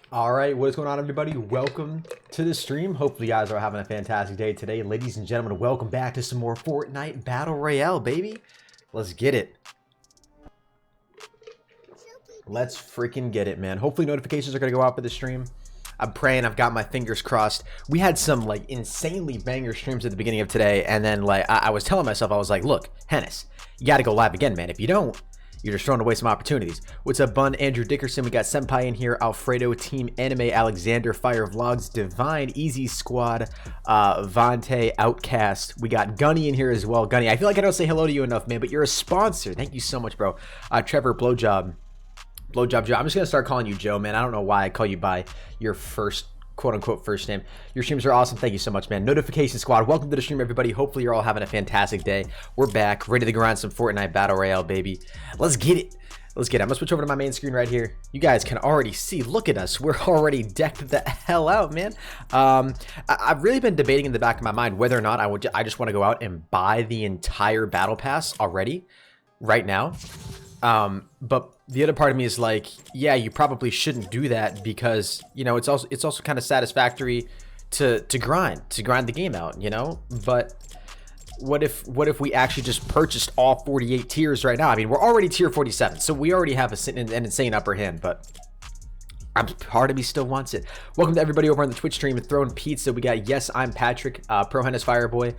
All right, what is going on, everybody? Welcome to the stream. Hopefully you guys are having a fantastic day today. Ladies and gentlemen, welcome back to some more Fortnite Battle Royale, baby. Let's get it. Let's freaking get it, man. Hopefully notifications are going to go out for the stream. I'm praying. I've got my fingers crossed. We had some like insanely banger streams at the beginning of today, and then like I was telling myself, I was like, look, Henis, you got to go live again, man. If you don't, you're just throwing away some opportunities. What's up, Bun? Andrew Dickerson. We got Senpai in here. Alfredo, Team Anime, Alexander, Fire Vlogs, Divine, Easy Squad, Vante, Outcast. We got Gunny in here as well. Gunny, I feel like I don't say hello to you enough, man, but you're a sponsor. Thank you so much, bro. Trevor, Blowjob Joe. I'm just going to start calling you Joe, man. I don't know why I call you by your first quote-unquote first name. Your streams are awesome. Thank you so much, man. Notification Squad, welcome to the stream, everybody. Hopefully you're all having a fantastic day. We're back, ready to grind some Fortnite Battle Royale, baby. Let's get it. Let's get it. I'm gonna switch over to my main screen right here. You guys can already see, look at us. We're already decked the hell out, man. I've really been debating in the back of my mind whether or not I just want to go out and buy the entire battle pass already right now. But the other part of me is like, yeah, you probably shouldn't do that because, you know, it's also kind of satisfactory to grind the game out, you know. But what if we actually just purchased all 48 tiers right now? I mean, we're already tier 47, so we already have an insane upper hand, but part of me still wants it. Welcome to everybody over on the Twitch stream and Throwing Pizza. We got Yes, I'm Patrick, ProHenis Fireboy,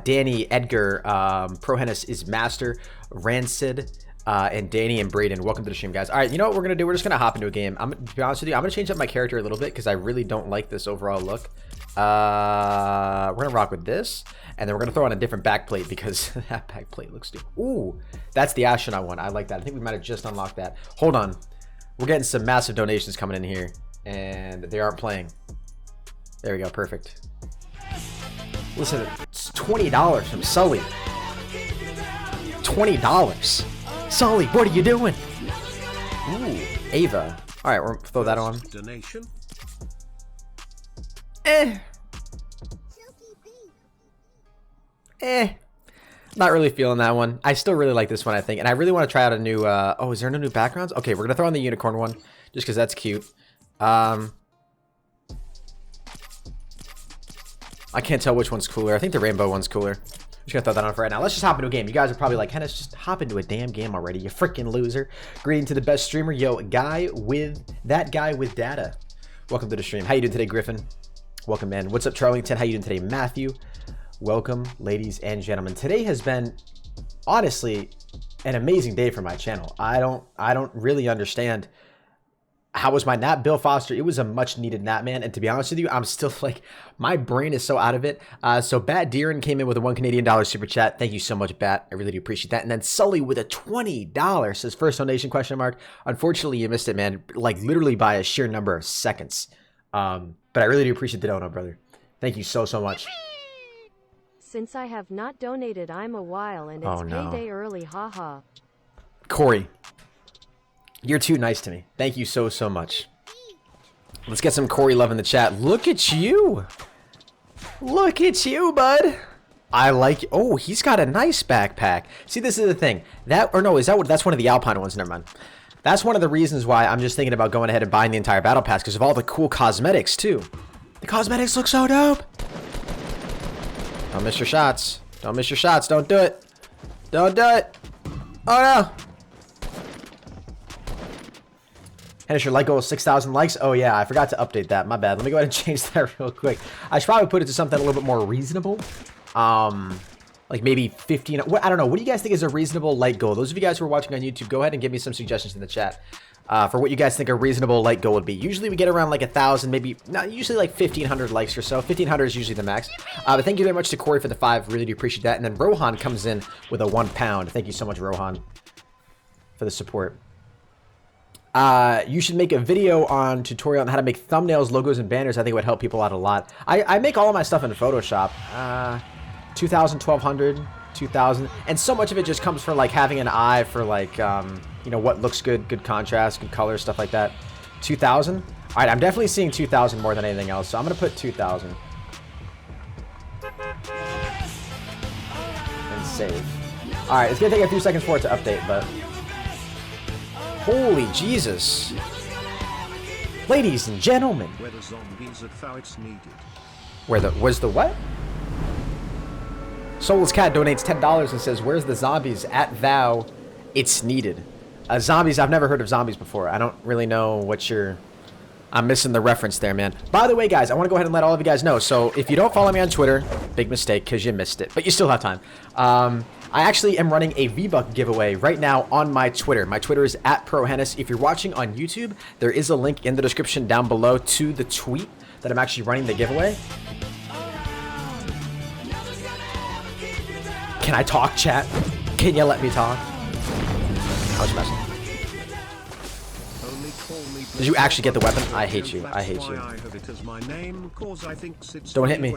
Danny, Edgar, ProHenis is Master, Rancid, and Danny and Braden. Welcome to the stream, guys. All right, you know what we're gonna do? We're just gonna hop into a game. To be honest with you, I'm gonna change up my character a little bit because I really don't like this overall look. We're gonna rock with this, and then we're gonna throw on a different backplate because that backplate looks stupid. Ooh, that's the astronaut one. I like that. I think we might have just unlocked that. Hold on, we're getting some massive donations coming in here, and they aren't playing. There we go, perfect. Listen, it's $20 from Sully. $20. Sully, what are you doing? Ooh, Ava. All right, we'll throw that on. Donation. Not really feeling that one. I still really like this one, I think, and I really want to try out a new. Oh, is there no new backgrounds? Okay, we're gonna throw on the unicorn one just because that's cute. I can't tell which one's cooler. I think the rainbow one's cooler. I'm just gonna throw that on for right now. Let's just hop into a game. You guys are probably like, Henis, just hop into a damn game already, you freaking loser. Greeting to the best streamer, yo, guy with data. Welcome to the stream. How you doing today, Griffin? Welcome, man. What's up, Charlington? How you doing today, Matthew? Welcome, ladies and gentlemen. Today has been honestly an amazing day for my channel. I don't really understand. How was my nap, Bill Foster? It was a much needed nap, man. And to be honest with you, I'm still like, my brain is so out of it. So Bat Deeren came in with a $1 Canadian super chat. Thank you so much, Bat. I really do appreciate that. And then Sully with a $20 says first donation question mark. Unfortunately, you missed it, man. Like literally by a sheer number of seconds. But I really do appreciate the dono, brother. Thank you so much. Since I have not donated I'm a while and it's payday early, haha. Corey. You're too nice to me. Thank you so much. Let's get some Corey love in the chat. Look at you. Look at you, bud. I like, oh, he's got a nice backpack. See, this is the thing. That's one of the Alpine ones, never mind. That's one of the reasons why I'm just thinking about going ahead and buying the entire battle pass because of all the cool cosmetics too. The cosmetics look so dope. Don't miss your shots. Don't miss your shots. Don't do it. Don't do it. Oh no. Henis, your like goal is 6,000 likes. Oh yeah, I forgot to update that. My bad. Let me go ahead and change that real quick. I should probably put it to something a little bit more reasonable. Like maybe 15. I don't know. What do you guys think is a reasonable like goal? Those of you guys who are watching on YouTube, go ahead and give me some suggestions in the chat for what you guys think a reasonable like goal would be. Usually we get around like 1,000, maybe not. Usually like 1,500 likes or so. 1,500 is usually the max. But thank you very much to Corey for the 5. Really do appreciate that. And then Rohan comes in with a £1. Thank you so much, Rohan, for the support. You should make a video on tutorial on how to make thumbnails, logos, and banners. I think it would help people out a lot. I make all of my stuff in Photoshop. 2,000, 1,200, 2,000. And so much of it just comes from like having an eye for like, you know, what looks good, good contrast, good color, stuff like that. 2,000. All right, I'm definitely seeing 2,000 more than anything else. So I'm going to put 2,000. And save. All right, it's going to take a few seconds for it to update, but... Holy Jesus. Ladies and gentlemen. Where the zombies at how it's needed. Where's the what? Soulless Cat donates $10 and says, where's the zombies at thou? It's needed. Zombies, I've never heard of zombies before. I don't really know what you're... I'm missing the reference there, man. By the way, guys, I want to go ahead and let all of you guys know. So if you don't follow me on Twitter, big mistake because you missed it, but you still have time. I actually am running a V-Buck giveaway right now on my Twitter. My Twitter is at ProHenis. If you're watching on YouTube, there is a link in the description down below to the tweet that I'm actually running the giveaway. Can I talk, chat? Can you let me talk? I was messing. Did you actually get the weapon? I hate you. I hate you. Don't hit me.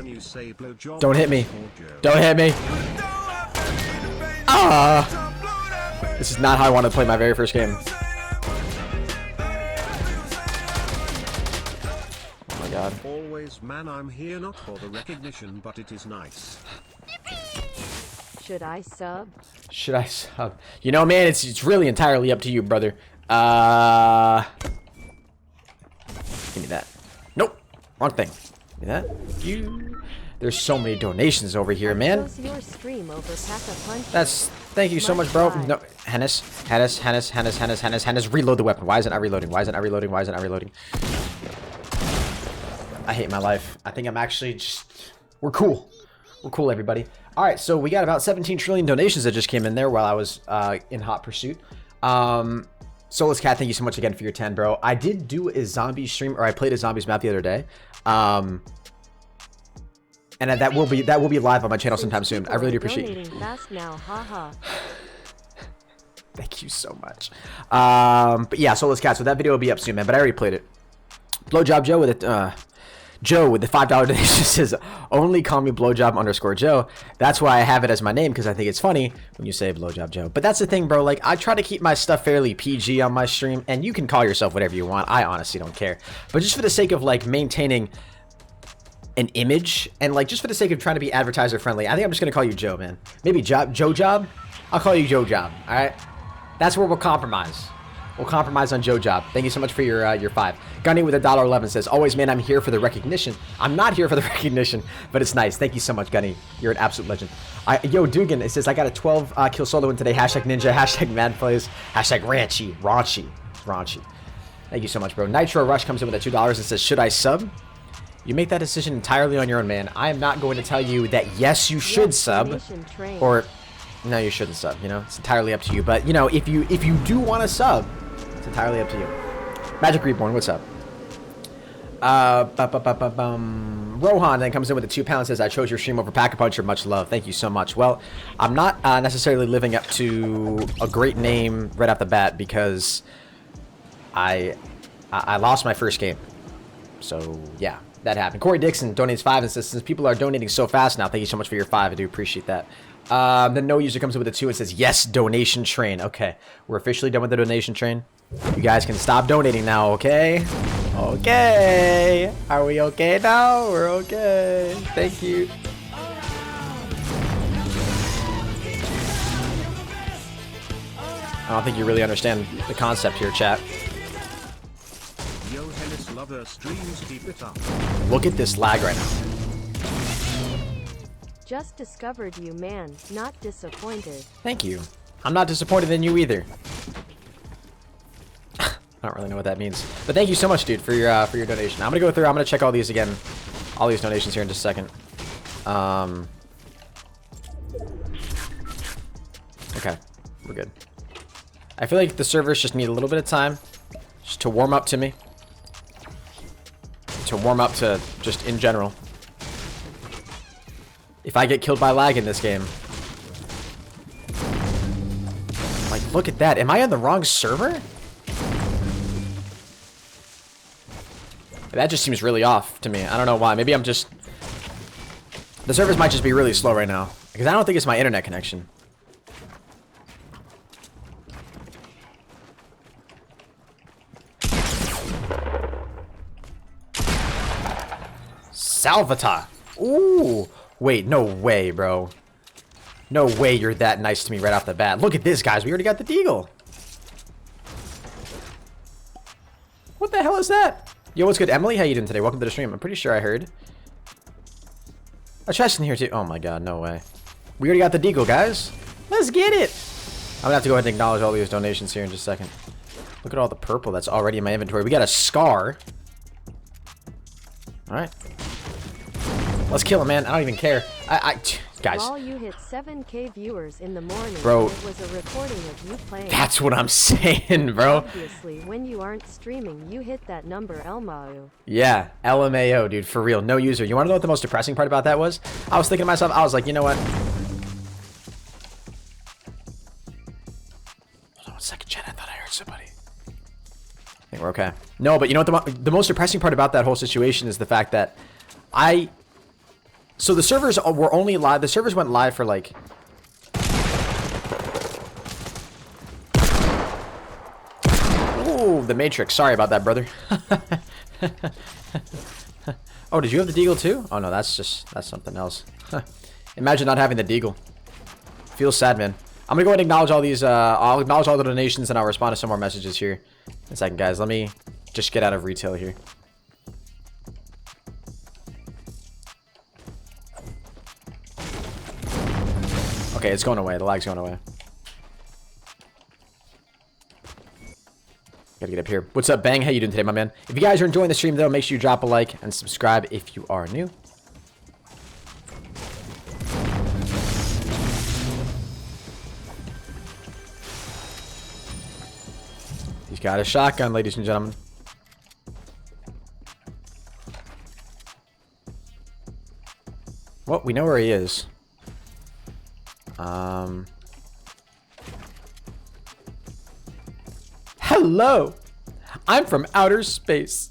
Don't hit me. Don't hit me. Ah! This is not how I want to play my very first game. Oh my god. Always, man, I'm here not for the recognition, but it is nice. Should I sub? Should I sub? You know, man, it's really entirely up to you, brother. Give me that. Nope. Wrong thing. Give me that. You. There's so many donations over here, man. That's... Thank you so much, bro. No, Henis. Reload the weapon. Why isn't I reloading? Why isn't I reloading? Why isn't I reloading? I hate my life. I think I'm actually just... We're cool. We're cool, everybody. Alright, so we got about 17 trillion donations that just came in there while I was in hot pursuit. Soulless Cat, thank you so much again for your 10, bro. I did do a zombie stream, or I played a zombies map the other day. And that will be live on my channel sometime soon. I really do appreciate it. Thank you so much. But yeah, Soulless Cat. So that video will be up soon, man. But I already played it. Blowjob Joe with it. Joe with the $5 donation says, "Only call me Blowjob_Joe." That's why I have it as my name, because I think it's funny when you say Blowjob Joe. But that's the thing, bro. Like, I try to keep my stuff fairly PG on my stream, and you can call yourself whatever you want. I honestly don't care. But just for the sake of like maintaining an image, and like just for the sake of trying to be advertiser friendly, I think I'm just gonna call you Joe, man. Maybe Joe Job. I'll call you Joe Job. All right, that's where we'll compromise. We'll compromise on Joe Job. Thank you so much for your 5. Gunny with $1.11 says, "Always, man, I'm here for the recognition." I'm not here for the recognition, but it's nice. Thank you so much, Gunny. You're an absolute legend. Yo, Dugan, it says, "I got a 12 kill solo win today. Hashtag ninja. Hashtag mad plays. Hashtag raunchy. Thank you so much, bro. Nitro Rush comes in with a $2 and says, "Should I sub?" You make that decision entirely on your own, man. I am not going to tell you that yes, you should sub, or no, you shouldn't sub. You know, it's entirely up to you. But you know, if you do want to sub, it's entirely up to you. Magic Reborn, what's up? Rohan then comes in with a £2 and says, "I chose your stream over Pack-a-Puncher. Much love." Thank you so much. Well, I'm not necessarily living up to a great name right off the bat because I lost my first game. So yeah. That happened. Corey Dixon donates 5 and says, "Since people are donating so fast now, thank you so much for your 5. I do appreciate that." Then no user comes in with a 2 and says, "Yes, donation train." Okay, we're officially done with the donation train. You guys can stop donating now, okay? Okay. Are we okay now? We're okay. Thank you. I don't think you really understand the concept here, chat. Yo, Henis lover streams, keep it up. Look at this lag right now. Just discovered you, man. Not disappointed. Thank you. I'm not disappointed in you either. I don't really know what that means, but thank you so much, dude, for your donation. I'm gonna go through. I'm gonna check all these again, all these donations here in just a second. Okay, we're good. I feel like the servers just need a little bit of time just to warm up to me. To warm up to just in general. If I get killed by lag in this game. Like, look at that. Am I on the wrong server? That just seems really off to me. I don't know why. Maybe I'm just... The servers might just be really slow right now. Because I don't think it's my internet connection. Salvatore. Ooh. Wait, no way, bro. No way you're that nice to me right off the bat. Look at this, guys. We already got the deagle. What the hell is that? Yo, what's good, Emily? How you doing today? Welcome to the stream. I'm pretty sure I heard a chest in here too. Oh my god, no way. We already got the deagle, guys. Let's get it. I'm gonna have to go ahead and acknowledge all these donations here in just a second. Look at all the purple that's already in my inventory. We got a scar. All right. Let's kill him, man. I don't even care. Guys. While you hit 7K viewers in the morning, bro, it was a recording of you playing. That's what I'm saying, bro. Obviously, when you aren't streaming, you hit that number, LMAO. Yeah, LMAO, dude, for real. No user. You want to know what the most depressing part about that was? I was thinking to myself, I was like, you know what? Hold on 1 second, chat. I thought I heard somebody. I think we're okay. No, but you know what? The most depressing part about that whole situation is the fact that so the servers were only live. The servers went live for like... Ooh, the Matrix. Sorry about that, brother. Oh, did you have the deagle too? Oh no, that's something else. Imagine not having the deagle. Feels sad, man. I'm gonna go ahead and acknowledge all these. I'll acknowledge all the donations and I'll respond to some more messages here in a second, guys. Let me just get out of retail here. Okay, it's going away. The lag's going away. Gotta get up here. What's up, Bang? How you doing today, my man? If you guys are enjoying the stream, though, make sure you drop a like and subscribe if you are new. He's got a shotgun, ladies and gentlemen. Well, we know where he is. Hello! I'm from outer space.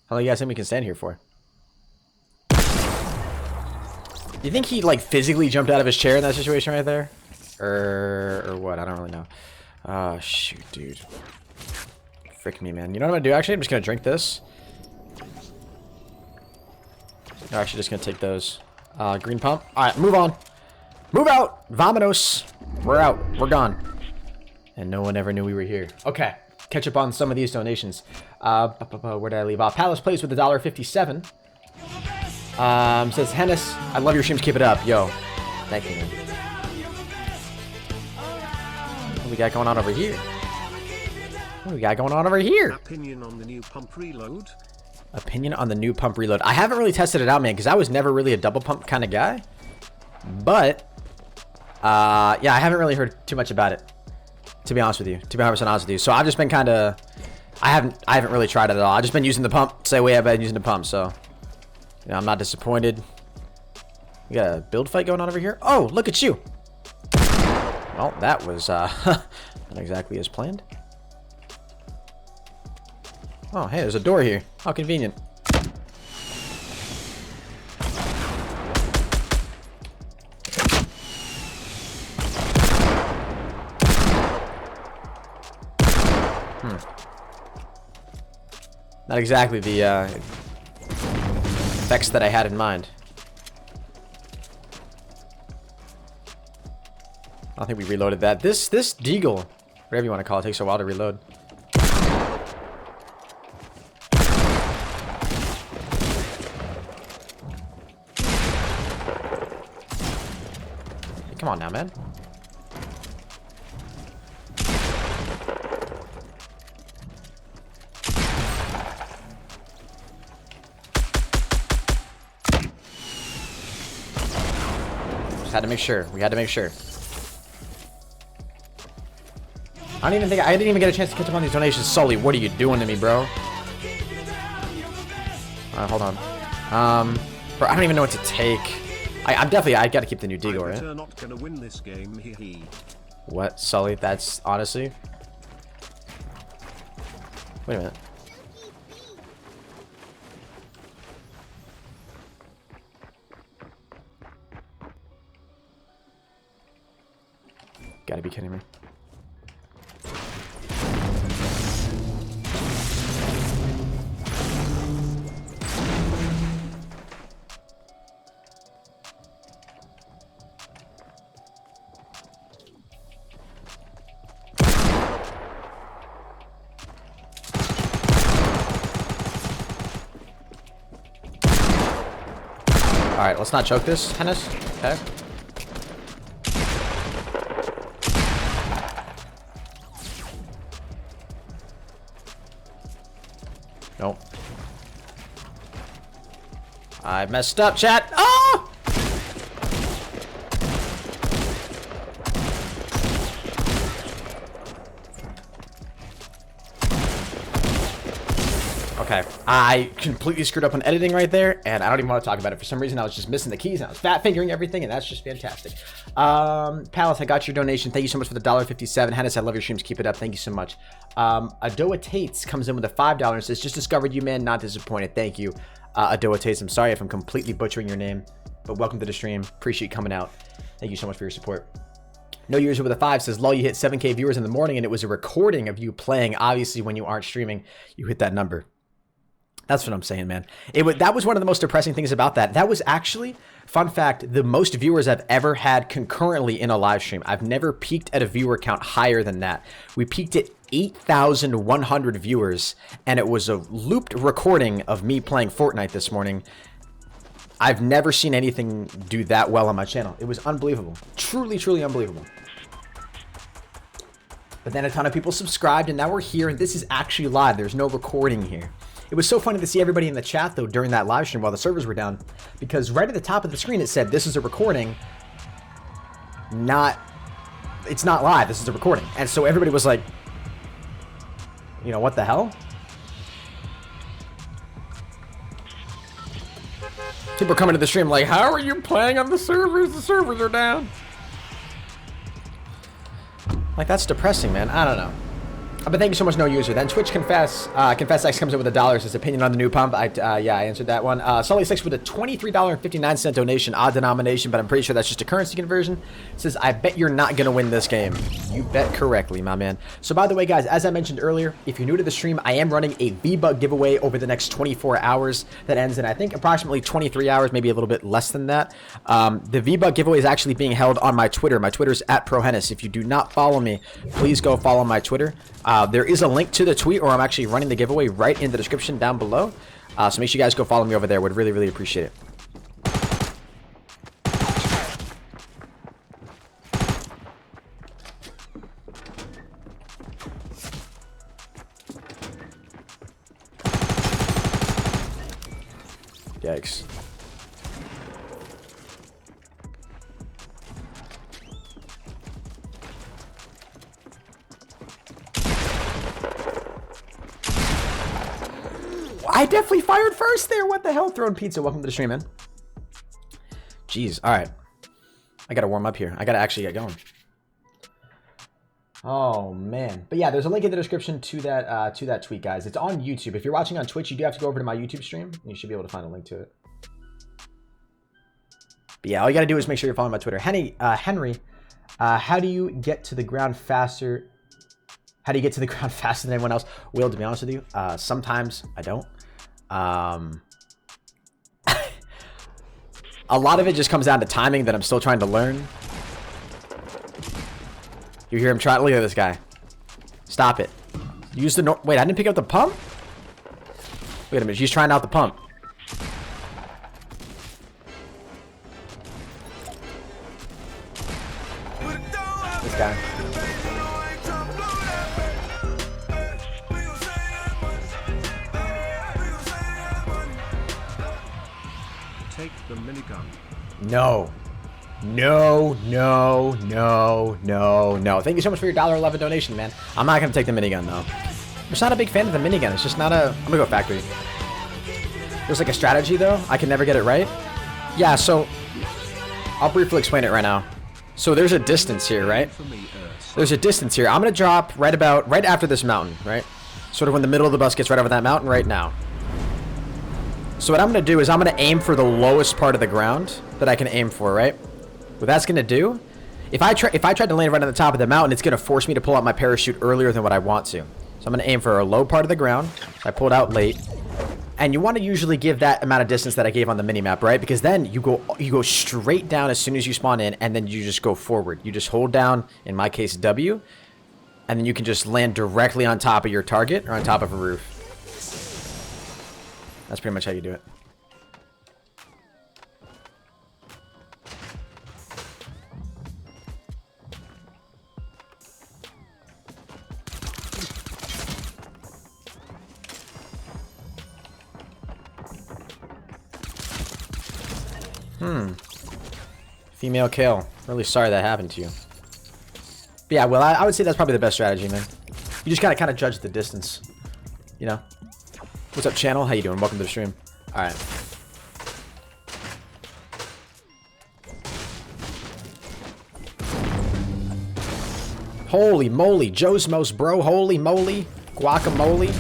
How long you guys think we can stand here for? You think he, like, physically jumped out of his chair in that situation right there? Or what? I don't really know. Oh, shoot, dude. Frick me, man. You know what I'm gonna do, actually? I'm just gonna drink this. I'm actually just gonna take those. Green pump. Alright, move on. Move out! Vamonos! We're out. We're gone. And no one ever knew we were here. Okay. Catch up on some of these donations. Where did I leave off? Palace Plays with $1.57. Says, Henis, I love your streams. Keep it up. Yo. Thank you, man. What do we got going on over here? What do we got going on over here? Opinion on the new pump reload? Opinion on the new pump reload. I haven't really tested it out, man, because I was never really a double pump kind of guy. But, yeah, I haven't really heard too much about it, to be honest with you. To be 100% honest with you. So I've just been kind of, I haven't really tried it at all. I've just been using the pump. Same way I've been using the pump, so, you know, I'm not disappointed. We got a build fight going on over here. Oh, look at you. Well, that was, not exactly as planned. Oh, hey, there's a door here. How convenient. Not exactly the effects that I had in mind. I don't think we reloaded that. This deagle, whatever you want to call it, takes a while to reload. Hey, come on now, man. Had to make sure. We had to make sure. I didn't even get a chance to catch up on these donations. Sully, what are you doing to me, bro? Alright, hold on. Bro, I don't even know what to take. I gotta keep the new deagle, right? I'm not gonna win this game. What, Sully? That's honestly. Wait a minute. Gotta be kidding me. Alright, let's not choke this, Henis. Okay. Nope. I messed up, chat. Oh! Okay, I completely screwed up on editing right there, and I don't even want to talk about it. For some reason, I was just missing the keys, and I was fat fingering everything, and that's just fantastic. Palace, I got your donation. Thank you so much for the $1.57. Henis, I love your streams. Keep it up. Thank you so much. Adoa Tates comes in with a $5 and says, just discovered you, man. Not disappointed. Thank you, Adoa Tates. I'm sorry if I'm completely butchering your name, but welcome to the stream. Appreciate you coming out. Thank you so much for your support. No User with a 5 says, lol, you hit 7K viewers in the morning, and it was a recording of you playing. Obviously, when you aren't streaming, you hit that number. That's what I'm saying, man. That was one of the most depressing things about that. That was actually, fun fact, the most viewers I've ever had concurrently in a live stream. I've never peaked at a viewer count higher than that. We peaked at 8,100 viewers, and it was a looped recording of me playing Fortnite this morning. I've never seen anything do that well on my channel. It was unbelievable. Truly, truly unbelievable. But then a ton of people subscribed, and now we're here, and this is actually live. There's no recording here. It was so funny to see everybody in the chat, though, during that live stream while the servers were down, because right at the top of the screen it said, this is a recording, it's not live, this is a recording. And so everybody was like, you know, what the hell? People are coming to the stream like, how are you playing on the servers? The servers are down. Like, that's depressing, man. I don't know. But thank you so much, No User. Then Twitch Confess. Confess X comes in with $1. His opinion on the new pump. Yeah, I answered that one. Sully6 with a $23.59 donation. Odd denomination, but I'm pretty sure that's just a currency conversion. Says, I bet you're not going to win this game. You bet correctly, my man. So by the way, guys, as I mentioned earlier, if you're new to the stream, I am running a V-Bug giveaway over the next 24 hours that ends in, I think, approximately 23 hours, maybe a little bit less than that. The V-Bug giveaway is actually being held on my Twitter. My Twitter's at ProHenis. If you do not follow me, please go follow my Twitter. There is a link to the tweet, or I'm actually running the giveaway right in the description down below. So make sure you guys go follow me over there. Would really, really appreciate it. Yikes. I definitely fired first there. What the hell? Throwing pizza. Welcome to the stream, man. Jeez. All right. I got to warm up here. I got to actually get going. Oh, man. But yeah, there's a link in the description to that tweet, guys. It's on YouTube. If you're watching on Twitch, you do have to go over to my YouTube stream, and you should be able to find a link to it. But yeah, all you got to do is make sure you're following my Twitter. Henry, how do you get to the ground faster? How do you get to the ground faster than anyone else? Will, to be honest with you, sometimes I don't. A lot of it just comes down to timing that I'm still trying to learn. You hear him try. Look at this guy. Stop it. Use the wait, I didn't pick up the pump? Wait a minute, he's trying out the pump. This guy. Take the minigun. No. No, no, no, no, no. Thank you so much for your $1.11 donation, man. I'm not going to take the minigun, though. I'm just not a big fan of the minigun. It's just not a... I'm going to go factory. There's like a strategy, though. I can never get it right. Yeah, so... I'll briefly explain it right now. So there's a distance here, right? There's a distance here. I'm going to drop right after this mountain, right? Sort of when the middle of the bus gets right over that mountain right now. So what I'm going to do is I'm going to aim for the lowest part of the ground that I can aim for, right? What that's going to do, if I tried to land right on the top of the mountain, it's going to force me to pull out my parachute earlier than what I want to. So I'm going to aim for a low part of the ground. I pulled out late. And you want to usually give that amount of distance that I gave on the minimap, right? Because then you go straight down as soon as you spawn in, and then you just go forward. You just hold down, in my case, W, and then you can just land directly on top of your target or on top of a roof. That's pretty much how you do it. Female kill. Really sorry that happened to you. But yeah, well, I would say that's probably the best strategy, man. You just gotta kind of judge the distance. You know? What's up, channel? How you doing? Welcome to the stream. Alright. Holy moly. Joesmos, bro. Holy moly. Guacamole.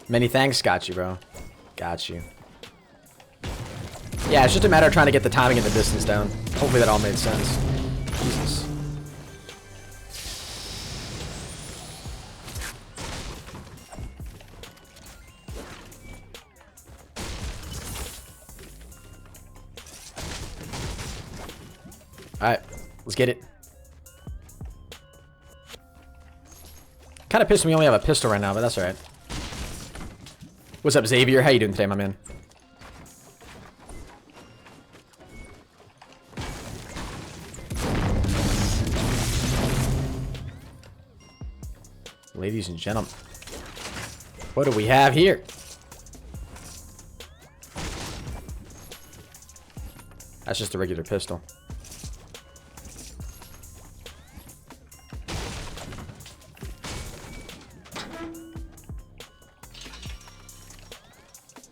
Many thanks. Got you, bro. Got you. Yeah, it's just a matter of trying to get the timing and the distance down. Hopefully that all made sense. Jesus. Alright, let's get it. Kind of pissed me we only have a pistol right now, but that's alright. What's up, Xavier? How you doing today, my man? Ladies and gentlemen, what do we have here? That's just a regular pistol.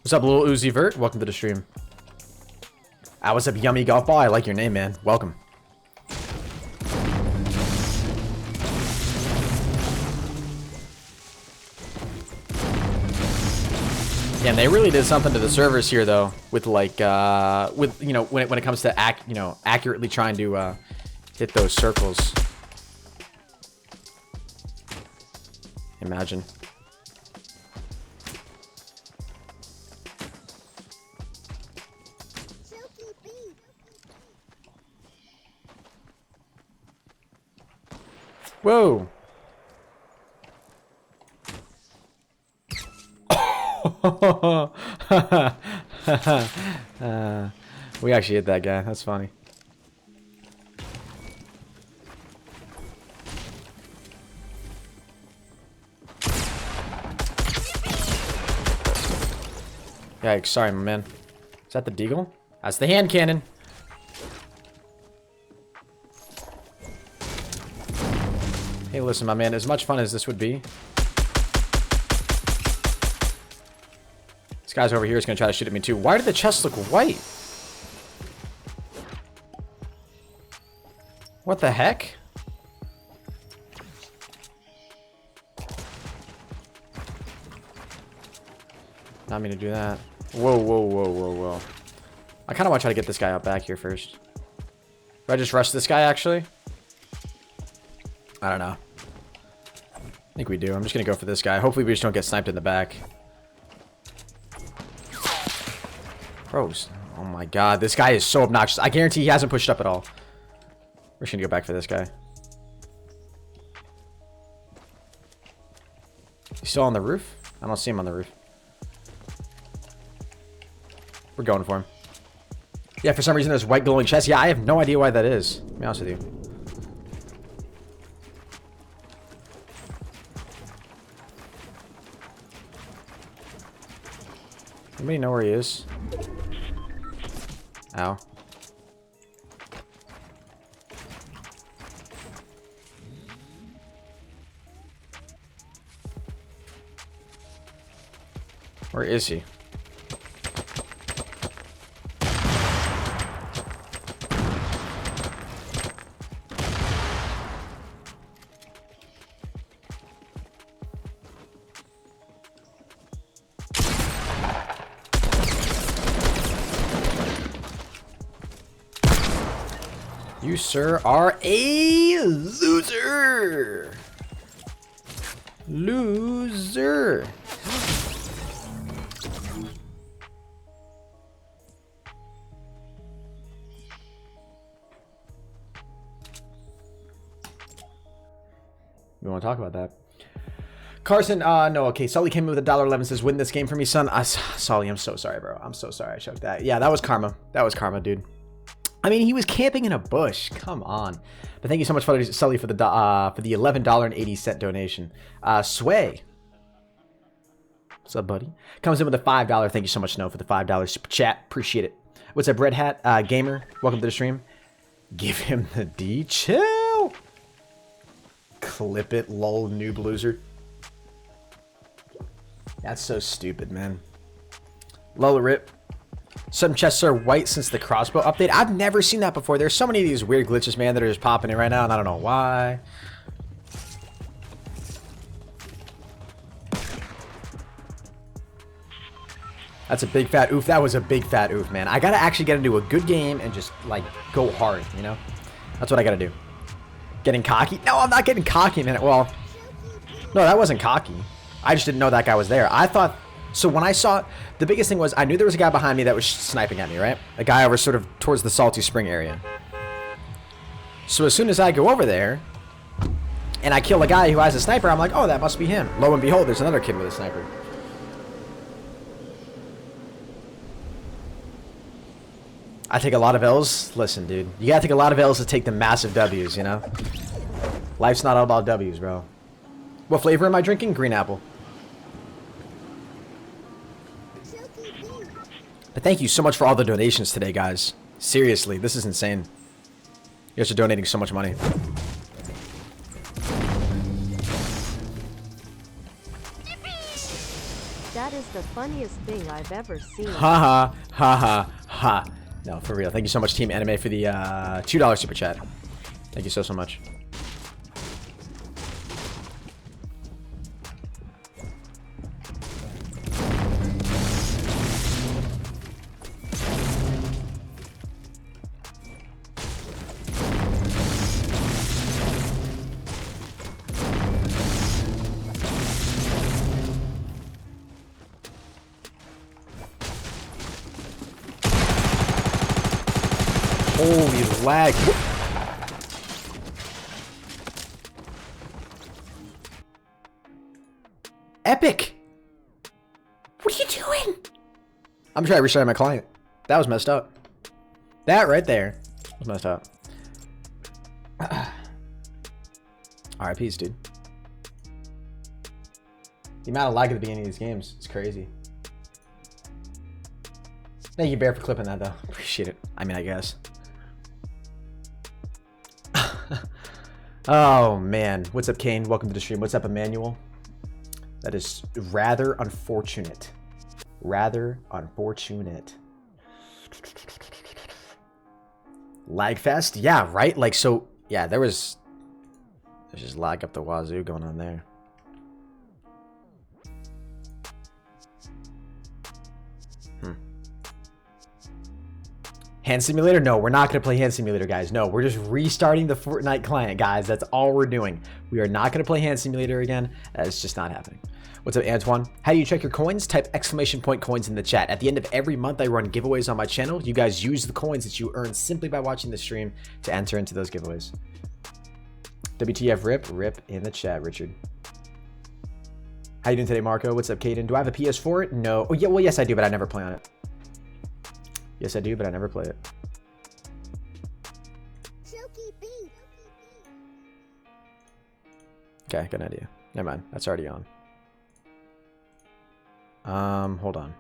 What's up, Lil Uzi Vert? Welcome to the stream. Ah, what's up, Yummy Golf Ball? I like your name, man. Welcome. Yeah, and they really did something to the servers here, though, with like, with you know, when it comes to accurately trying to hit those circles. Imagine. Whoa. We actually hit that guy. That's funny. Yikes, sorry, my man. Is that the deagle? That's the hand cannon. Hey, listen, my man, as much fun as this would be, this guy's over here is going to try to shoot at me too. Why did the chest look white? What the heck? Not mean to do that. Whoa, whoa, whoa, whoa, whoa. I kind of want to try to get this guy out back here first. Do I just rush this guy, actually? I don't know. I think we do. I'm just going to go for this guy. Hopefully we just don't get sniped in the back. Bros. Oh my god. This guy is so obnoxious. I guarantee he hasn't pushed up at all. We're just going to go back for this guy. He's still on the roof? I don't see him on the roof. We're going for him. Yeah, for some reason there's white glowing chest. Yeah, I have no idea why that is. To be honest with you. Anybody know where he is? Ow. Where is he? You, sir, are a loser. Loser. We want to talk about that. Carson, no, okay. Sully came in with $1.11, says, win this game for me, son. Sully, I'm so sorry, bro. I'm so sorry I choked that. Yeah, that was karma. That was karma, dude. I mean, he was camping in a bush. Come on. But thank you so much, Sully, for the $11.80 donation. Sway. What's up, buddy? Comes in with a $5. Thank you so much, Snow, for the $5 super chat. Appreciate it. What's up, Red Hat Gamer? Welcome to the stream. Give him the D. Chill. Clip it, lol, noob loser. That's so stupid, man. Lola Rip. Some chests are white since the crossbow update. I've never seen that before. There's so many of these weird glitches, man, that are just popping in right now, and I don't know why. That's a big fat oof. That was a big fat oof, man. I gotta actually get into a good game and just, like, go hard, you know? That's what I gotta do. Getting cocky? No, I'm not getting cocky, man. Well, no, that wasn't cocky. I just didn't know that guy was there. I thought... So when I saw... The biggest thing was I knew there was a guy behind me that was sniping at me, right? A guy over sort of towards the Salty Spring area. So as soon as I go over there... And I kill a guy who has a sniper, I'm like, oh, that must be him. Lo and behold, there's another kid with a sniper. I take a lot of L's. Listen, dude. You gotta take a lot of L's to take the massive W's, you know? Life's not all about W's, bro. What flavor am I drinking? Green apple. But thank you so much for all the donations today, guys. Seriously, this is insane. You guys are donating so much money. That is the funniest thing I've ever seen. Ha ha ha ha ha. No, for real. Thank you so much, Team Anime, for the $2 super chat. Thank you so, so much. Holy lag. Epic. What are you doing? I'm trying to restart my client. That was messed up. That right there was messed up. RIPs, dude. The amount of lag at the beginning of these games is crazy. Thank you, Bear, for clipping that, though. Appreciate it. I mean, I guess. Oh, man. What's up, Kane? Welcome to the stream. What's up, Emmanuel? That is rather unfortunate. Rather unfortunate. Lagfest? Yeah, right? Like, so... Yeah, there's just lag up the wazoo going on there. Hand Simulator? No, we're not going to play Hand Simulator, guys. No, we're just restarting the Fortnite client, guys. That's all we're doing. We are not going to play Hand Simulator again. It's just not happening. What's up, Antoine? How do you check your coins? Type ! coins in the chat. At the end of every month, I run giveaways on my channel. You guys use the coins that you earn simply by watching the stream to enter into those giveaways. WTF RIP? RIP in the chat, Richard. How you doing today, Marco? What's up, Caden? Do I have a PS4? No. Oh, yeah, well, yes, I do, but I never play on it. Yes, I do, but I never play it. Okay, good idea. Never mind. That's already on. Hold on.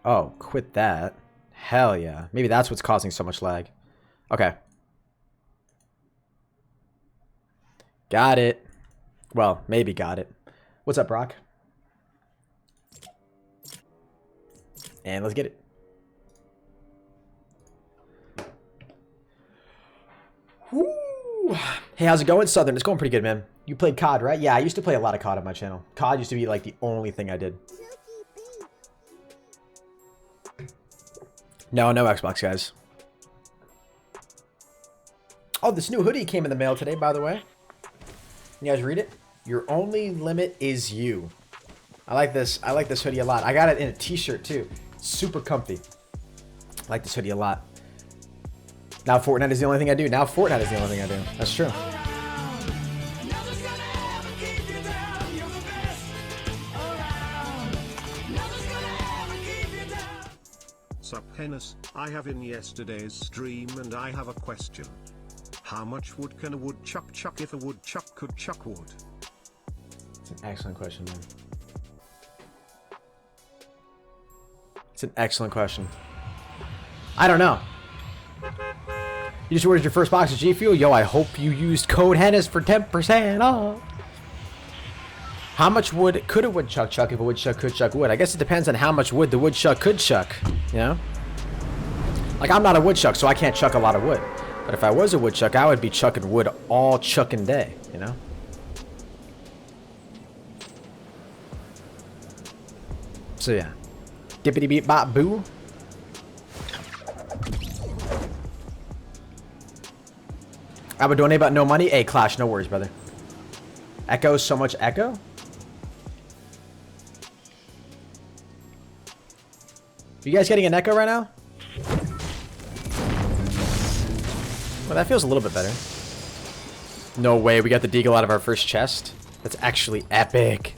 Oh, quit that. Hell yeah. Maybe that's what's causing so much lag. Okay. Got it. Well, maybe got it. What's up, Brock? And let's get it. Woo. Hey, how's it going, Southern? It's going pretty good, man. You played COD, right? Yeah, I used to play a lot of COD on my channel. COD used to be like the only thing I did. No Xbox, guys. Oh, this new hoodie came in the mail today, by the way. You guys read it? Your only limit is you. I like this. I like this hoodie a lot. I got it in a t-shirt too. Super comfy. I like this hoodie a lot. Now Fortnite is the only thing I do. Now Fortnite is the only thing I do. That's true. Sup Henis, I have in yesterday's stream and I have a question. How much wood can a woodchuck chuck if a woodchuck could chuck wood? It's an excellent question, man. It's an excellent question. I don't know. You just ordered your first box of GFuel? Yo, I hope you used code Henis for 10% off. How much wood could a woodchuck chuck if a woodchuck could chuck wood? I guess it depends on how much wood the woodchuck could chuck, you know? Like, I'm not a woodchuck, so I can't chuck a lot of wood. But if I was a woodchuck, I would be chucking wood all chucking day, you know? So, yeah. Dippity beep bop boo. I would donate but no money. Hey, Clash, no worries, brother. Echo, so much echo? You guys getting an echo right now? Well, that feels a little bit better. No way, we got the deagle out of our first chest. That's actually epic.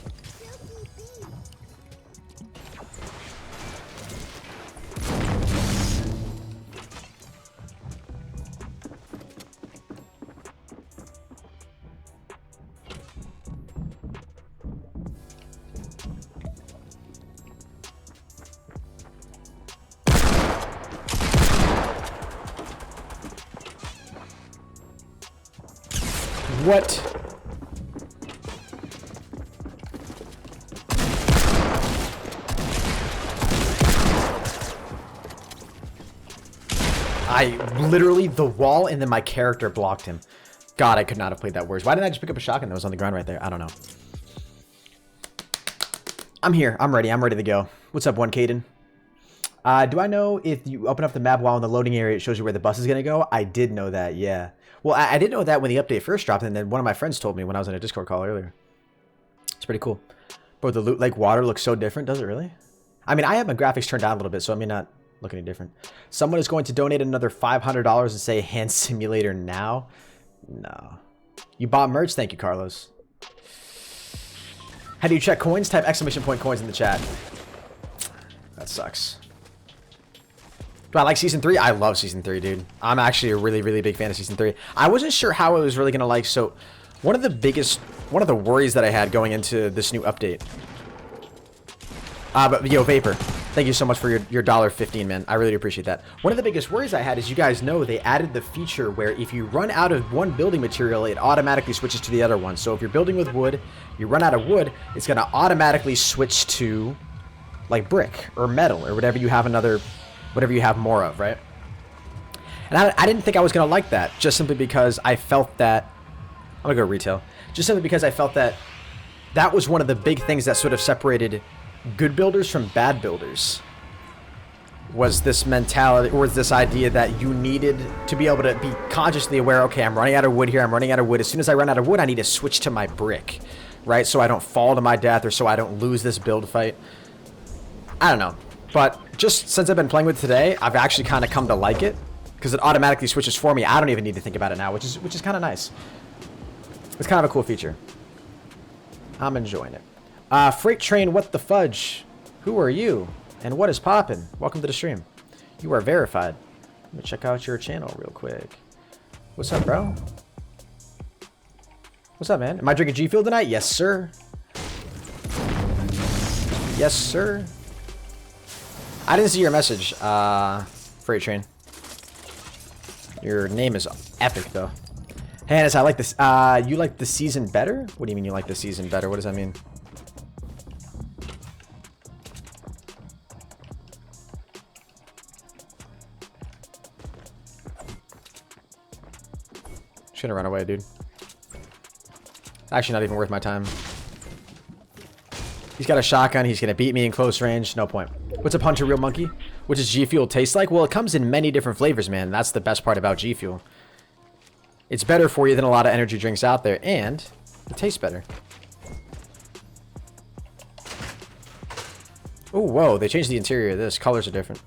What? I literally, the wall and then my character blocked him. God, I could not have played that worse. Why didn't I just pick up a shotgun that was on the ground right there? I don't know. I'm here. I'm ready. I'm ready to go. What's up, 1Caden? Do I know if you open up the map while in the loading area, it shows you where the bus is going to go? I did know that, yeah. Well, I did know that when the update first dropped, and then one of my friends told me when I was in a Discord call earlier. It's pretty cool. Bro, the Loot Lake water looks so different. Does it really? I mean, I have my graphics turned down a little bit, so it may not look any different. Someone is going to donate another $500 and say Hand Simulator now? No. You bought merch? Thank you, Carlos. How do you check coins? Type exclamation point coins in the chat. That sucks. Do I like Season 3? I love Season 3, dude. I'm actually a really, really big fan of Season 3. I wasn't sure how I was really going to like, so one of the worries that I had going into this new update. But yo, Vapor, thank you so much for your $1.15, man. I really appreciate that. One of the biggest worries I had is, you guys know they added the feature where if you run out of one building material, it automatically switches to the other one. So if you're building with wood, you run out of wood, it's going to automatically switch to like brick or metal or whatever you have more of, right? And I didn't think I was going to like that, just simply because I felt that... I'm going to go retail. Just simply because I felt that that was one of the big things that sort of separated good builders from bad builders. Was this mentality, or was this idea that you needed to be able to be consciously aware, okay, I'm running out of wood here, I'm running out of wood. As soon as I run out of wood, I need to switch to my brick, right? So I don't fall to my death, or so I don't lose this build fight. I don't know. But just since I've been playing with it today, I've actually kind of come to like it, because it automatically switches for me. I don't even need to think about it now, which is kind of nice. It's kind of a cool feature. I'm enjoying it. Freight Train, what the fudge? Who are you? And what is poppin'? Welcome to the stream. You are verified. Let me check out your channel real quick. What's up, bro? What's up, man? Am I drinking GFuel tonight? Yes, sir. Yes, sir. I didn't see your message, Freight Train. Your name is epic, though. Henis, I like this. You like the season better? What do you mean you like the season better? What does that mean? Just gonna run away, dude. Actually, not even worth my time. He's got a shotgun. He's gonna beat me in close range. No point. What's up, Hunter Real Monkey? What does GFuel taste like? Well, it comes in many different flavors, man. That's the best part about GFuel. It's better for you than a lot of energy drinks out there, and it tastes better. Oh, whoa. They changed the interior of this. Colors are different.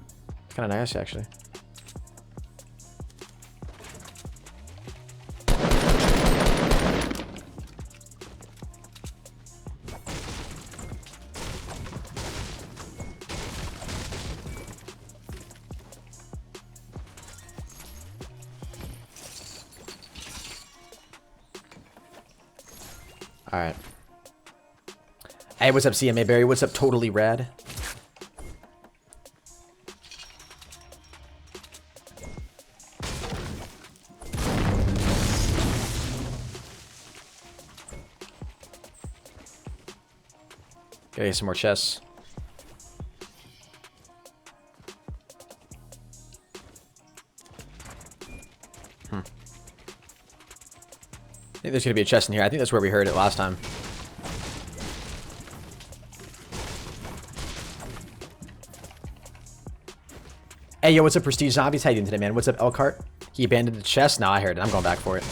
It's kind of nice, actually. Alright. Hey, what's up, CMA Barry? What's up, Totally Rad? Okay, some more chests. I think there's gonna be a chest in here. I think that's where we heard it last time. Hey, yo, what's up, Prestige Zombies? How you doing today, man? What's up, Elkhart? He abandoned the chest? No, I heard it. I'm going back for it.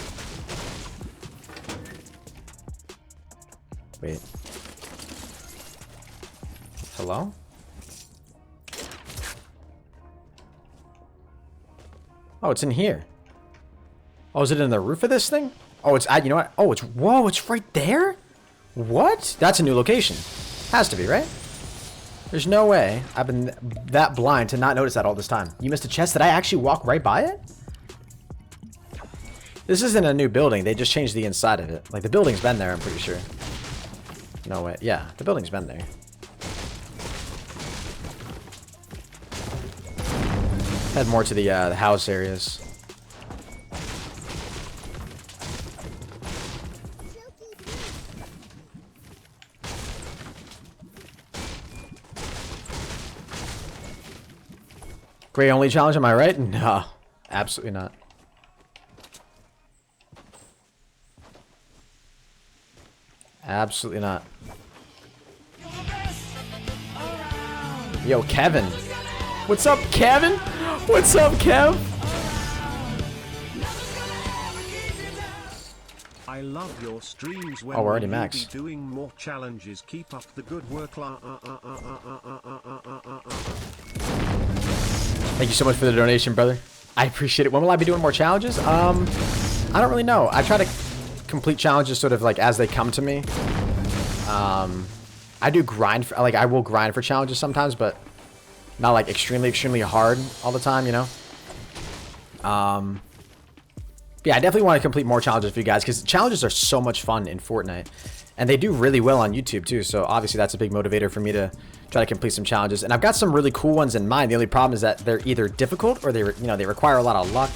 Wait. Hello? Oh, it's in here. Oh, is it in the roof of this thing? Oh, it's, you know what? Oh, it's, whoa, it's right there? What? That's a new location. Has to be, right? There's no way I've been that blind to not notice that all this time. You missed a chest? Did I actually walk right by it? This isn't a new building. They just changed the inside of it. Like, the building's been there, I'm pretty sure. No way. Yeah, the building's been there. Head more to the house areas. Gray only challenge, am I right? No, absolutely not. Absolutely not. Yo, Kevin. What's up, Kevin? What's up, Kev? I love your streams. When we're already will max. you be doing more challenges? Keep up the good work. Thank you so much for the donation, brother. I appreciate it. When will I be doing more challenges? I don't really know. I try to complete challenges sort of like as they come to me. I do grind for, like, I will grind for challenges sometimes, but not like extremely hard all the time, you know? Yeah, I definitely want to complete more challenges for you guys because challenges are so much fun in Fortnite. And they do really well on YouTube too, so obviously that's a big motivator for me to try to complete some challenges. And I've got some really cool ones in mind. The only problem is that they're either difficult or they require a lot of luck.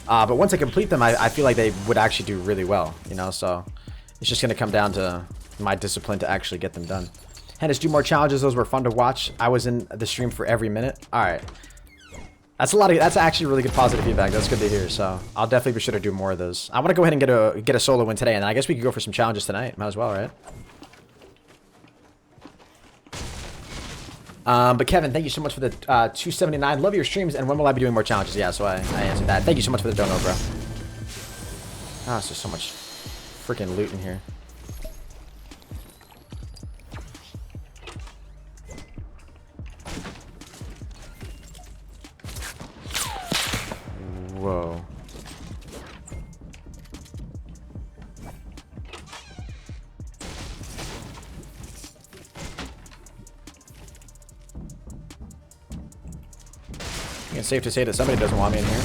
But once I complete them, I feel like they would actually do really well, you know? So it's just going to come down to my discipline to actually get them done. Henis, do more challenges. Those were fun to watch. I was in the stream for every minute. All right. That's actually really good positive feedback. That's good to hear. So I'll definitely be sure to do more of those. I want to go ahead and get a solo win today, and then I guess we could go for some challenges tonight. Might as well, right? But Kevin, thank you so much for the 279. Love your streams, and when will I be doing more challenges? Yeah, so I answered that. Thank you so much for the dono, bro. Ah, there's just so much freaking loot in here. Whoa. I think it's safe to say that somebody doesn't want me in here.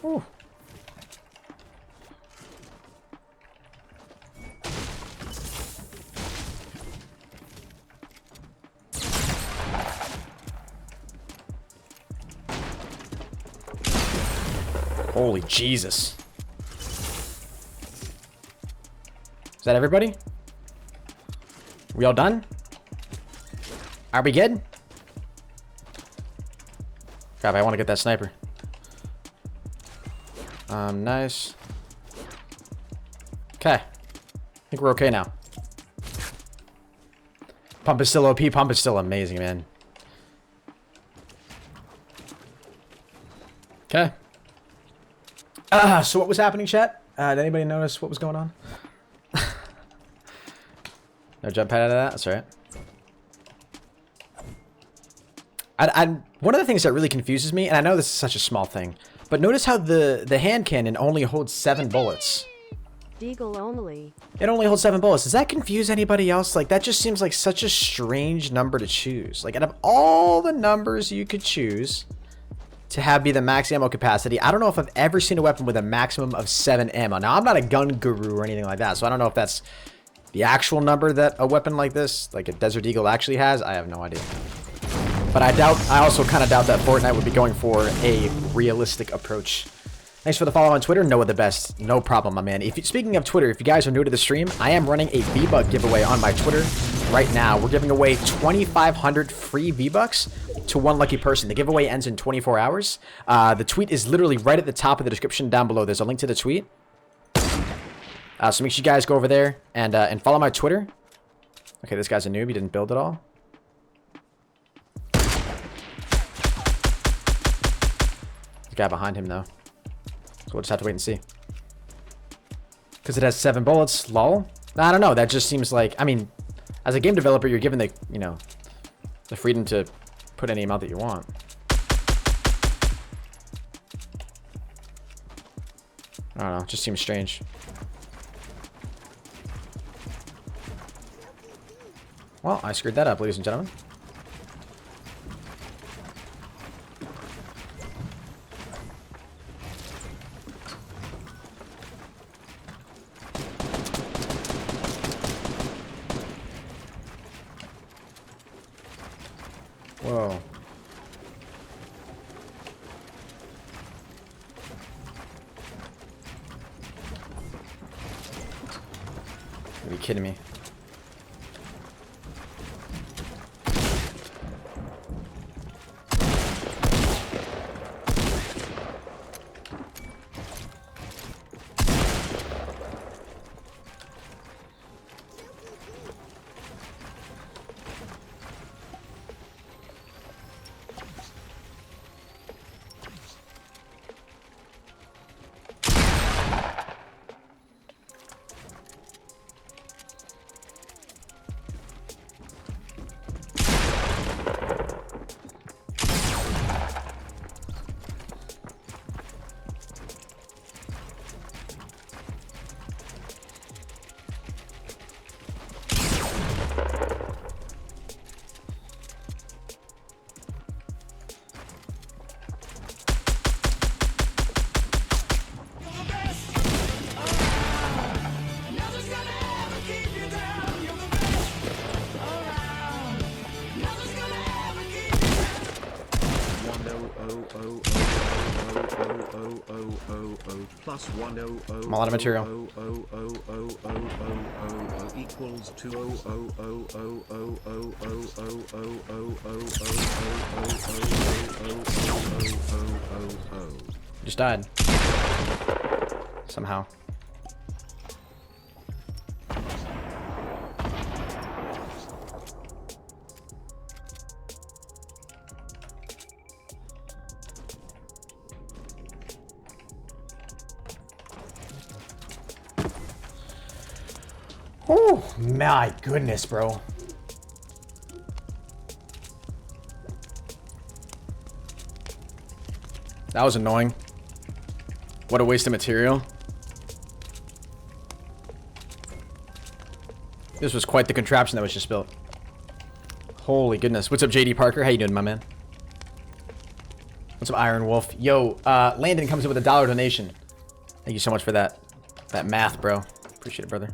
Ooh. Holy Jesus. Is that everybody? We all done? Are we good? Crap, I want to get that sniper. Nice. Okay. I think we're okay now. Pump is still OP. Pump is still amazing, man. Okay. So what was happening, chat? Did anybody notice what was going on? No jump pad out of that? That's alright. One of the things that really confuses me, and I know this is such a small thing, but notice how the hand cannon only holds 7 bullets. Deagle only. It only holds 7 bullets. Does that confuse anybody else? Like, that just seems like such a strange number to choose. Like, out of all the numbers you could choose, to have be the max ammo capacity. I don't know if I've ever seen a weapon with a maximum of 7 ammo. Now, I'm not a gun guru or anything like that, so I don't know if that's the actual number that a weapon like this, like a Desert Eagle, actually has. I have no idea. But I also kind of doubt that Fortnite would be going for a realistic approach. Thanks for the follow on Twitter. Noah the best. No problem, my man. Speaking of Twitter, if you guys are new to the stream, I am running a V-Buck giveaway on my Twitter right now. We're giving away 2,500 free V-Bucks to one lucky person. The giveaway ends in 24 hours. The tweet is literally right at the top of the description down below. There's a link to the tweet. So make sure you guys go over there and follow my Twitter. Okay, this guy's a noob. He didn't build at all. The guy behind him, though. So we'll just have to wait and see. Because it has 7 bullets. Lol. I don't know. That just seems like... I mean, as a game developer, you're given the, you know, the freedom to put any amount that you want. I don't know. It just seems strange. Well, I screwed that up, ladies and gentlemen. Whoa. Are you kidding me? I'm a lot of material. Equals 2 Just died. Somehow. Oh my goodness, bro. That was annoying. What a waste of material. This was quite the contraption that was just built. Holy goodness. What's up, JD Parker? How you doing, my man? What's up, Iron Wolf? Yo, Landon comes in with a $1 donation. Thank you so much for that. That math, bro. Appreciate it, brother.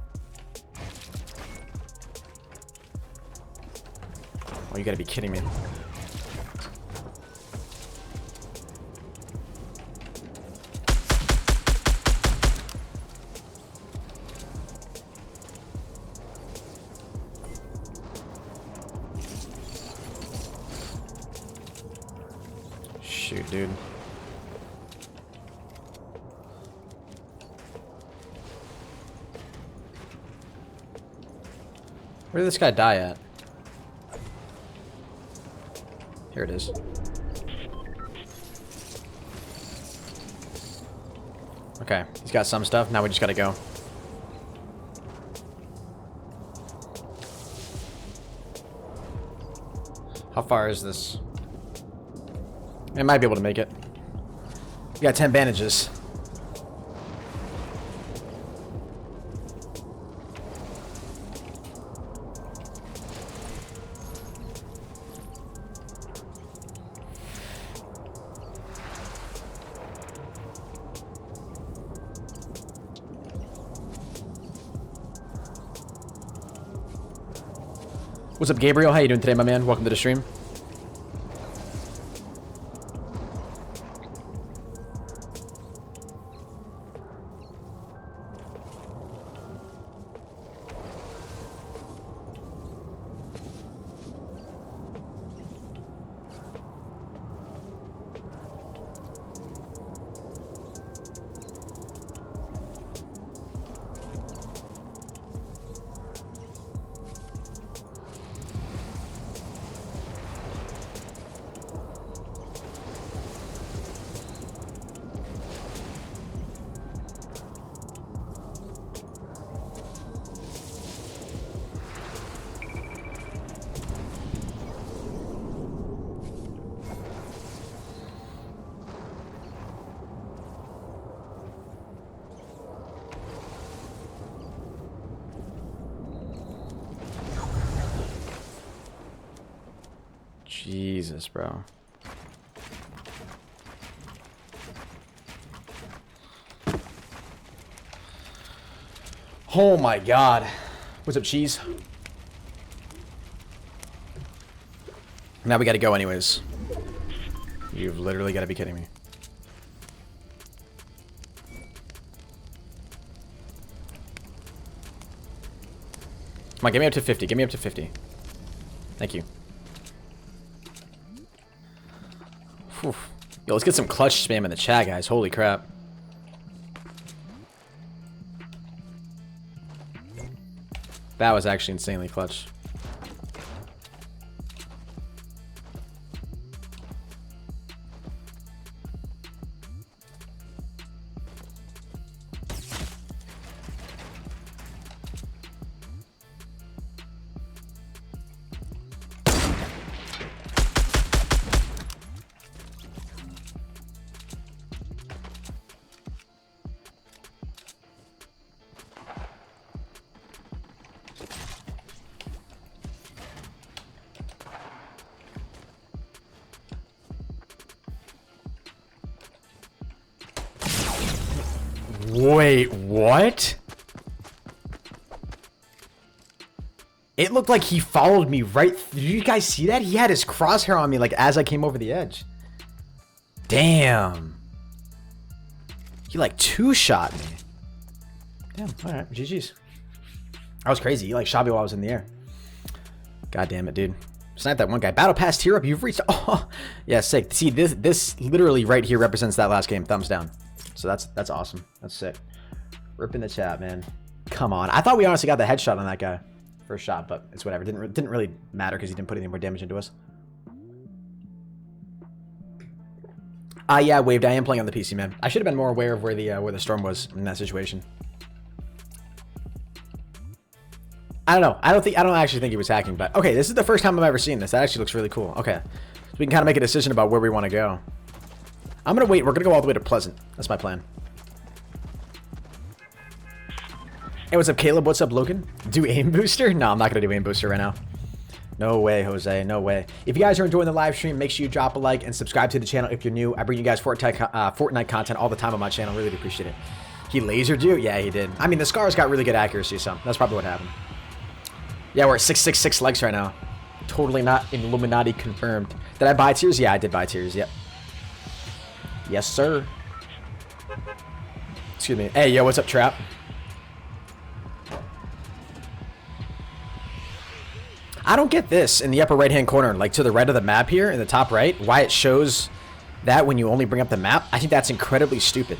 Oh, you gotta be kidding me. Shoot, dude. Where did this guy die at? Here it is. Okay, he's got some stuff. Now we just gotta go. How far is this? I might be able to make it. We got 10 bandages. What's up, Gabriel? How you doing today, my man? Welcome to the stream. Jesus, bro. Oh my god. What's up, cheese? Now we gotta go anyways. You've literally gotta be kidding me. Come on, get me up to 50. Get me up to 50. Thank you. Whew. Yo, let's get some clutch spam in the chat, guys. Holy crap. That was actually insanely clutch. Wait, what? It looked like he followed me right. Did you guys see that? He had his crosshair on me like as I came over the edge. Damn. He like two-shot me. Damn, alright, GG's. That was crazy. He like shot me while I was in the air. God damn it, dude. Snipe that one guy. Battle pass tier up. You've reached. Oh, yeah, sick. See, this literally right here represents that last game. Thumbs down. So that's awesome. That's sick. Rip in the chat, man. Come on. I thought we honestly got the headshot on that guy. First shot, but it's whatever. Didn't really matter because he didn't put any more damage into us. Yeah, Waved. I am playing on the PC, man. I should have been more aware of where the storm was in that situation. I don't know. I don't actually think he was hacking, but okay, this is the first time I've ever seen this. That actually looks really cool. Okay. So we can kind of make a decision about where we want to go. I'm going to wait. We're going to go all the way to Pleasant. That's my plan. Hey, what's up, Caleb? What's up, Logan? Do aim booster? No, I'm not going to do aim booster right now. No way, Jose. No way. If you guys are enjoying the live stream, make sure you drop a like and subscribe to the channel if you're new. I bring you guys Fortnite content all the time on my channel. Really appreciate it. He lasered you? Yeah, he did. I mean, the scars got really good accuracy, so that's probably what happened. Yeah, we're at 666 likes right now. Totally not Illuminati confirmed. Did I buy tiers? Yeah, I did buy tiers. Yep. Yes, sir. Excuse me. Hey, yo, what's up, Trap? I don't get this in the upper right-hand corner, like to the right of the map here, in the top right, why it shows that when you only bring up the map. I think that's incredibly stupid.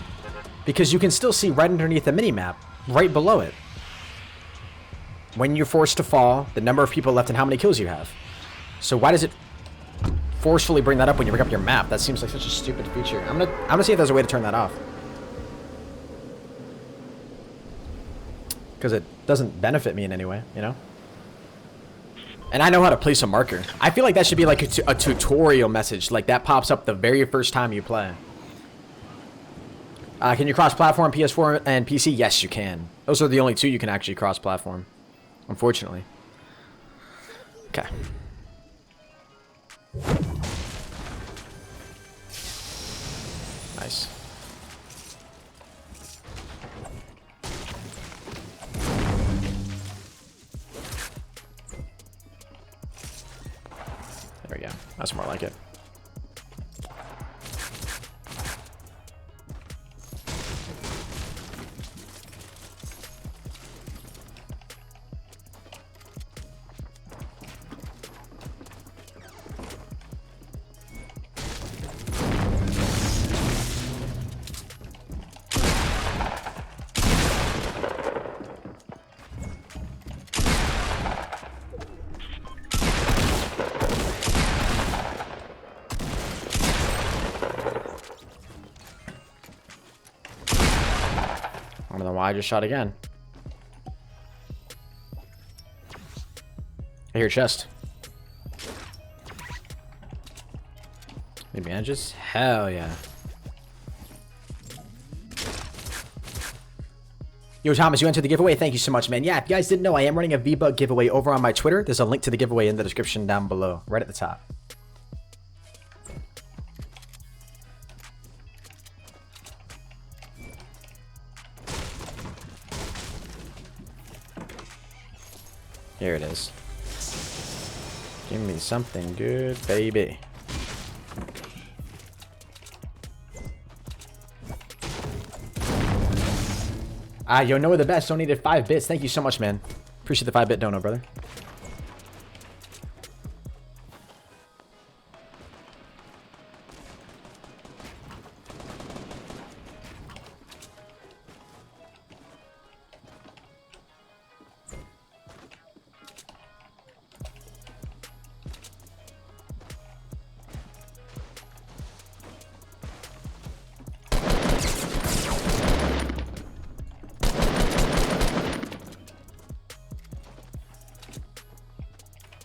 Because you can still see right underneath the mini-map, right below it. When you're forced to fall, the number of people left and how many kills you have. So why does it forcefully bring that up when you bring up your map? That seems like such a stupid feature. I'm gonna see if there's a way to turn that off. Because it doesn't benefit me in any way, you know? And I know how to place a marker. I feel like that should be like a tutorial message. Like that pops up the very first time you play. Can you cross-platform PS4 and PC? Yes, you can. Those are the only two you can actually cross-platform. Unfortunately. Okay. Nice. don't know why I just shot again. I hear chest. Any bandages? Hell yeah. Yo, Thomas, you entered the giveaway. Thank you so much, man. Yeah, if you guys didn't know, I am running a V-Buck giveaway over on my Twitter. There's a link to the giveaway in the description down below, right at the top. Here it is. Give me something good, baby. Yo, Noah the Best donated 5 bits. Thank you so much, man. Appreciate the 5-bit dono, brother.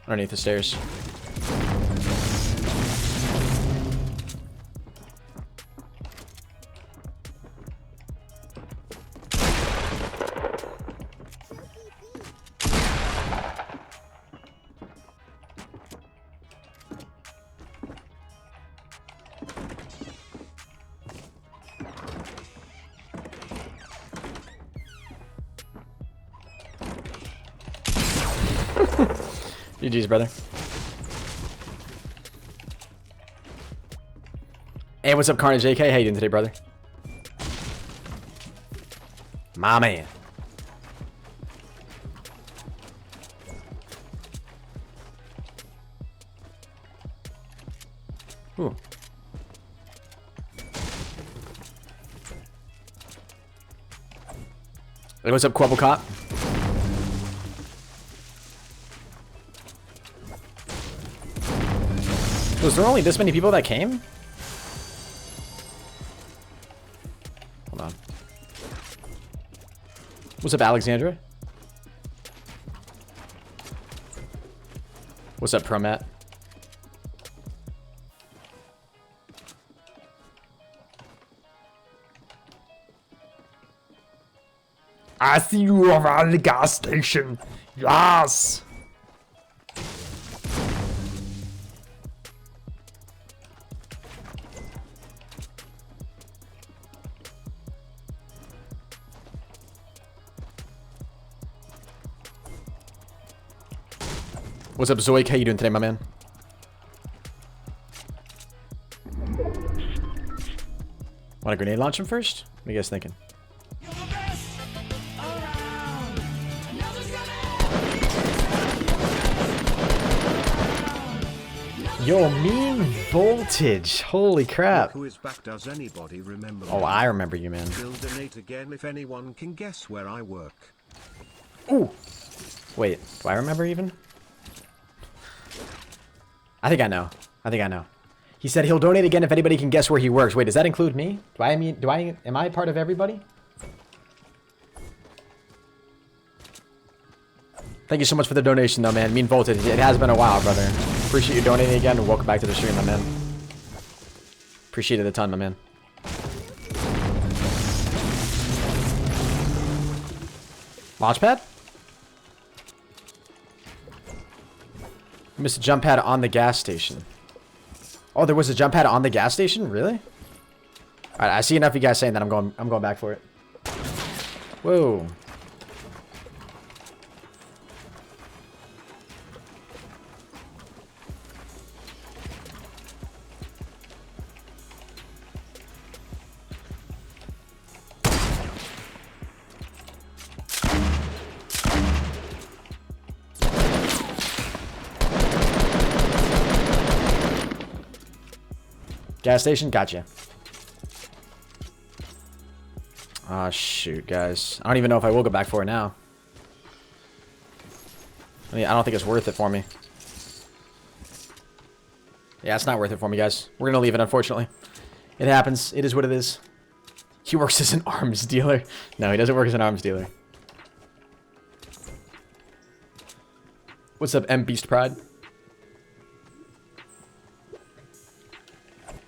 Underneath the stairs. GG's, brother. Hey, what's up, KARNAGEclan? How you doing today, brother? My man. Ooh. Hey, what's up, Quabble Cop? Was there only this many people that came? Hold on. What's up, Alexandra? What's up, ProMat? I see you around the gas station. Yes. What's up, Zoic? How you doing today, my man? Want a grenade launch him first? What are you guys thinking? Yo, mean voltage. Holy crap. Who is back? Does anybody remember? Oh, I remember you, man. Will donate again if anyone can guess where I work. Ooh. Wait, do I remember even? I think I know. I think I know. He said he'll donate again if anybody can guess where he works. Wait, does that include me? Am I part of everybody? Thank you so much for the donation, though, man. Mean voltage. It has been a while, brother. Appreciate you donating again, and welcome back to the stream, my man. Appreciate it a ton, my man. Launchpad? I missed a jump pad on the gas station. Oh, there was a jump pad on the gas station? Really? Alright, I see enough of you guys saying that I'm going back for it. Whoa. Gas station? Gotcha. Ah, shoot, guys. I don't even know if I will go back for it now. I mean, I don't think it's worth it for me. Yeah, it's not worth it for me, guys. We're gonna leave it, unfortunately. It happens. It is what it is. He works as an arms dealer. No, he doesn't work as an arms dealer. What's up, M Beast Pride?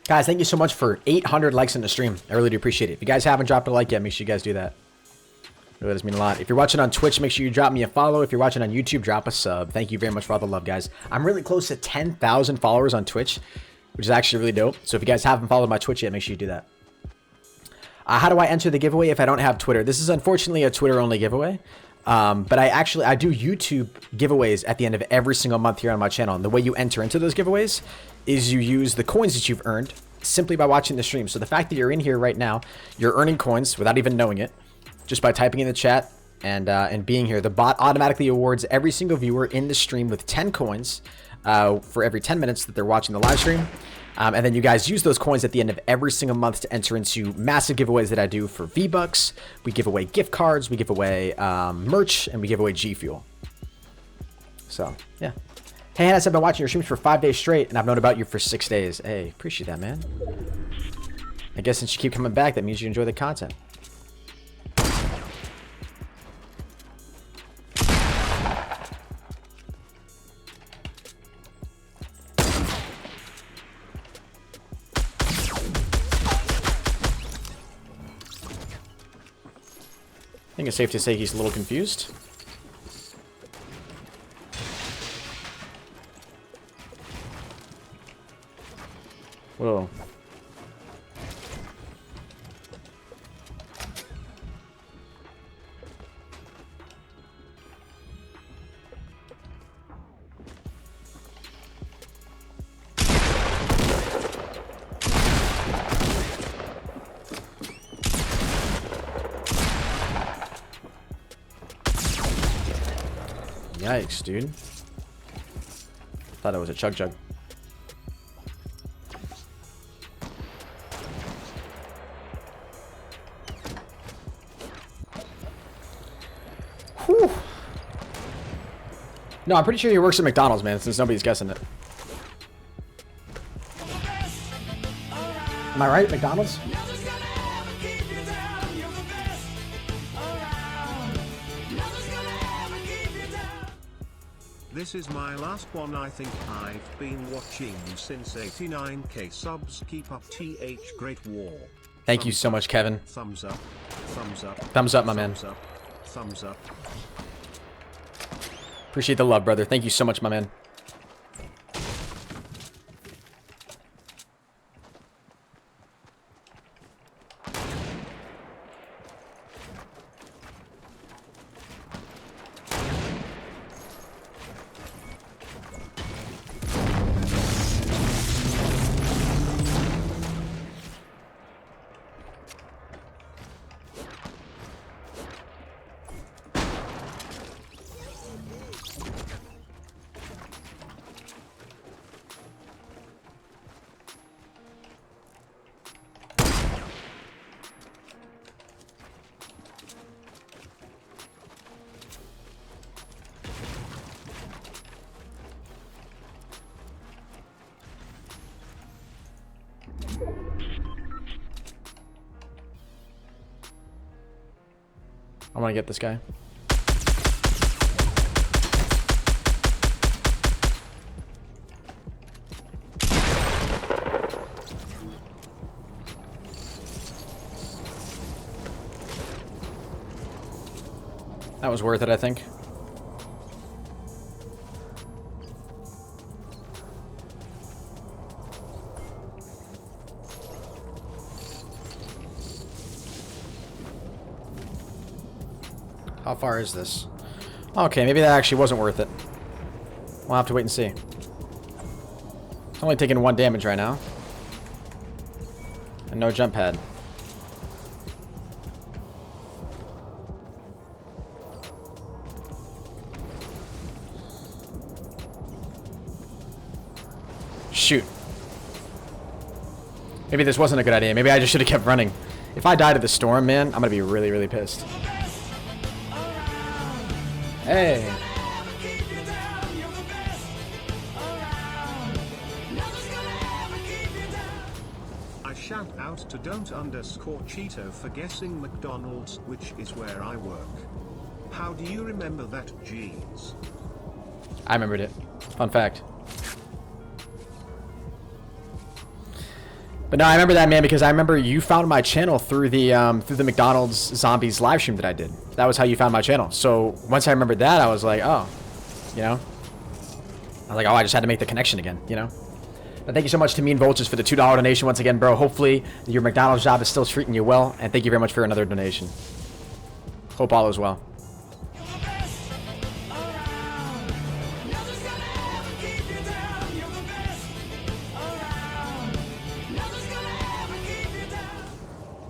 Guys, thank you so much for 800 likes in the stream. I really do appreciate it. If you guys haven't dropped a like yet, make sure you guys do that. It really does mean a lot. If you're watching on Twitch, make sure you drop me a follow. If you're watching on YouTube, drop a sub. Thank you very much for all the love, guys. I'm really close to 10,000 followers on Twitch, which is actually really dope. So if you guys haven't followed my Twitch yet, make sure you do that. How do I enter the giveaway if I don't have Twitter? This is unfortunately a Twitter-only giveaway. But I do YouTube giveaways at the end of every single month here on my channel. And the way you enter into those giveaways is you use the coins that you've earned simply by watching the stream. So the fact that you're in here right now, you're earning coins without even knowing it, just by typing in the chat and being here. The bot automatically awards every single viewer in the stream with 10 coins for every 10 minutes that they're watching the live stream. And then you guys use those coins at the end of every single month to enter into massive giveaways that I do for V-Bucks. We give away gift cards, we give away merch, and we give away GFuel. So, yeah. Hey, Henis, I've been watching your streams for 5 days straight, and I've known about you for 6 days. Hey, appreciate that, man. I guess since you keep coming back, that means you enjoy the content. I think it's safe to say he's a little confused. Whoa. Yikes, dude. Thought it was a chug jug. Whew. No, I'm pretty sure he works at McDonald's, man, since nobody's guessing it. Am I right, McDonald's? This is my last one. I think I've been watching since 89k subs. Keep up, TH. Great war. Thank you so much, Kevin. Thumbs up. Thumbs up. Thumbs up, my man. Thumbs up. Thumbs up. Appreciate the love, brother. Thank you so much, my man. I want to get this guy. That was worth it, I think. How far is this? Okay, maybe that actually wasn't worth it. We'll have to wait and see. It's only taking 1 damage right now. And no jump pad. Shoot. Maybe this wasn't a good idea. Maybe I just should have kept running. If I die to the storm, man, I'm gonna be really, really pissed. Hey. I shout out to don't_Cheeto for guessing McDonald's, which is where I work. How do you remember that, jeez? I remembered it. Fun fact. But no, I remember that, man, because I remember you found my channel through the McDonald's Zombies live stream that I did. That was how you found my channel. So once I remembered that, I was like, oh, you know, I was like, oh, I just had to make the connection again, you know. But thank you so much to Mean Vultures for the $2 donation once again, bro. Hopefully your McDonald's job is still treating you well, and thank you very much for another donation. Hope all is well.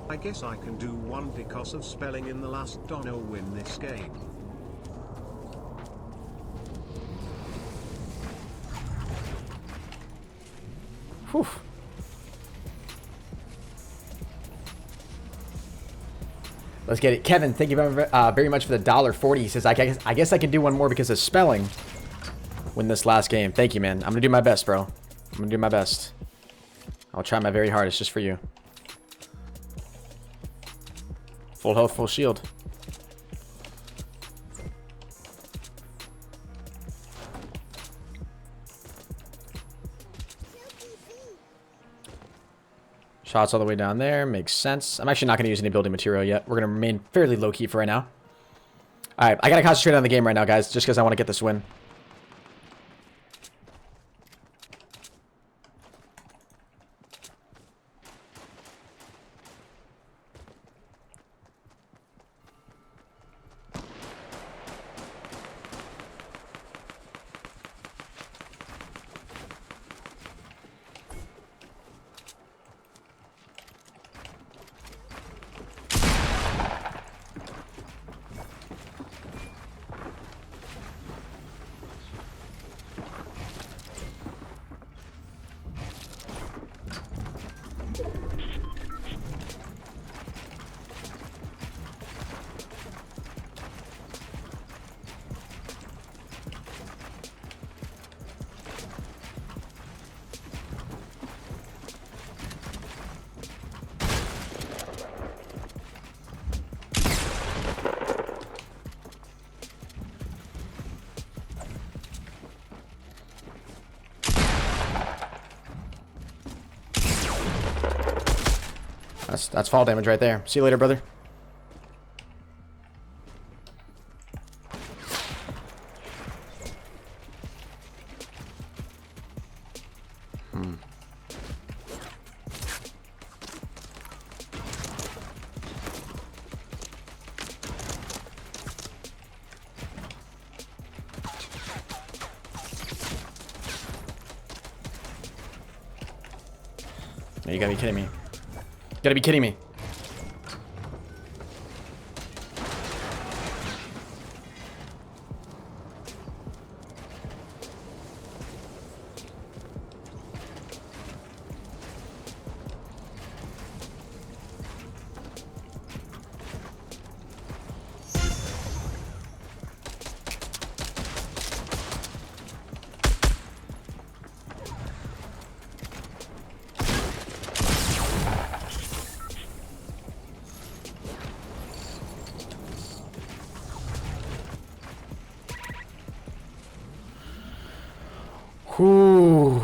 I guess I can do one because of spelling in the last Dono win this game. Whew. Let's get it. Kevin, thank you very much for the $1.40. He says, I guess I can do one more because of spelling. Win this last game. Thank you, man. I'm going to do my best, bro. I'm going to do my best. I'll try my very hardest just for you. Full health, full shield. Shots all the way down there. Makes sense. I'm actually not going to use any building material yet. We're going to remain fairly low-key for right now. Alright, I got to concentrate on the game right now, guys, just because I want to get this win. That's fall damage right there. See you later, brother. No, you gotta be kidding me. You gotta be kidding me. Whew.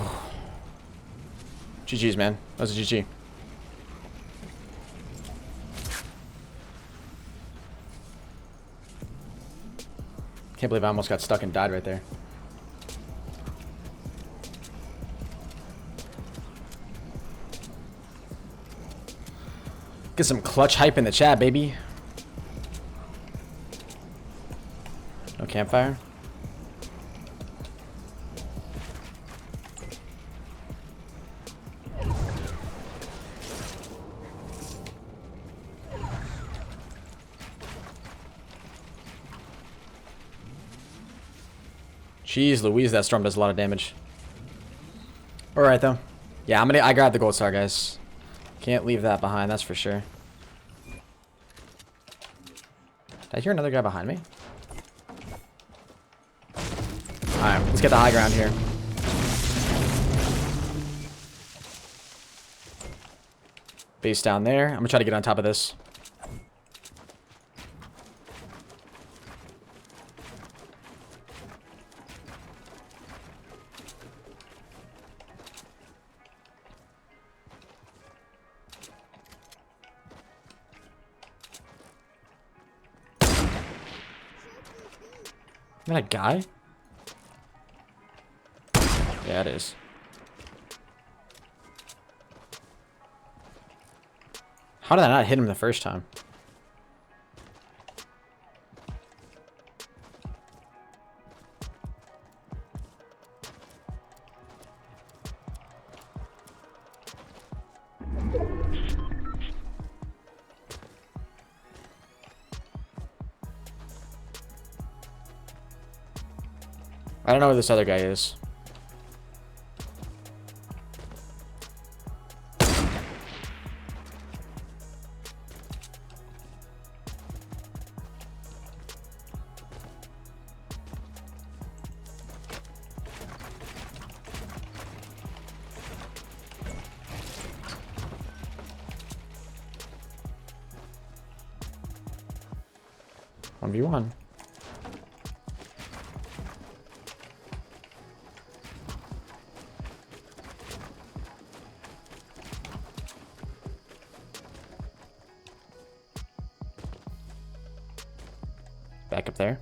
GG's, man. That was a GG. Can't believe I almost got stuck and died right there. Get some clutch hype in the chat, baby. No campfire. Jeez Louise, that storm does a lot of damage. Alright though. Yeah, I grabbed the gold star, guys. Can't leave that behind, that's for sure. Did I hear another guy behind me? Alright, let's get the high ground here. Base down there. I'm gonna try to get on top of this. Is that a guy? Yeah, it is. How did I not hit him the first time? I don't know where this other guy is. 1v1. Back up there.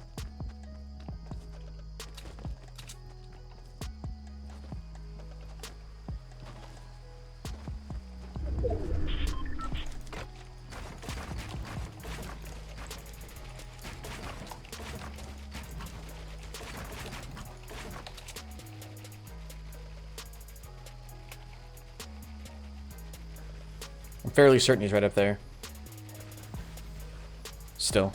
I'm fairly certain he's right up there. Still.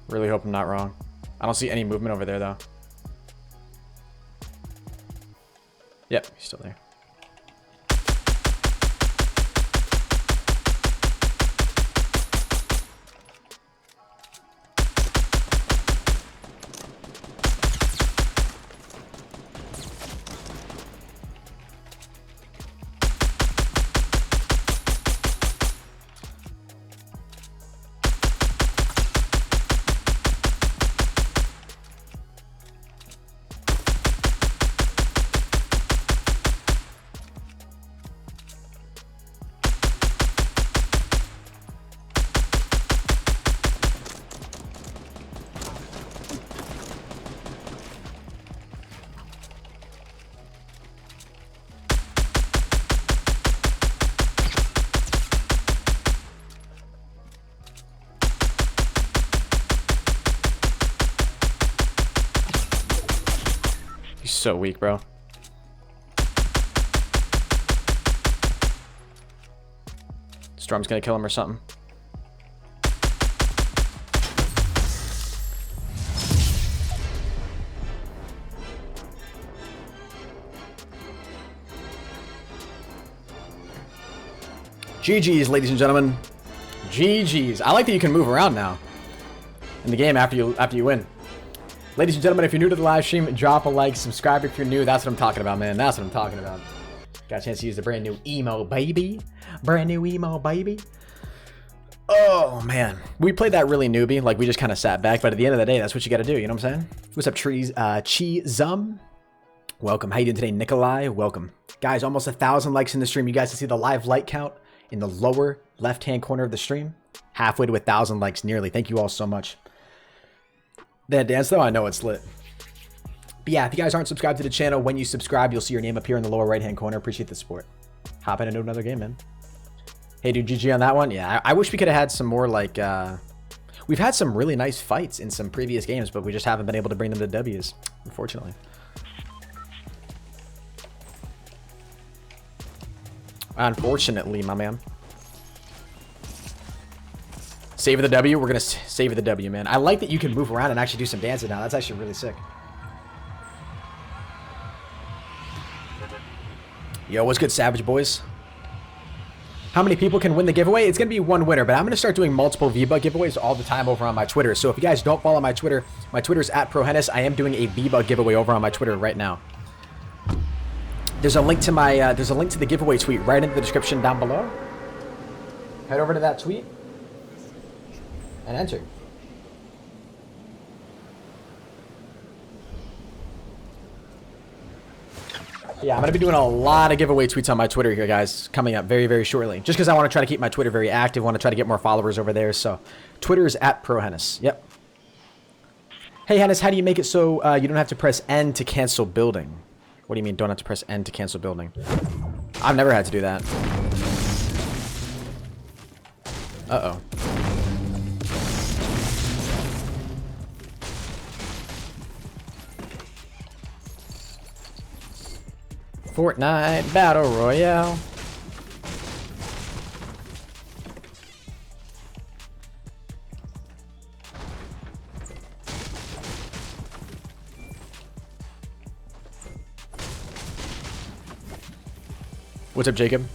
Really hope I'm not wrong. I don't see any movement over there, though. Yep, he's still there. He's so weak, bro. Storm's gonna kill him or something. GG's, ladies and gentlemen. GG's. I like that you can move around now in the game after you win. Ladies and gentlemen, if you're new to the live stream, drop a like, subscribe if you're new. That's what I'm talking about, man. That's what I'm talking about. Got a chance to use the brand new emo, baby. Brand new emo, baby. Oh, man. We played that really newbie. Like, we just kind of sat back. But at the end of the day, that's what you got to do. You know what I'm saying? What's up, trees? Chi-Zum? Welcome. How you doing today, Nikolai? Welcome. Guys, almost 1,000 likes in the stream. You guys can see the live like count in the lower left-hand corner of the stream. Halfway to 1,000 likes, nearly. Thank you all so much. That dance, though, I know it's lit. But yeah, if you guys aren't subscribed to the channel, when you subscribe, you'll see your name appear in the lower right-hand corner. Appreciate the support. Hop in into another game, man. Hey, dude, GG on that one. Yeah, I wish we could have had some more, like, we've had some really nice fights in some previous games, but we just haven't been able to bring them to W's, unfortunately. Unfortunately, my man. Save the W. We're going to save the W, man. I like that you can move around and actually do some dancing now. That's actually really sick. Yo, what's good, Savage Boys? How many people can win the giveaway? It's going to be one winner, but I'm going to start doing multiple V-Bug giveaways all the time over on my Twitter. So if you guys don't follow my Twitter is at ProHenis. I am doing a V-Bug giveaway over on my Twitter right now. There's a link to my there's a link to the giveaway tweet right in the description down below. Head over to that tweet and enter. Yeah, I'm going to be doing a lot of giveaway tweets on my Twitter here, guys, coming up very, very shortly. Just because I want to try to keep my Twitter very active. want to try to get more followers over there. So Twitter is at ProHenis. Yep. Hey, Henis, how do you make it so you don't have to press N to cancel building? What do you mean don't have to press N to cancel building? I've never had to do that. Uh-oh. Fortnite Battle Royale. What's up, Jacob?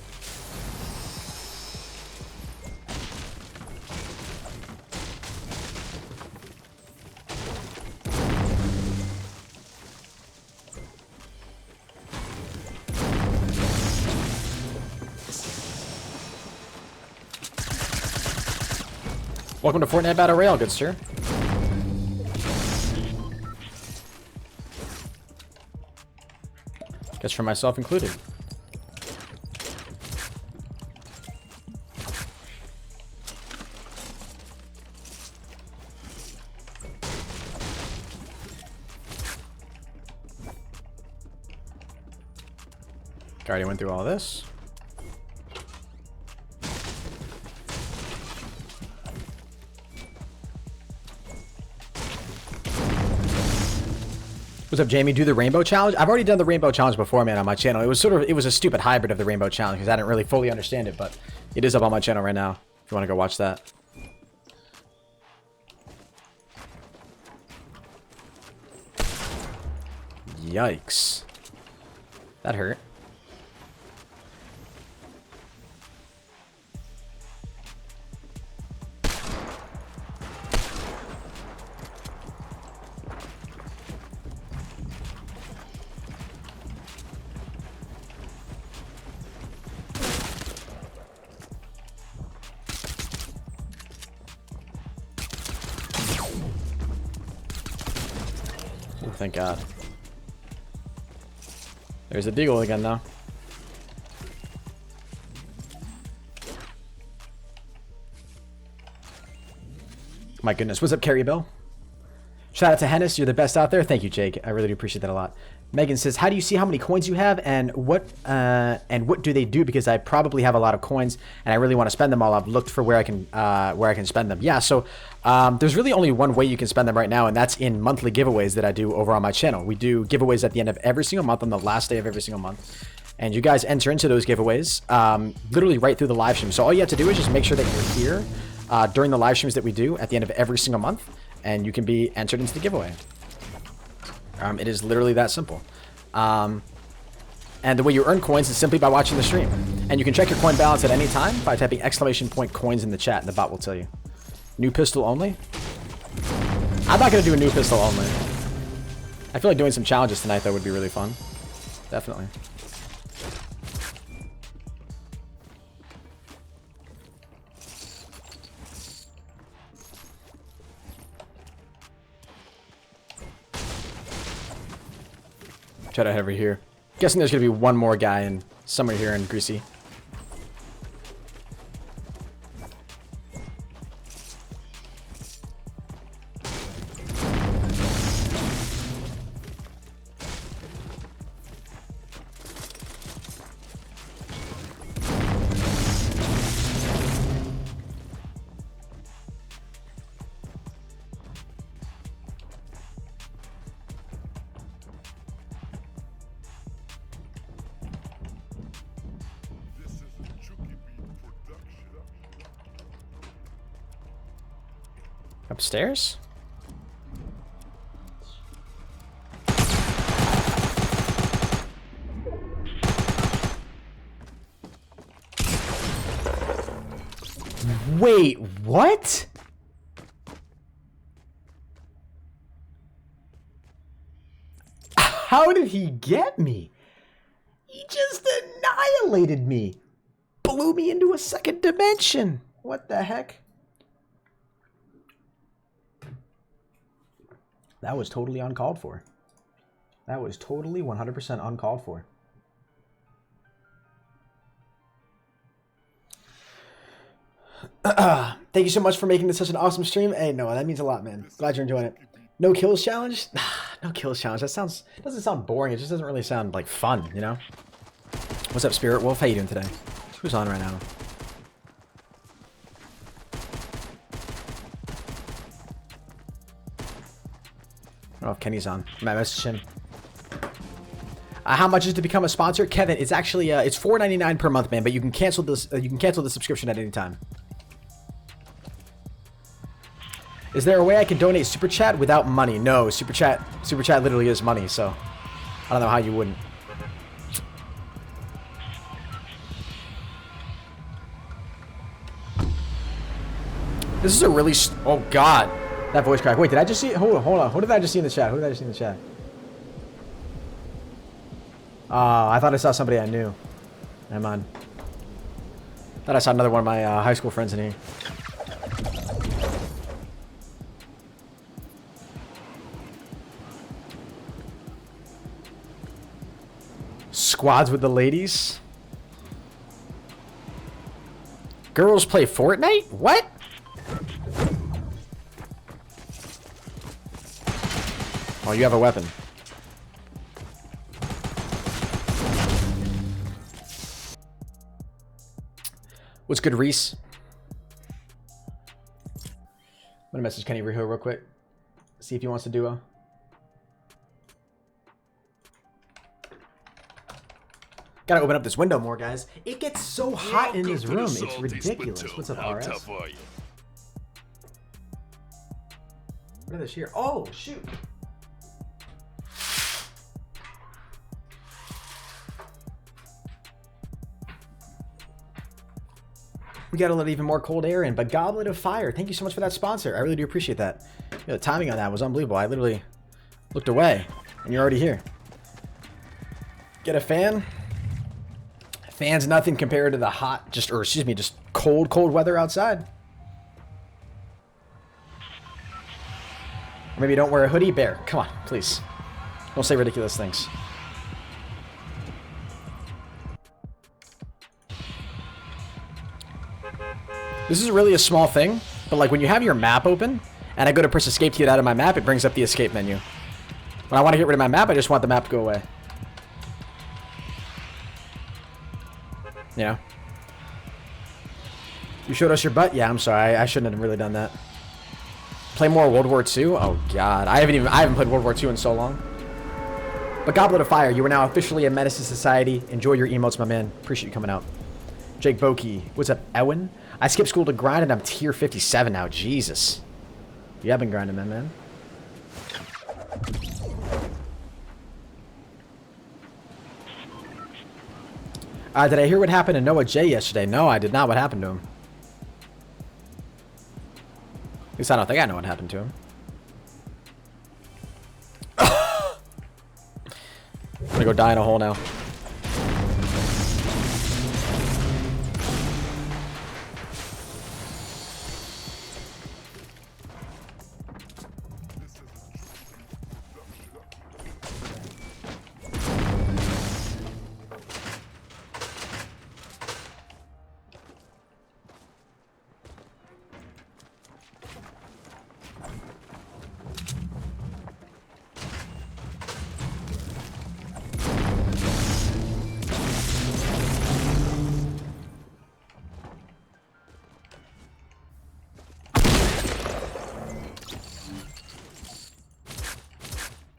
Welcome to Fortnite Battle Royale, good sir. Guess for myself included. Already went through all this. What's up, Jamie? Do the rainbow challenge? I've already done the rainbow challenge before, man, on my channel. It was a stupid hybrid of the rainbow challenge because I didn't really fully understand it, but it is up on my channel right now if you want to go watch that. Yikes. That hurt. Oh, thank God. There's a deagle again, though. My goodness. What's up, Carrie Bill? Shout out to Henis. You're the best out there. Thank you, Jake. I really do appreciate that a lot. Megan says, how do you see how many coins you have and what do they do? Because I probably have a lot of coins and I really want to spend them all. I've looked for where I can spend them. Yeah, so there's really only one way you can spend them right now, and that's in monthly giveaways that I do over on my channel. We do giveaways at the end of every single month, on the last day of every single month. And you guys enter into those giveaways literally right through the live stream. So all you have to do is just make sure that you're here during the live streams that we do at the end of every single month, and you can be entered into the giveaway. It is literally that simple. And the way you earn coins is simply by watching the stream. And you can check your coin balance at any time by typing !coins in the chat, and the bot will tell you. New pistol only? I'm not going to do a new pistol only. I feel like doing some challenges tonight, though, would be really fun. Definitely. Try to head over here. Guessing there's gonna be one more guy in somewhere here in Greasy. Upstairs? Wait, what? How did he get me? He just annihilated me. Blew me into a second dimension. What the heck? That was totally uncalled for. That was totally 100% uncalled for. Thank you so much for making this such an awesome stream. Hey, Noah, that means a lot, man. Glad you're enjoying it. No kills challenge? No kills challenge. That doesn't sound boring. It just doesn't really sound like fun, you know? What's up, Spirit Wolf? How you doing today? Who's on right now? I don't know if Kenny's on. I might message him. How much is to become a sponsor, Kevin? It's actually it's $4.99 per month, man. But you can cancel this. You can cancel the subscription at any time. Is there a way I can donate super chat without money? No, super chat literally is money. So I don't know how you wouldn't. This is a really oh god, that voice crack. Wait, did I just see? Hold on. Who did I just see in the chat? Who did I just see in the chat? I thought I saw somebody I knew. Never mind. Thought I saw another one of my high school friends in here. Squads with the ladies. Girls play Fortnite? What? Oh, you have a weapon. What's good, Reese? I'm gonna message Kenny Riho real quick. See if he wants to duo. Gotta open up this window more, guys. It gets so hot in this room. It's ridiculous. What's up, RS? What are this here? Oh, shoot. We gotta let even more cold air in, but Goblet of Fire, thank you so much for that sponsor. I really do appreciate that. You know, the timing on that was unbelievable. I literally looked away, and you're already here. Get a fan? Fan's nothing compared to the hot, just cold weather outside. Or maybe don't wear a hoodie. Bear, come on, please. Don't say ridiculous things. This is really a small thing, but like when you have your map open, and I go to press escape to get out of my map, it brings up the escape menu. When I want to get rid of my map, I just want the map to go away. You know? You showed us your butt? Yeah, I'm sorry. I shouldn't have really done that. Play more World War II? Oh god. I haven't played World War II in so long. But Goblet of Fire, you are now officially a menace to society. Enjoy your emotes, my man. Appreciate you coming out. Jake Bokey. What's up, Ewan? I skipped school to grind and I'm tier 57 now. Jesus. You have been grinding, man. Did I hear what happened to Noah J yesterday? No, I did not. What happened to him? At least I don't think I know what happened to him. I'm gonna go die in a hole now.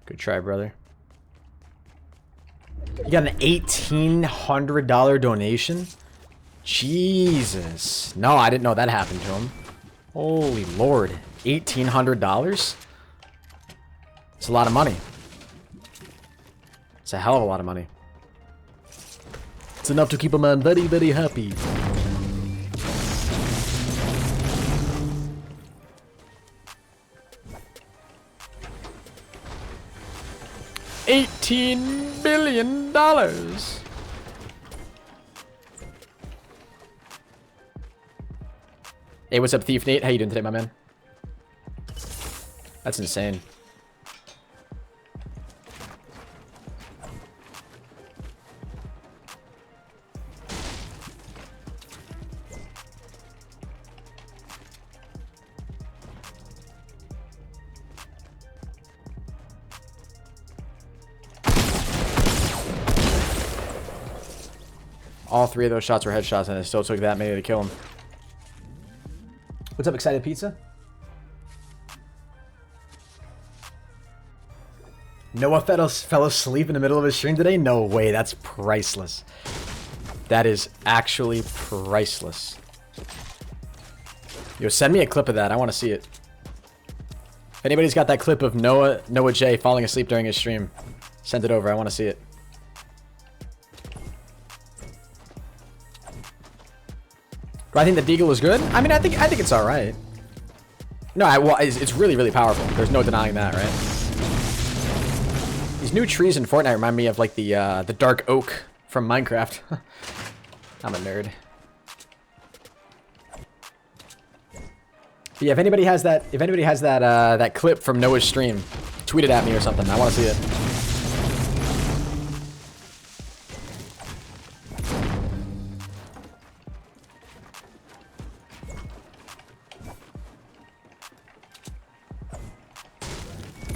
Good try, brother. You got an $1,800 donation? Jesus. No, I didn't know that happened to him. Holy Lord. $1,800? It's a lot of money. It's a hell of a lot of money. It's enough to keep a man very, very happy. $18 billion. Hey, what's up, Thief Nate? How you doing today, my man? That's insane. All three of those shots were headshots, and it still took that many to kill him. What's up, Excited Pizza? Noah fell asleep in the middle of his stream today? No way, that's priceless. That is actually priceless. Yo, send me a clip of that. I want to see it. If anybody's got that clip of Noah J falling asleep during his stream, send it over. I want to see it. Do I think the Deagle is good? I mean, I think it's all right. No, well, it's really, really powerful. There's no denying that, right? These new trees in Fortnite remind me of like the dark oak from Minecraft. I'm a nerd. But yeah, if anybody has that, that clip from Noah's stream, tweet it at me or something. I want to see it.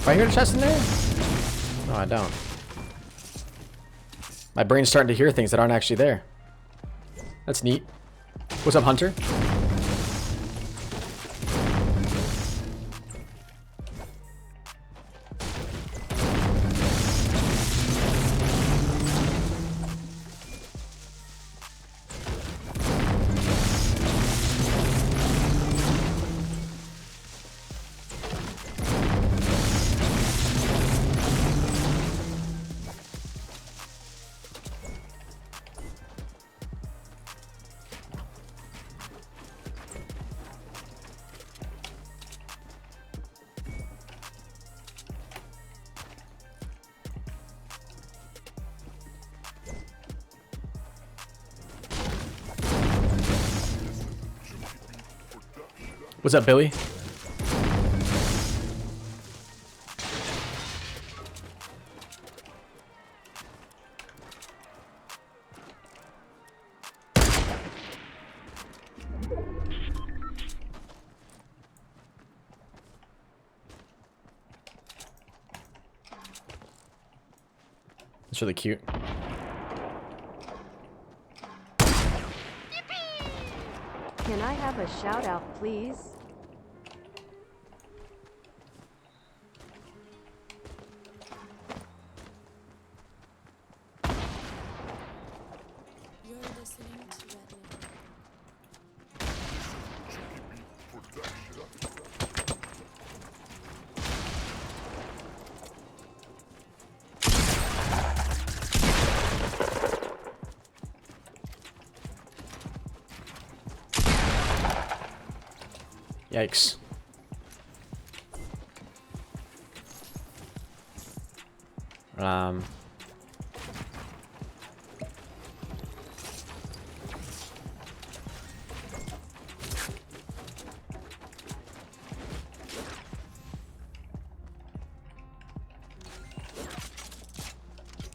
Do I hear the chest in there? No, I don't. My brain's starting to hear things that aren't actually there. That's neat. What's up, Hunter? What's up, Billy? It's really cute. Can I have a shout out, please? Yikes.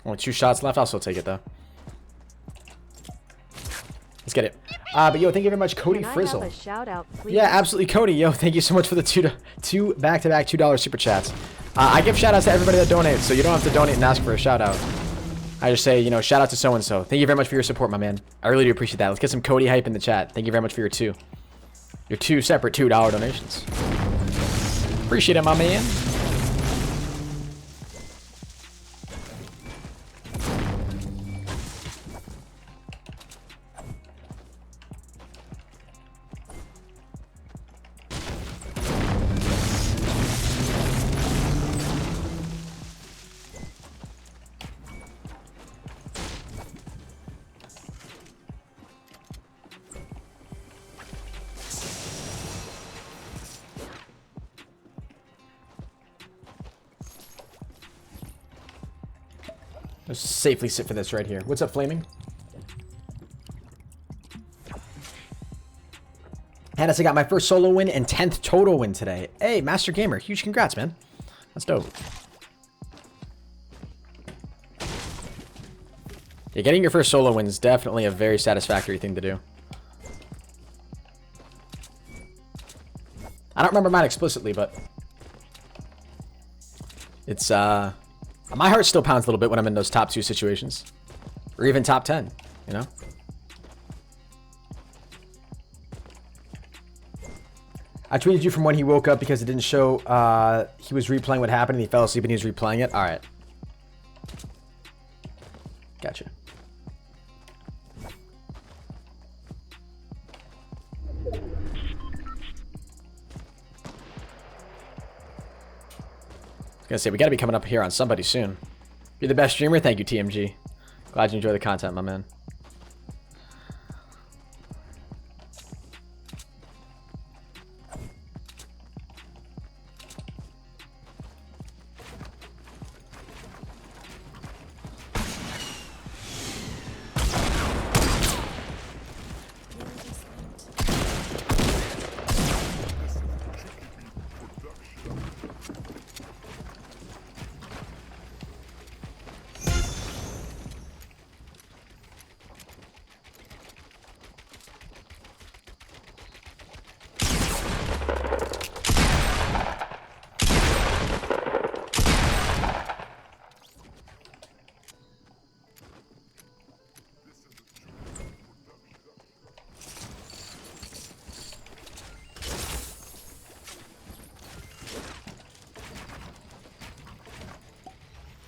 Only 2 shots left. I'll still take it though. Let's get it. But yo, thank you very much, Cody Frizzle. Can I have a shout out, please? Yeah, absolutely, Cody. Yo, thank you so much for the two back-to-back $2 super chats. I give shout outs to everybody that donates, so you don't have to donate and ask for a shout out. I just say, you know, shout out to so and so. Thank you very much for your support, my man. I really do appreciate that. Let's get some Cody hype in the chat. Thank you very much for your two separate $2 donations. Appreciate it, my man. Let's safely sit for this right here. What's up, Flaming? Henis, I got my first solo win and 10th total win today. Hey, Master Gamer, huge congrats, man. That's dope. Yeah, getting your first solo win is definitely a very satisfactory thing to do. I don't remember mine explicitly, but it's my heart still pounds a little bit when I'm in those top 2 situations, or even top 10, you know. I tweeted you from when he woke up because it didn't show he was replaying what happened and he fell asleep and he was replaying it. All right. Gotcha. I was gonna say, we gotta be coming up here on somebody soon. You're the best streamer. Thank you, TMG. Glad you enjoy the content, my man.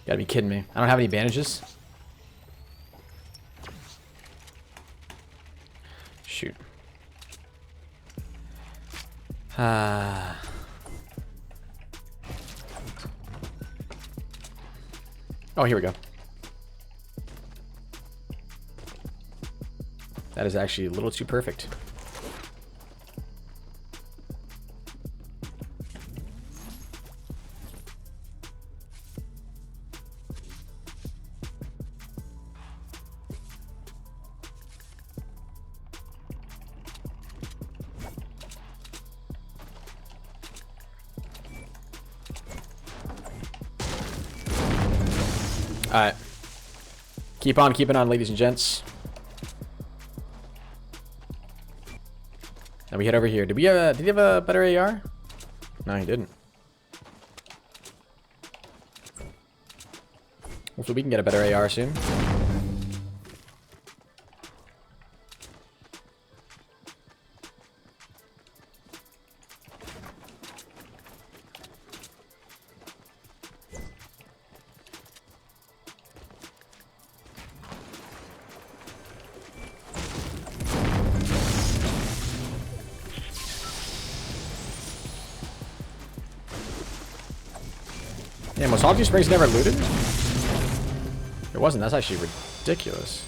Gotta be kidding me. I don't have any bandages. Shoot. Oh, here we go. That is actually a little too perfect. Alright. Keep on keeping on, ladies and gents. Now we head over here. Did he have a better AR? No, he didn't. Hopefully we can get a better AR soon. Damn, was Hog Springs never looted? It wasn't. That's actually ridiculous.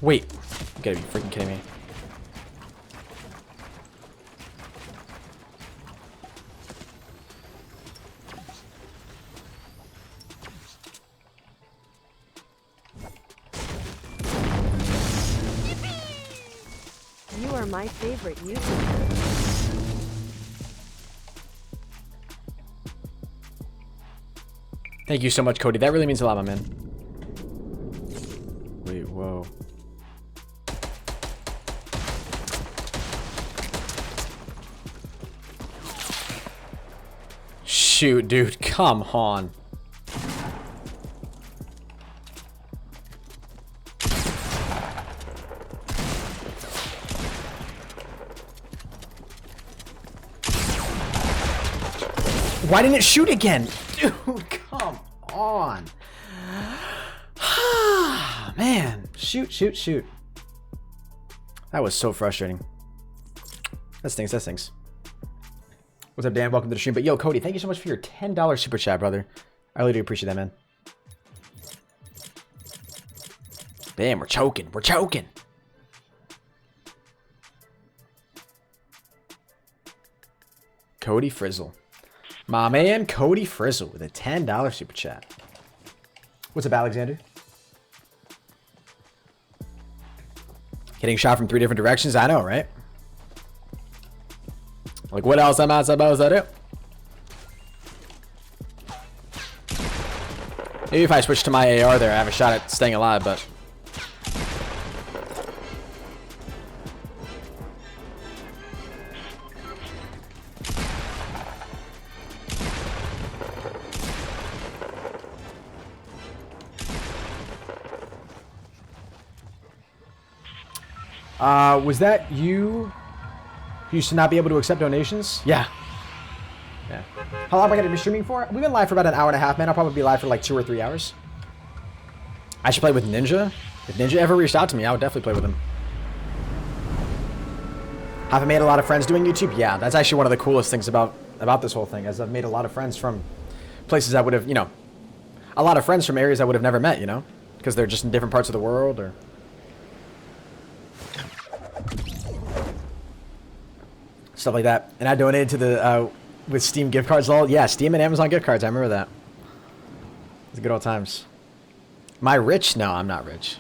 Wait. You gotta be freaking kidding me. You are my favorite YouTuber. Thank you so much, Cody. That really means a lot, my man. Wait, whoa. Shoot, dude. Come on. Why didn't it shoot again? Dude, come on. Man, shoot, shoot, shoot. That was so frustrating. That stinks, that stinks. What's up, Dan? Welcome to the stream. But yo, Cody, thank you so much for your $10 super chat, brother. I really do appreciate that, man. Damn, we're choking. We're choking. Cody Frizzle. My man, Cody Frizzle with a $10 super chat. What's up, Alexander? Getting shot from 3 different directions? I know, right? Like, what else am I supposed to do? Maybe if I switch to my AR there, I have a shot at staying alive, but... was that you who used to not be able to accept donations? Yeah. Yeah. How long am I going to be streaming for? We've been live for about an hour and a half, man. I'll probably be live for like 2 or 3 hours. I should play with Ninja. If Ninja ever reached out to me, I would definitely play with him. Have I made a lot of friends doing YouTube? Yeah, that's actually one of the coolest things about this whole thing, is I've made a lot of friends from places I would have, you know, a lot of friends from areas I would have never met, you know, because they're just in different parts of the world or... stuff like that. And I donated to the, with Steam gift cards. All yeah, Steam and Amazon gift cards. I remember that. It's good old times. Am I rich? No, I'm not rich.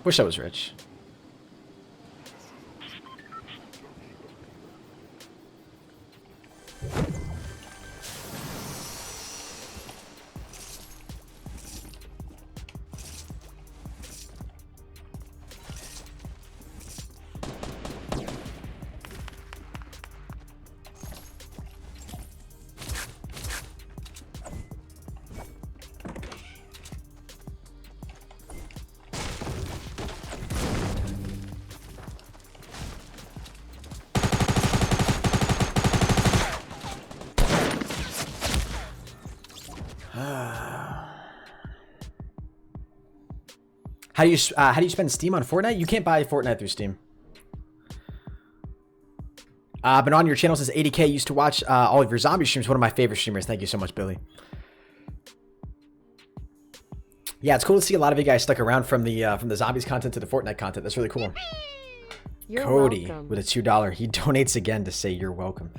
Wish I was rich. How do you spend Steam on Fortnite? You can't buy Fortnite through Steam. Been on your channel since 80K. Used to watch all of your zombie streams. One of my favorite streamers. Thank you so much, Billy. Yeah, it's cool to see a lot of you guys stuck around from the zombies content to the Fortnite content. That's really cool. You're Cody welcome. with a $2. He donates again to say you're welcome.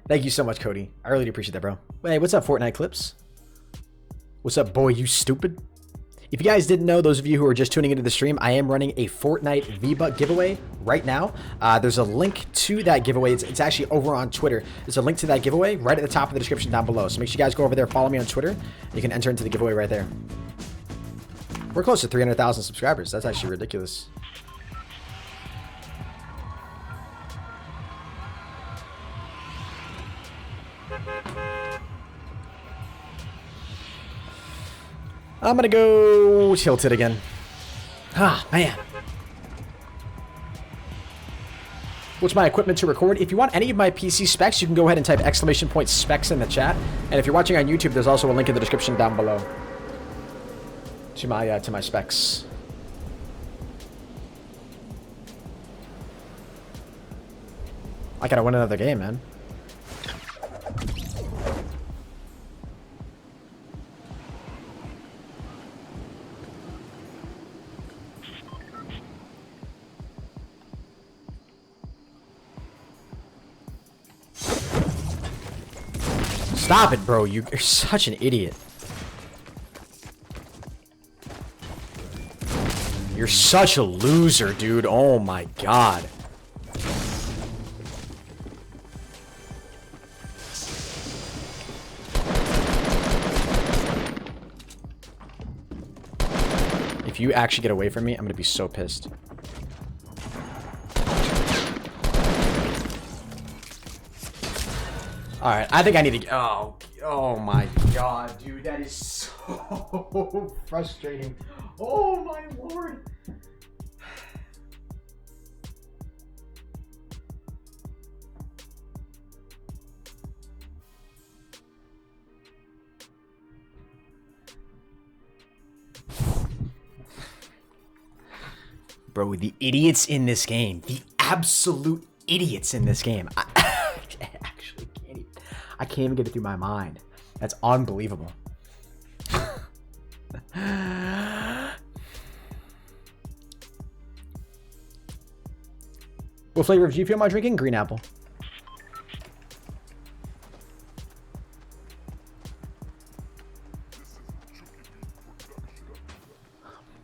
Thank you so much, Cody. I really do appreciate that, bro. Hey, what's up, Fortnite Clips? What's up, boy? You stupid. If you guys didn't know, those of you who are just tuning into the stream, I am running a Fortnite V-Buck giveaway right now. There's a link to that giveaway. It's actually over on Twitter. There's a link to that giveaway right at the top of the description down below. So make sure you guys go over there, follow me on Twitter. You can enter into the giveaway right there. We're close to 300,000 subscribers. That's actually ridiculous. I'm gonna go tilted again. Ah, man. What's my equipment to record? If you want any of my PC specs, you can go ahead and type !specs in the chat. And if you're watching on YouTube, there's also a link in the description down below to my specs. I gotta win another game, man. Stop it, bro. You're such an idiot. You're such a loser, dude. Oh my god. If you actually get away from me, I'm gonna be so pissed. Alright, I think I need to... Oh my god, dude. That is so frustrating. Oh my lord. Bro, the idiots in this game. The absolute idiots in this game. I can't even get it through my mind. That's unbelievable. What flavor of GFuel am I drinking? Green apple.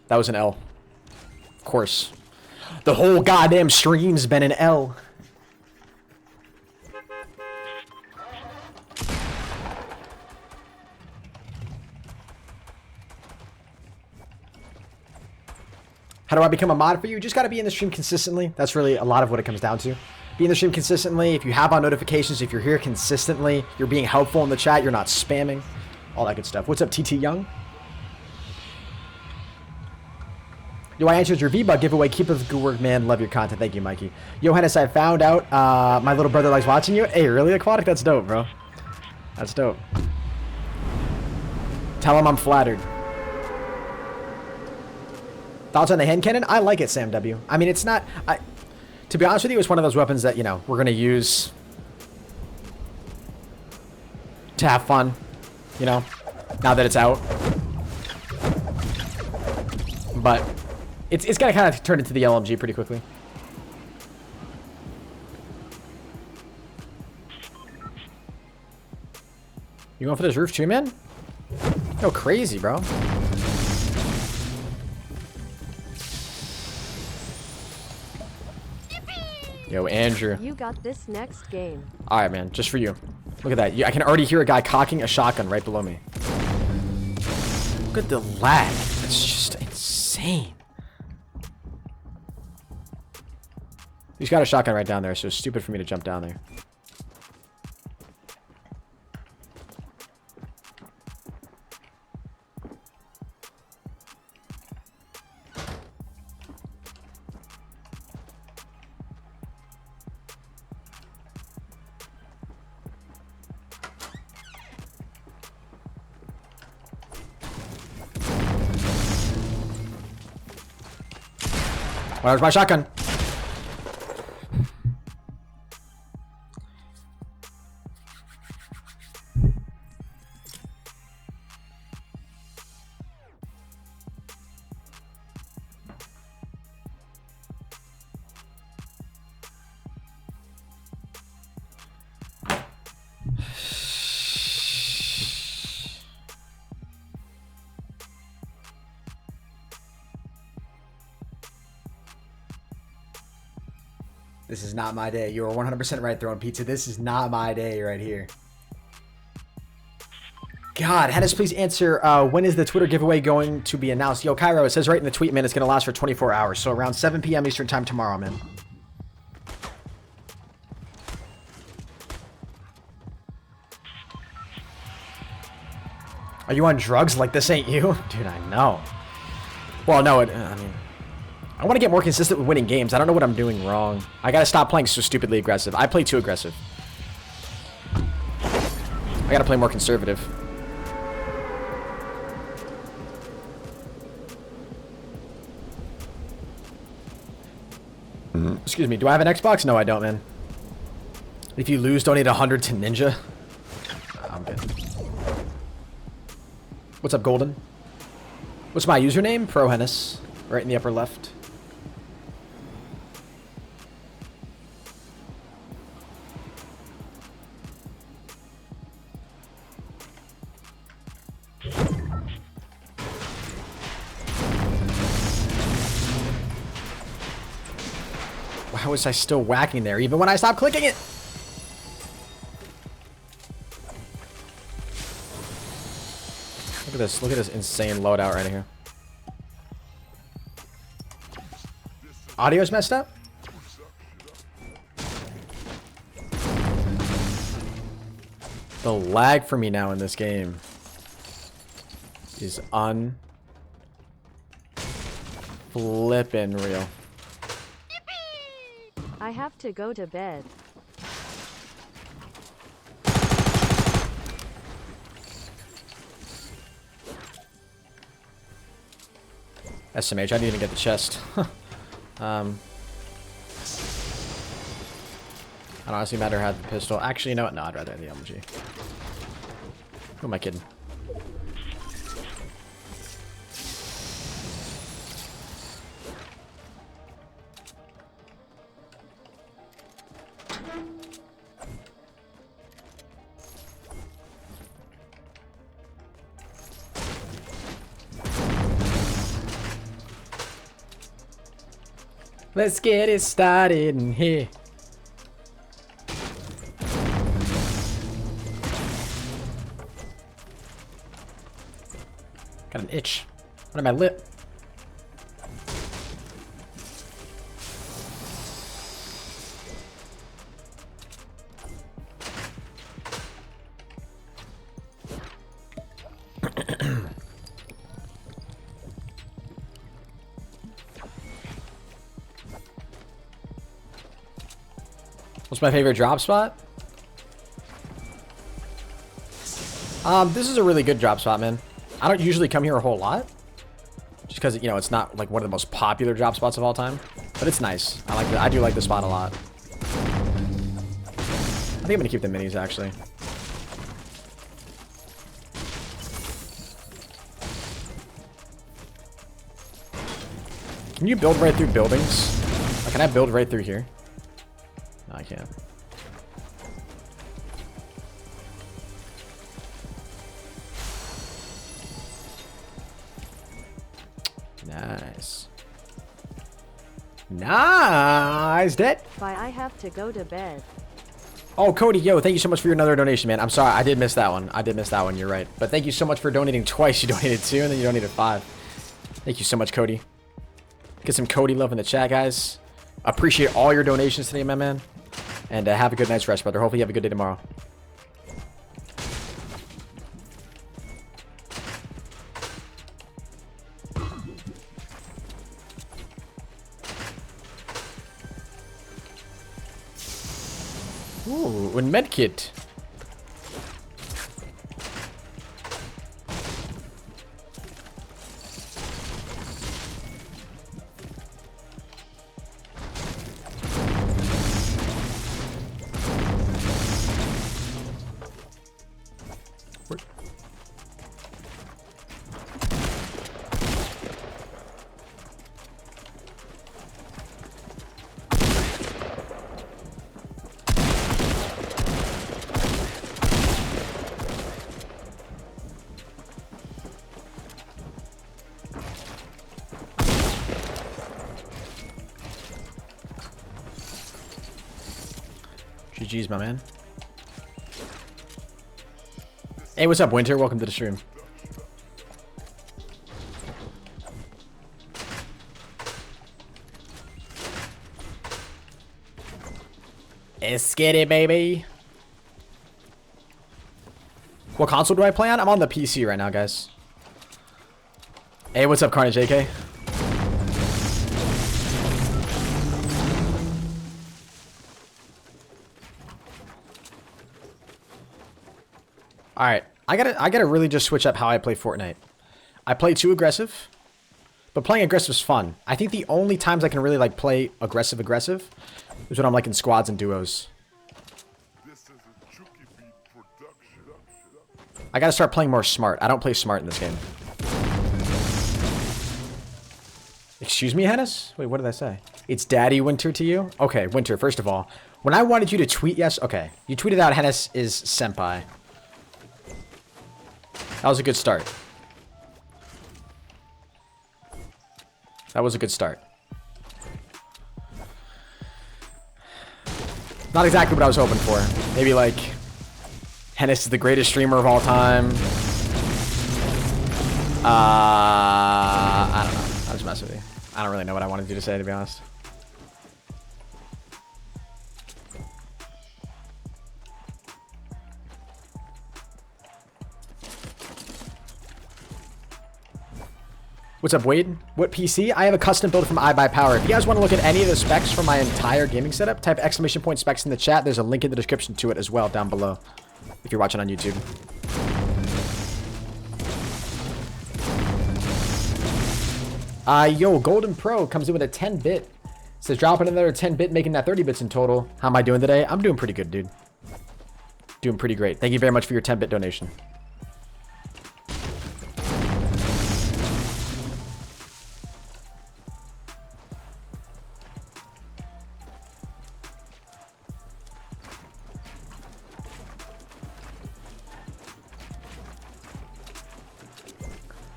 That was an L. Of course. The whole goddamn stream's been an L. How do I become a mod for you? You just got to be in the stream consistently. That's really a lot of what it comes down to. Be in the stream consistently. If you have on notifications, if you're here consistently, you're being helpful in the chat, you're not spamming. All that good stuff. What's up, TT Young? Yo, I answered your V-Bug giveaway. Keep up the good work, man. Love your content. Thank you, Mikey. Yo, Henis, I found out my little brother likes watching you. Hey, really, Aquatic? That's dope, bro. That's dope. Tell him I'm flattered. Thoughts on the hand cannon? I like it, Sam W. I mean, it's not... to be honest with you, it's one of those weapons that, you know, we're going to use to have fun, you know, now that it's out. But it's going to kind of turn into the LMG pretty quickly. You going for this roof too, man? Go crazy, bro. Yo, Andrew. You got this next game. All right, man. Just for you. Look at that. I can already hear a guy cocking a shotgun right below me. Look at the lag. It's just insane. He's got a shotgun right down there, so it's stupid for me to jump down there. Where's my shotgun? This is not my day. You are 100% right, throwing pizza. This is not my day right here. God, Henis, please answer. When is the Twitter giveaway going to be announced? Yo, Cairo, it says right in the tweet, man, it's going to last for 24 hours. So around 7 p.m. Eastern time tomorrow, man. Are you on drugs? Like this ain't you? Dude, I know. Well, no, I mean... I want to get more consistent with winning games. I don't know what I'm doing wrong. I gotta stop playing so stupidly aggressive. I play too aggressive. I gotta play more conservative. Excuse me, do I have an Xbox? No, I don't, man. If you lose, donate 100 to Ninja. I'm good. What's up, Golden? What's my username? ProHenis. Right in the upper left. How was I still whacking there even when I stopped clicking it? Look at this. Look at this insane loadout right here. Audio's messed up? The lag for me now in this game is flippin' real. I have to go to bed. SMH, I didn't even get the chest. I don't honestly matter how the pistol. Actually, you know what? No, I'd rather have the LMG. Who am I kidding? Let's get it started in here. Got an itch. What am I lit? What's my favorite drop spot? This is a really good drop spot, man. I don't usually come here a whole lot, just because, you know, it's not like one of the most popular drop spots of all time, but it's nice. I like it. I do like the spot a lot. I think I'm gonna keep the minis actually. Can you build right through buildings? Like, can I build right through here? No, I can't. Nice. Nice, dead. Bye, I have to go to bed. Oh, Cody, yo, thank you so much for your another donation, man. I'm sorry, I did miss that one. I did miss that one, you're right. But thank you so much for donating twice. You donated 2 and then you donated 5. Thank you so much, Cody. Get some Cody love in the chat, guys. Appreciate all your donations today, my man. And have a good night's rest, brother. Hopefully you have a good day tomorrow. Ooh, and medkit. GG's, my man. Hey, what's up, Winter? Welcome to the stream. Let's get it, baby. What console do I play on? I'm on the PC right now, guys. Hey, what's up, KARNAGEclan? All right, I gotta really just switch up how I play Fortnite. I play too aggressive, but playing aggressive is fun. I think the only times I can really like play aggressive is when I'm like in squads and duos. I gotta start playing more smart. I don't play smart in this game. Excuse me, Henis? Wait, what did I say? It's Daddy Winter to you? Okay, Winter, first of all, when I wanted you to tweet, yes, okay. You tweeted out Henis is senpai. That was a good start. That was a good start. Not exactly what I was hoping for. Maybe like, Henis is the greatest streamer of all time. I don't know. I'm just messing with you. I don't really know what I wanted you to say, to be honest. What's up, Wade? What PC? I have a custom build from iBuyPower. If you guys want to look at any of the specs for my entire gaming setup, type ! specs in the chat. There's a link in the description to it as well down below if you're watching on YouTube. Yo, Golden Pro comes in with a 10-bit. Says drop another 10-bit, making that 30 bits in total. How am I doing today? I'm doing pretty good, dude. Doing pretty great. Thank you very much for your 10-bit donation.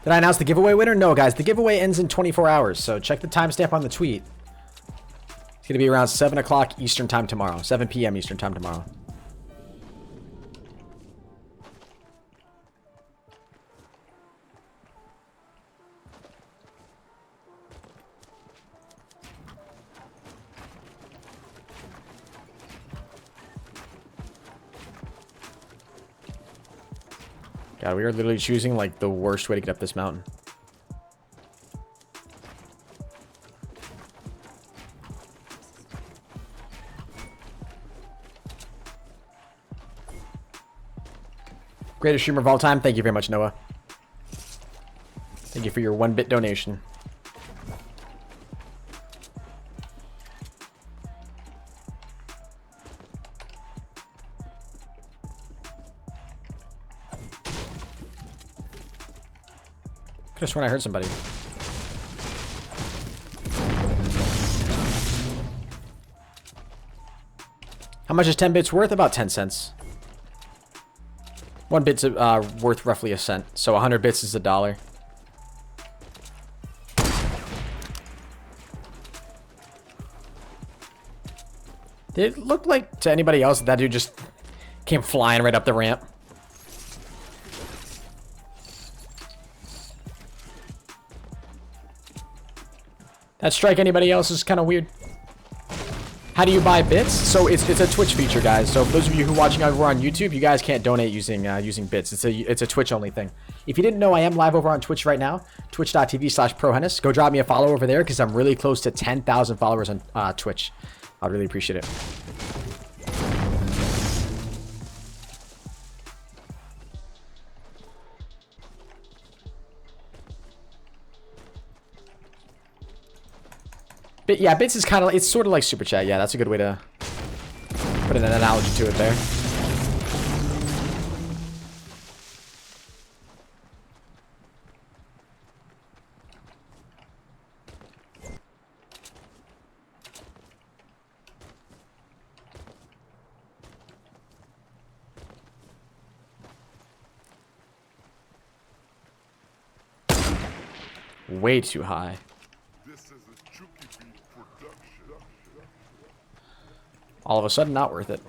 Did I announce the giveaway winner? No, guys. The giveaway ends in 24 hours, so check the timestamp on the tweet. It's going to be around 7 o'clock Eastern time tomorrow. 7 p.m. Eastern time tomorrow. God, we are literally choosing like the worst way to get up this mountain. Greatest streamer of all time. Thank you very much, Noah. Thank you for your 1-bit donation. Could have sworn I heard somebody. How much is 10 bits worth? About 10 cents. 1 bit's worth roughly a cent. So 100 bits is $1. Did it look like to anybody else that dude just came flying right up the ramp? That strike anybody else is kind of weird. How do you buy bits? So it's a Twitch feature, guys. So for those of you who are watching over on YouTube, you guys can't donate using using bits. It's a Twitch only thing. If you didn't know, I am live over on Twitch right now, twitch.tv/ProHenis. Go drop me a follow over there because I'm really close to 10,000 followers on Twitch. I'd really appreciate it. But yeah, bits is kind of, it's sort of like Super Chat. Yeah, that's a good way to put an analogy to it there. Way too high. All of a sudden, not worth it.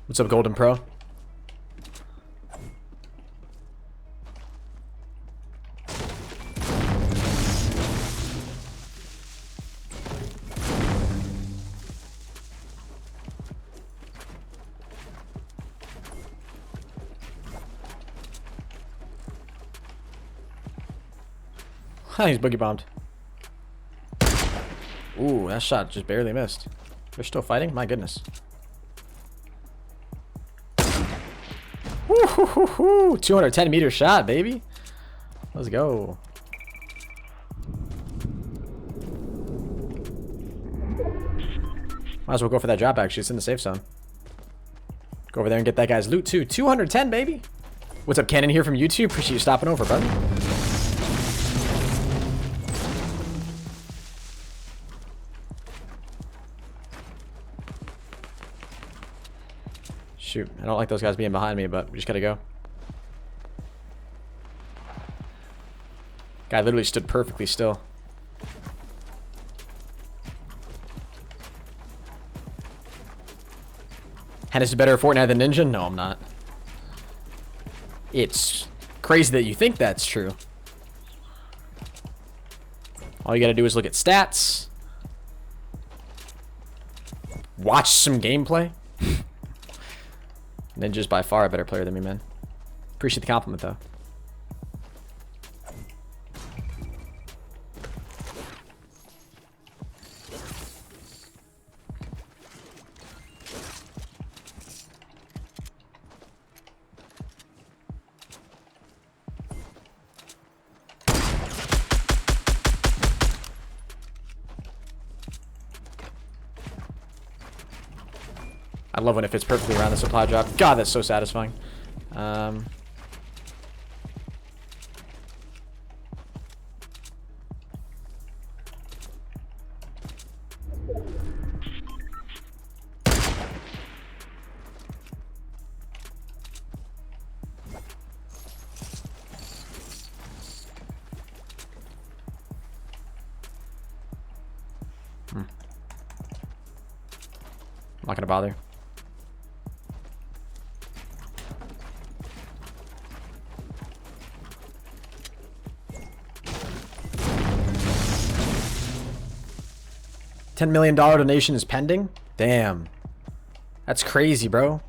What's up, Golden Pro? He's boogie bombed. Ooh, that shot just barely missed. They're still fighting? My goodness. Woo-hoo-hoo-hoo. 210 meter shot, baby. Let's go. Might as well go for that drop, actually. It's in the safe zone. Go over there and get that guy's loot, too. 210, baby. What's up, Cannon here from YouTube? Appreciate you stopping over, brother. Shoot, I don't like those guys being behind me, but we just gotta go. Guy literally stood perfectly still. Henis is better at Fortnite than Ninja? No, I'm not. It's crazy that you think that's true. All you gotta do is look at stats. Watch some gameplay. Ninja's by far a better player than me, man. Appreciate the compliment, though. I love when it fits perfectly around the supply drop. God, that's so satisfying. I'm not gonna bother. $10 million donation is pending? Damn. That's crazy, bro.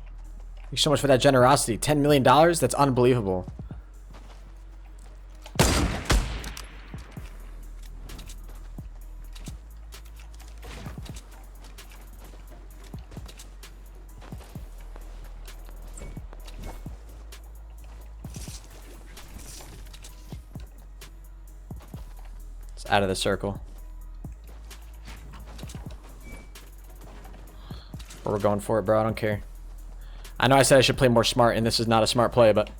Thanks so much for that generosity. $10 million? That's unbelievable. It's out of the circle. We're going for it, bro. I don't care. I know I said I should play more smart, and this is not a smart play, but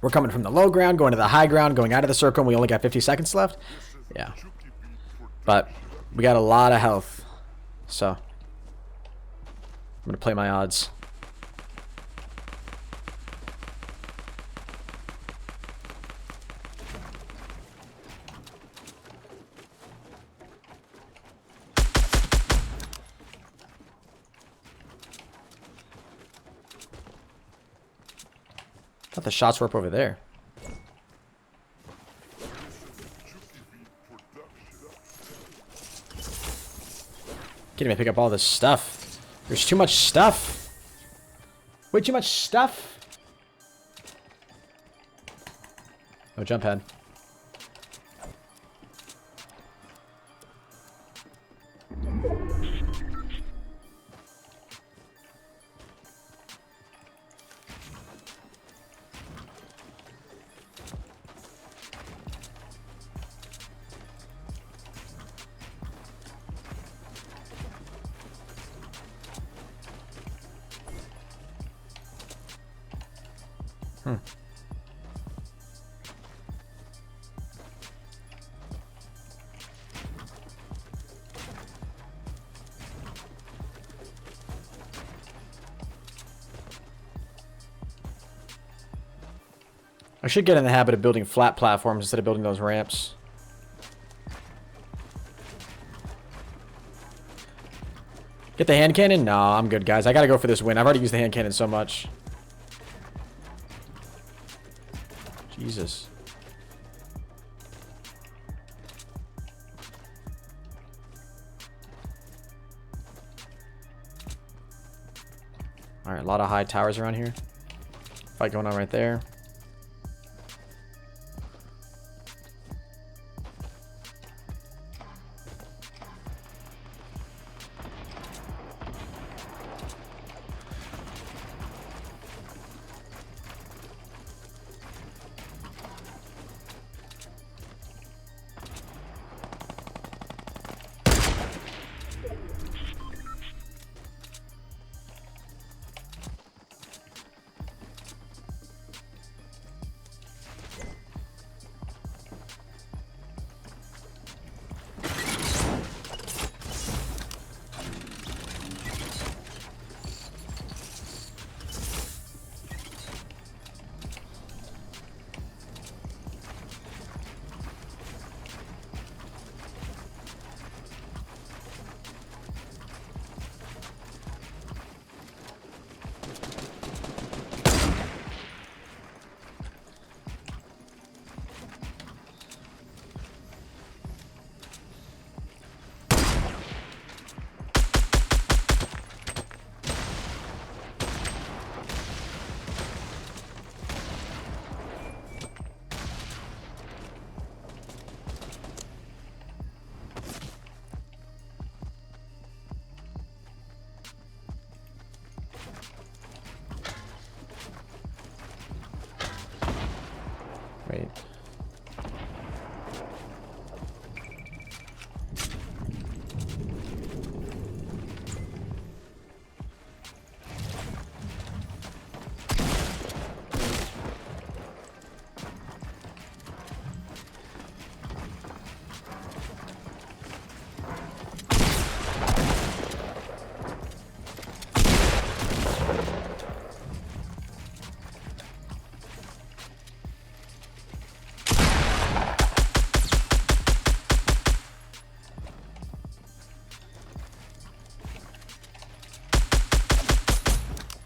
we're coming from the low ground, going to the high ground, going out of the circle, and we only got 50 seconds left. Yeah. But we got a lot of health. So I'm going to play my odds. I thought the shots were up over there. Can't even pick up all this stuff. There's too much stuff. Way too much stuff. Oh, jump pad. I should get in the habit of building flat platforms instead of building those ramps. Get the hand cannon? No, I'm good, guys. I gotta go for this win. I've already used the hand cannon so much. Jesus. Alright, a lot of high towers around here. Fight going on right there.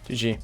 GG.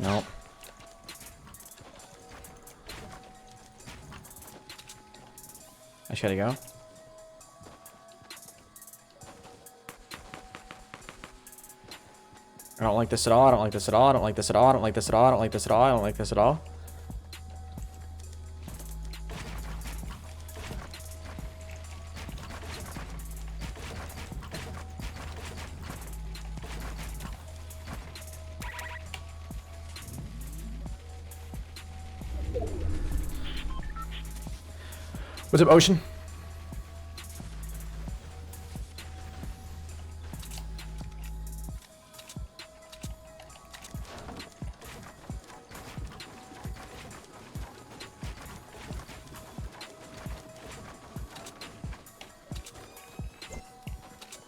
Nope. I just gotta go. I don't like this at all. I don't like this at all. I don't like this at all. I don't like this at all. I don't like this at all. I don't like this at all. What's up, Ocean?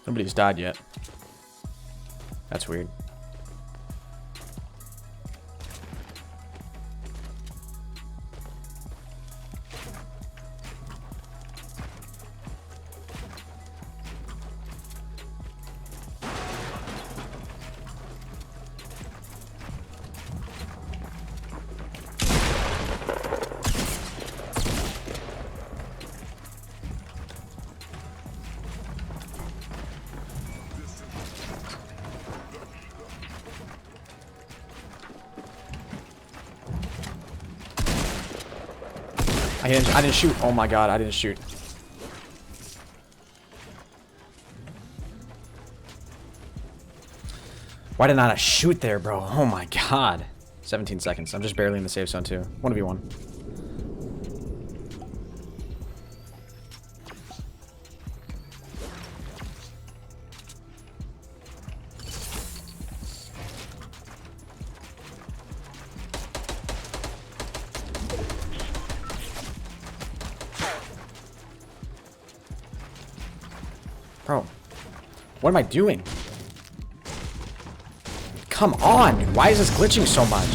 Nobody's died yet. That's weird. I didn't shoot. Oh my god, I didn't shoot. Why did not I shoot there, bro? Oh my god. 17 seconds. I'm just barely in the safe zone too. 1v1. Bro, what am I doing? Come on, dude. Why is this glitching so much?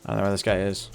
I don't know where this guy is.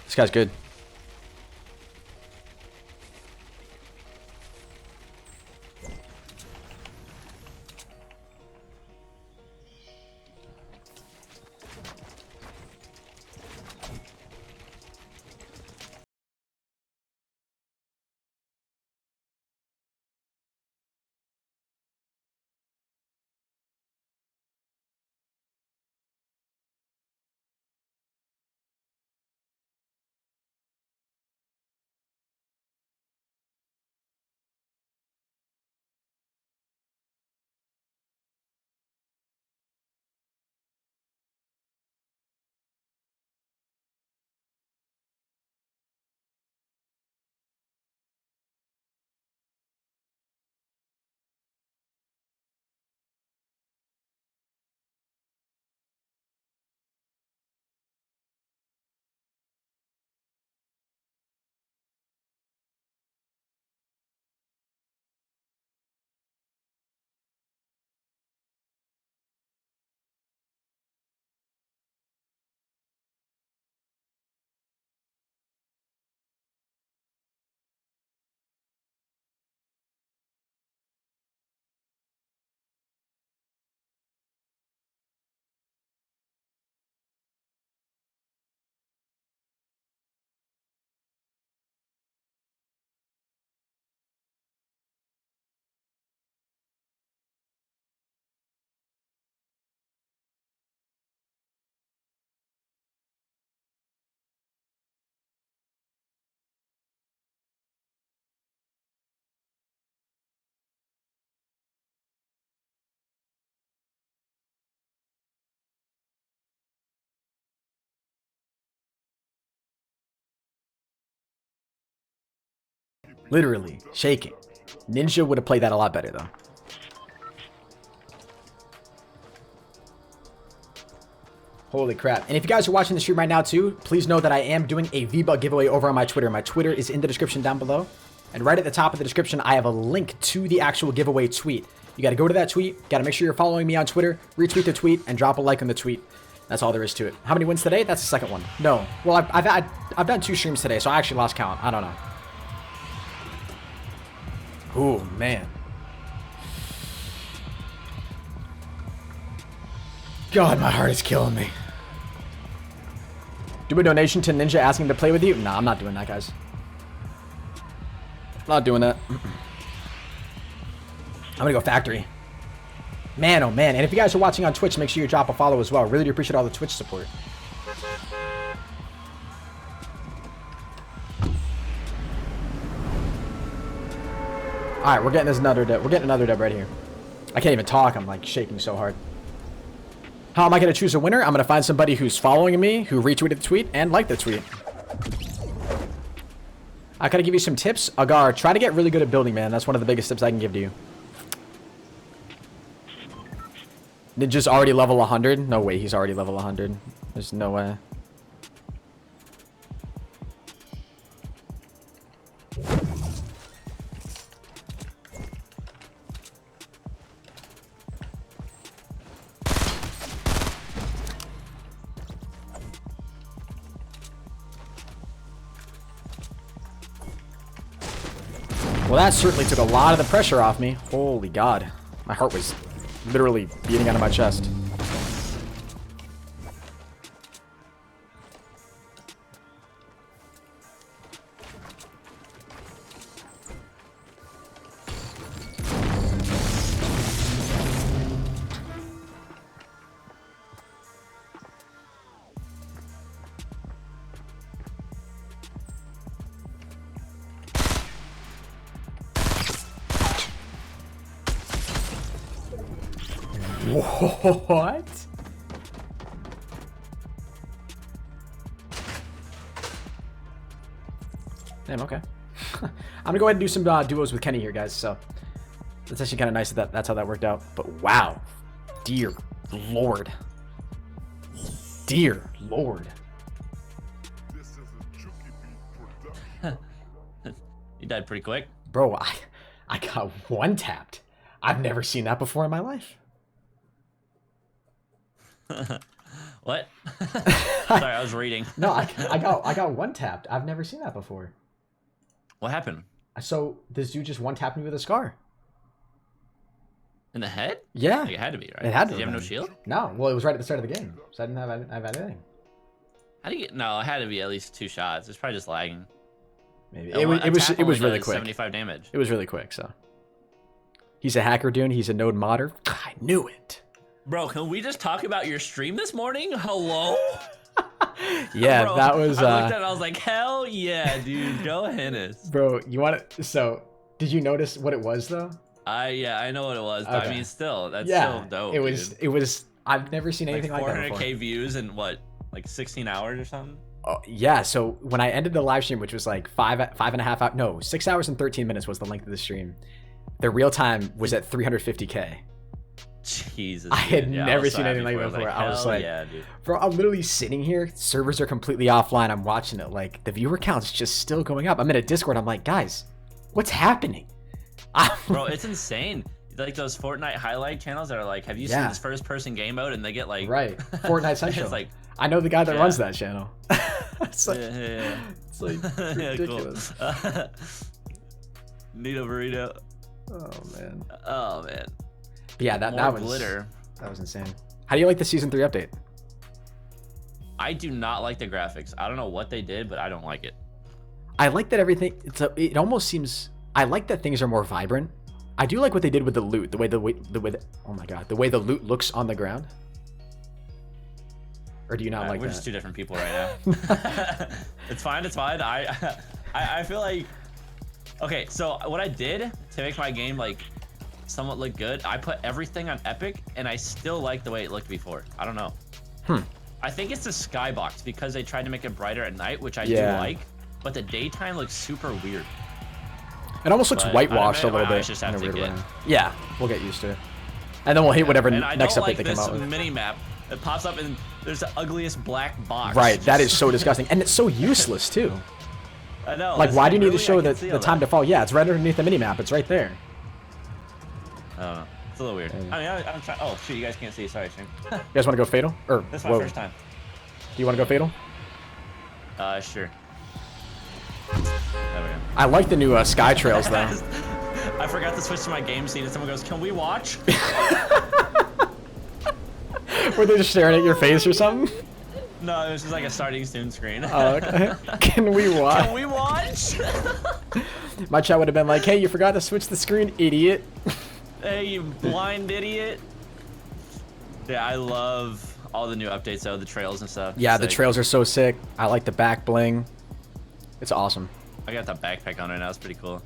This guy's good. Literally shaking. Ninja would have played that a lot better though. Holy crap. And if you guys are watching the stream right now too, please know that I am doing a V-Buck giveaway over on my Twitter. My Twitter is in the description down below. And right at the top of the description, I have a link to the actual giveaway tweet. You got to go to that tweet. Got to make sure you're following me on Twitter. Retweet the tweet and drop a like on the tweet. That's all there is to it. How many wins today? That's the second one. No. Well, I've done 2 streams today, so I actually lost count. I don't know. Oh, man. God, my heart is killing me. Do a donation to Ninja asking to play with you? Nah, I'm not doing that, guys. Not doing that. I'm gonna go factory. Man, oh man. And if you guys are watching on Twitch, make sure you drop a follow as well. Really do appreciate all the Twitch support. Alright, we're getting another dub right here. I can't even talk. I'm like shaking so hard. How am I going to choose a winner? I'm going to find somebody who's following me, who retweeted the tweet and liked the tweet. I gotta give you some tips. Agar, try to get really good at building, man. That's one of the biggest tips I can give to you. Ninja's already level 100? No way, he's already level 100. There's no way. Well, that certainly took a lot of the pressure off me. Holy God. My heart was literally beating out of my chest. What? Damn, okay. I'm gonna go ahead and do some duos with Kenny here, guys. So that's actually kind of nice that that's how that worked out. But wow, dear Lord, dear Lord. You died pretty quick, Bro, I got one tapped. I've never seen that before in my life. What? Sorry, I was reading. No, I got one tapped. I've never seen that before. What happened? So this dude just one tapped me with a scar. In the head? Yeah. Like, it had to be, right? It had to. Did you have no shield? No. Well, it was right at the start of the game, so I didn't have anything. How do you get? No, it had to be at least 2 shots. It's probably just lagging. Maybe it was really quick. 75 damage. It was really quick. So he's a hacker, dude. He's a node modder. I knew it. Bro, can we just talk about your stream this morning? Hello? Yeah, Bro, that was. I looked at it, I was like, hell yeah, dude, go Henis. Bro, you want to? So, did you notice what it was though? Yeah, I know what it was, but Okay. I mean, still, that's Yeah, so dope. it was. I've never seen anything like that before. 400K views in what, like 16 hours or something? Oh, yeah. So when I ended the live stream, which was like 5.5 hours, no, 6 hours and 13 minutes was the length of the stream. The real time was at 350K. Jesus. I had never seen anything like that before. I was like, yeah, dude. bro, I'm literally sitting here. Servers are completely offline. I'm watching it. Like the viewer count's just still going up. I'm in a Discord. I'm like, guys, what's happening? Bro, it's insane. Like those Fortnite highlight channels that are like, have you seen this first person game mode? And they get like, right, Fortnite Central. It's like, I know the guy that runs that channel. It's like, yeah. it's like ridiculous. Cool. Need a burrito. Oh man. Oh man. But yeah, that was glitter. That was insane. How do you like the season 3 update? I do not like the graphics. I don't know what they did, but I don't like it. I like that everything. It almost seems. I like that things are more vibrant. I do like what they did with the loot. The way oh my god, the way the loot looks on the ground. Or do you not like we're that? just 2 different people right now. It's fine. It's fine. I feel like. Okay, so what I did to make my game like somewhat look good, I put everything on epic, and I still like the way it looked before. I don't know. I think it's the skybox because they tried to make it brighter at night, which I do like, but the daytime looks super weird. It almost looks whitewashed a little bit. Just have to get. Yeah, we'll get used to it, and then we'll hit whatever next update they come out with. And I don't like this mini map. It pops up and there's the ugliest black box. Right, that is so disgusting, and it's so useless too. I know. Like, why do you need to show the time to fall? Yeah, it's right underneath the mini map. It's right there. I don't know. It's a little weird. I mean, I'm trying. Oh, shoot, you guys can't see. Sorry, stream. You guys want to go fatal? Or This is my first time. Do you want to go fatal? Sure. There we go. I like the new sky trails though. I forgot to switch to my game scene, and someone goes, "Can we watch?" Were they just staring at your face or something? No, it was just like a starting soon screen. Oh, okay. Can we watch? Can we watch? My chat would have been like, "Hey, you forgot to switch the screen, idiot." Hey, you blind idiot. Yeah, I love all the new updates though, the trails and stuff. Yeah, It's the like, trails are so sick. I like the back bling. It's awesome. I got that backpack on right now. It's pretty cool.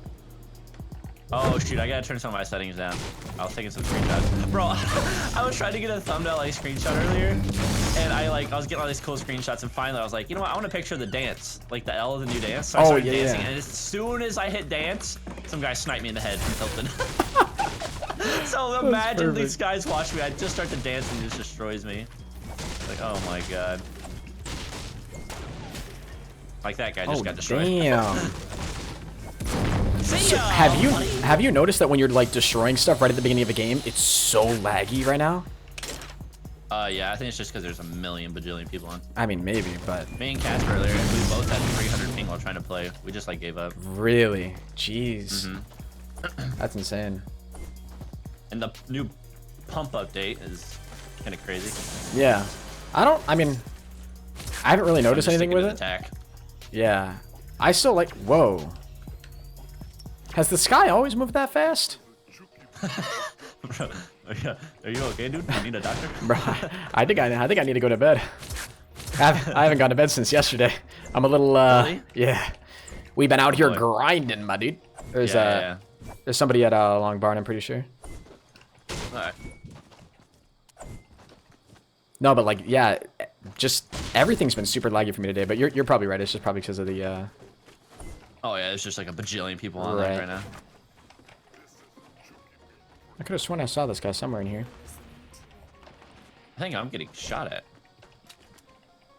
Oh shoot, I gotta turn some of my settings down. I was taking some screenshots. Bro, I was trying to get a thumbnail like screenshot earlier, and I was getting all these cool screenshots, and finally I was like, you know what, I want to picture the dance, like the L of the new dance. So I started dancing, and as soon as I hit dance, some guy sniped me in the head from Hilton. So imagine these guys watch me, I just start to dance and he just destroys me. Like, oh my god. Like that guy just got destroyed. Damn. See ya, Have you noticed that when you're like destroying stuff right at the beginning of a game, it's so laggy right now? Yeah, I think it's just because there's a million bajillion people on. I mean, maybe, but Me and Casper earlier, we both had 300 ping while trying to play. We just like gave up. really, jeez, that's insane. And the new pump update is kind of crazy. Yeah, I mean, I haven't really noticed anything with it. Attack. Yeah, I still like. Whoa. Has the sky always moved that fast? Bro, are you okay, dude? You need a doctor? Bro, I think I need to go to bed. I haven't gone to bed since yesterday. I'm a little Really? yeah. We've been out here grinding, my dude. There's there's somebody at Long Barn, I'm pretty sure. Alright. No, but like, yeah, just everything's been super laggy for me today. But you're probably right. It's just probably because of the. Oh yeah, there's just like a bajillion people on there right now. I could have sworn I saw this guy somewhere in here. I think I'm getting shot at.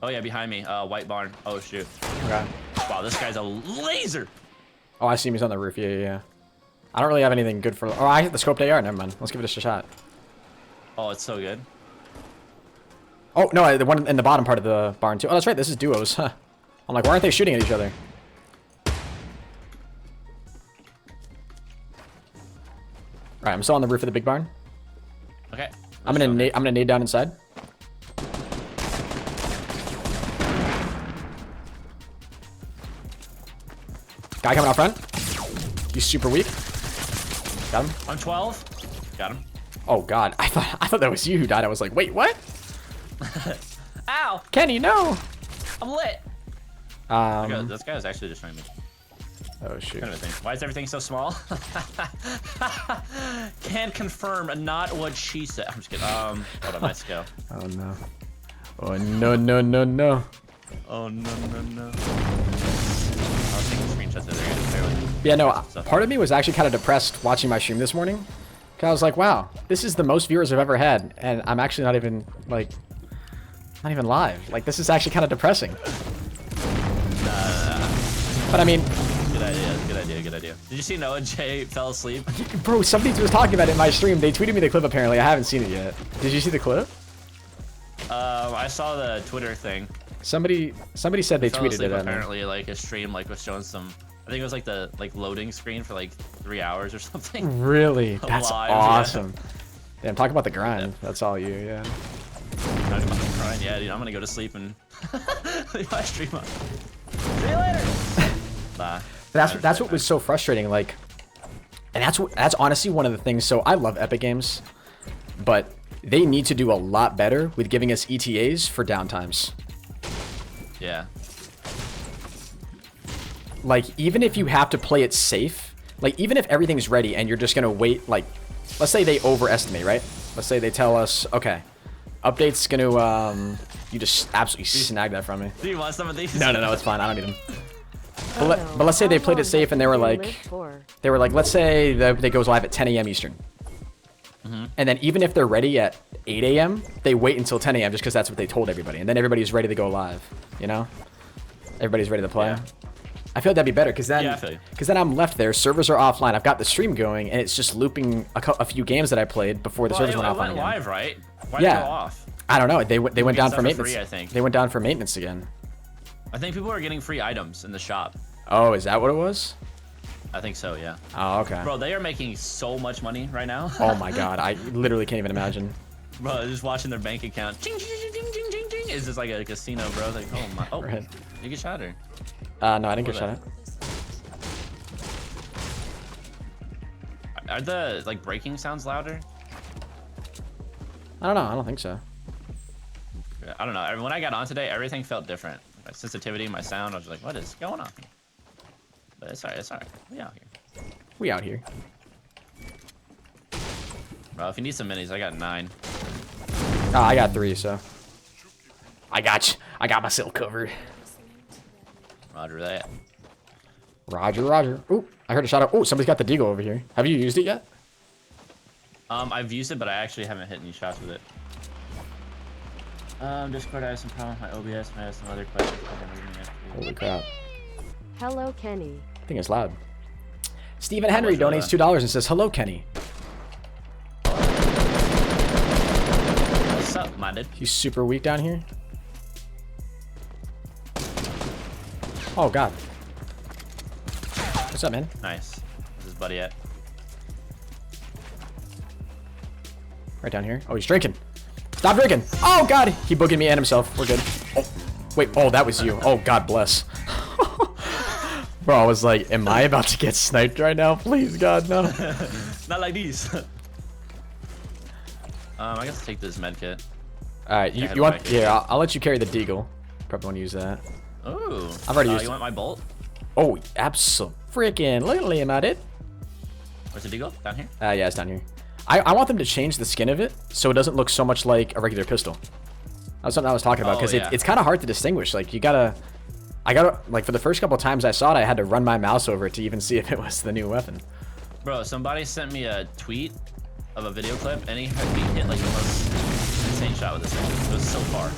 Oh yeah, behind me, white barn. Oh shoot. Okay. Wow, this guy's a laser. Oh, I see him. He's on the roof. Yeah. I don't really have anything good for. Oh, I hit the scoped AR. Never mind. Let's give it a shot. Oh, it's so good. Oh, no, the one in the bottom part of the barn, too. Oh, that's right. This is duos. Huh. I'm like, why aren't they shooting at each other? Alright, I'm still on the roof of the big barn. Okay. I'm gonna nade down inside. Guy coming out front. He's super weak. Got him. I'm 12. Got him. Oh god, I thought that was you who died. I was like, wait, what? Ow! Kenny, no. I'm lit. This guy is actually destroying me. Oh shoot. Kind of a thing. Why is everything so small? Can confirm, not what she said. I'm just kidding. Hold on, my skill. Oh no. Oh no no no no. Oh no no no. I was taking screenshots of there. Yeah, no. Part of me was actually kind of depressed watching my stream this morning. Cause I was like, wow, this is the most viewers I've ever had, and I'm actually not even like, not even live. Like, this is actually kind of depressing. But I mean. Good idea. Did you see Noah J fell asleep? Bro, somebody was talking about it in my stream. They tweeted me the clip apparently. I haven't seen it yet. Did you see the clip? I saw the Twitter thing. Somebody said they tweeted it. Apparently, like a stream like was showing some. I think it was like the loading screen for like 3 hours or something. Really? That's Live, awesome. Yeah. Damn, talk about the grind. That's all you, yeah. Talking about the grind, yeah, dude. I'm gonna go to sleep and leave my stream up. See you later. Nah. That's what was so frustrating, like, and that's honestly one of the things. So I love Epic Games, but they need to do a lot better with giving us ETAs for downtimes. Yeah. Like, even if you have to play it safe, like, even if everything's ready and you're just gonna wait, like, let's say they overestimate, right? Let's say they tell us, okay, update's gonna, you just absolutely snagged that from me. Do you want some of these? No, it's fine. I don't need them. But let's say they played it safe and they were like, let's say that goes live at 10 a.m. Eastern. And then even if they're ready at 8 a.m., they wait until 10 a.m. just because that's what they told everybody. And then everybody's ready to go live, you know? Everybody's ready to play. Yeah. I feel like that'd be better because then I'm left there, servers are offline, I've got the stream going, and it's just looping a few games that I played before the servers went offline again. Live, right? Why did it go off? I don't know. They went down for maintenance. Free, I think. They went down for maintenance again. I think people are getting free items in the shop. Oh, is that what it was? I think so, yeah. Oh, okay. Bro, they are making so much money right now. Oh my god, I literally can't even imagine. Bro, just watching their bank account. Ching, ching, ching, ching, ching, ching, ching. It's just like a casino, bro. Like, oh my. Oh, right. You get shot or? No, I didn't get shot at. Are the like braking sounds louder? I don't know. I don't think so. I don't know. When I got on today, everything felt different. My sensitivity, my sound. I was like, what is going on? But it's alright. It's alright. We out here. We out here. Bro, if you need some minis, I got 9. Oh, I got 3, so. I got myself covered. Roger that. Roger, roger. Ooh, I heard a shot. Oh, somebody's got the Deagle over here. Have you used it yet? I've used it, but I actually haven't hit any shots with it. Discord, I have some problems with my OBS, and I have some other questions. Holy crap. Hello, Kenny. I think it's loud. Stephen Henry donates $2 and says, hello, Kenny. What's up, my dude? He's super weak down here. Oh, God. What's up, man? Nice. Where's his buddy at? Right down here. Oh, he's drinking. Stop drinking. Oh, God. He booged me and himself. We're good. Oh, wait. Oh, that was you. Oh, God bless. Bro, I was like, am I about to get sniped right now? Please, God, no. Not like these. I guess I'll take this med kit. Alright, you want... Yeah, I'll let you carry the Deagle. Probably want to use that. Ooh. I've already used it. You want my bolt? Oh, absolutely, about it. Where's the Deagle? Down here? Yeah, it's down here. I want them to change the skin of it so it doesn't look so much like a regular pistol. That's something I was talking about because it's kind of hard to distinguish. Like, I gotta, like, for the first couple times I saw it, I had to run my mouse over it to even see if it was the new weapon. Bro, somebody sent me a tweet of a video clip, and he hit like the most insane shot with this thing. It was so far.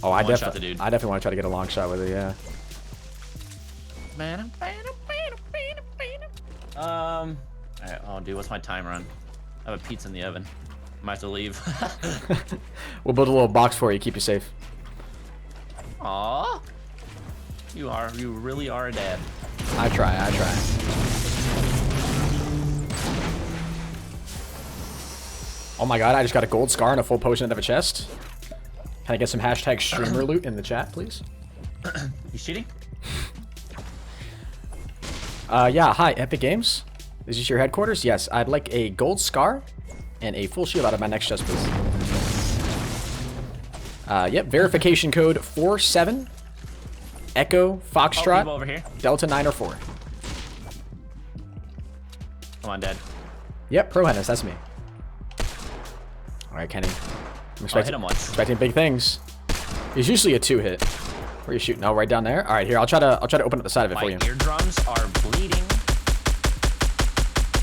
Oh, I definitely want to try to get a long shot with it, yeah. Alright, oh dude, what's my time run? I have a pizza in the oven. Might have to leave. We'll build a little box for you, keep you safe. Aw. You really are a dad. I try. Oh my god, I just got a gold scar and a full potion out of a chest. Can I get some hashtag streamer loot in the chat, please? You cheating? Yeah, hi, Epic Games. Is this your headquarters? Yes, I'd like a gold scar and a full shield out of my next chest, please. Yep, verification code 47 Echo Foxtrot over here. Delta 9 or 4. Come on, Dad. Yep, ProHenis, that's me. All right, Kenny. I'm Hit him once. expecting big things. He's usually a 2-hit. Where are you shooting? Oh, right down there. All right, here. I'll try to open up the side of it for you. My eardrums are bleeding.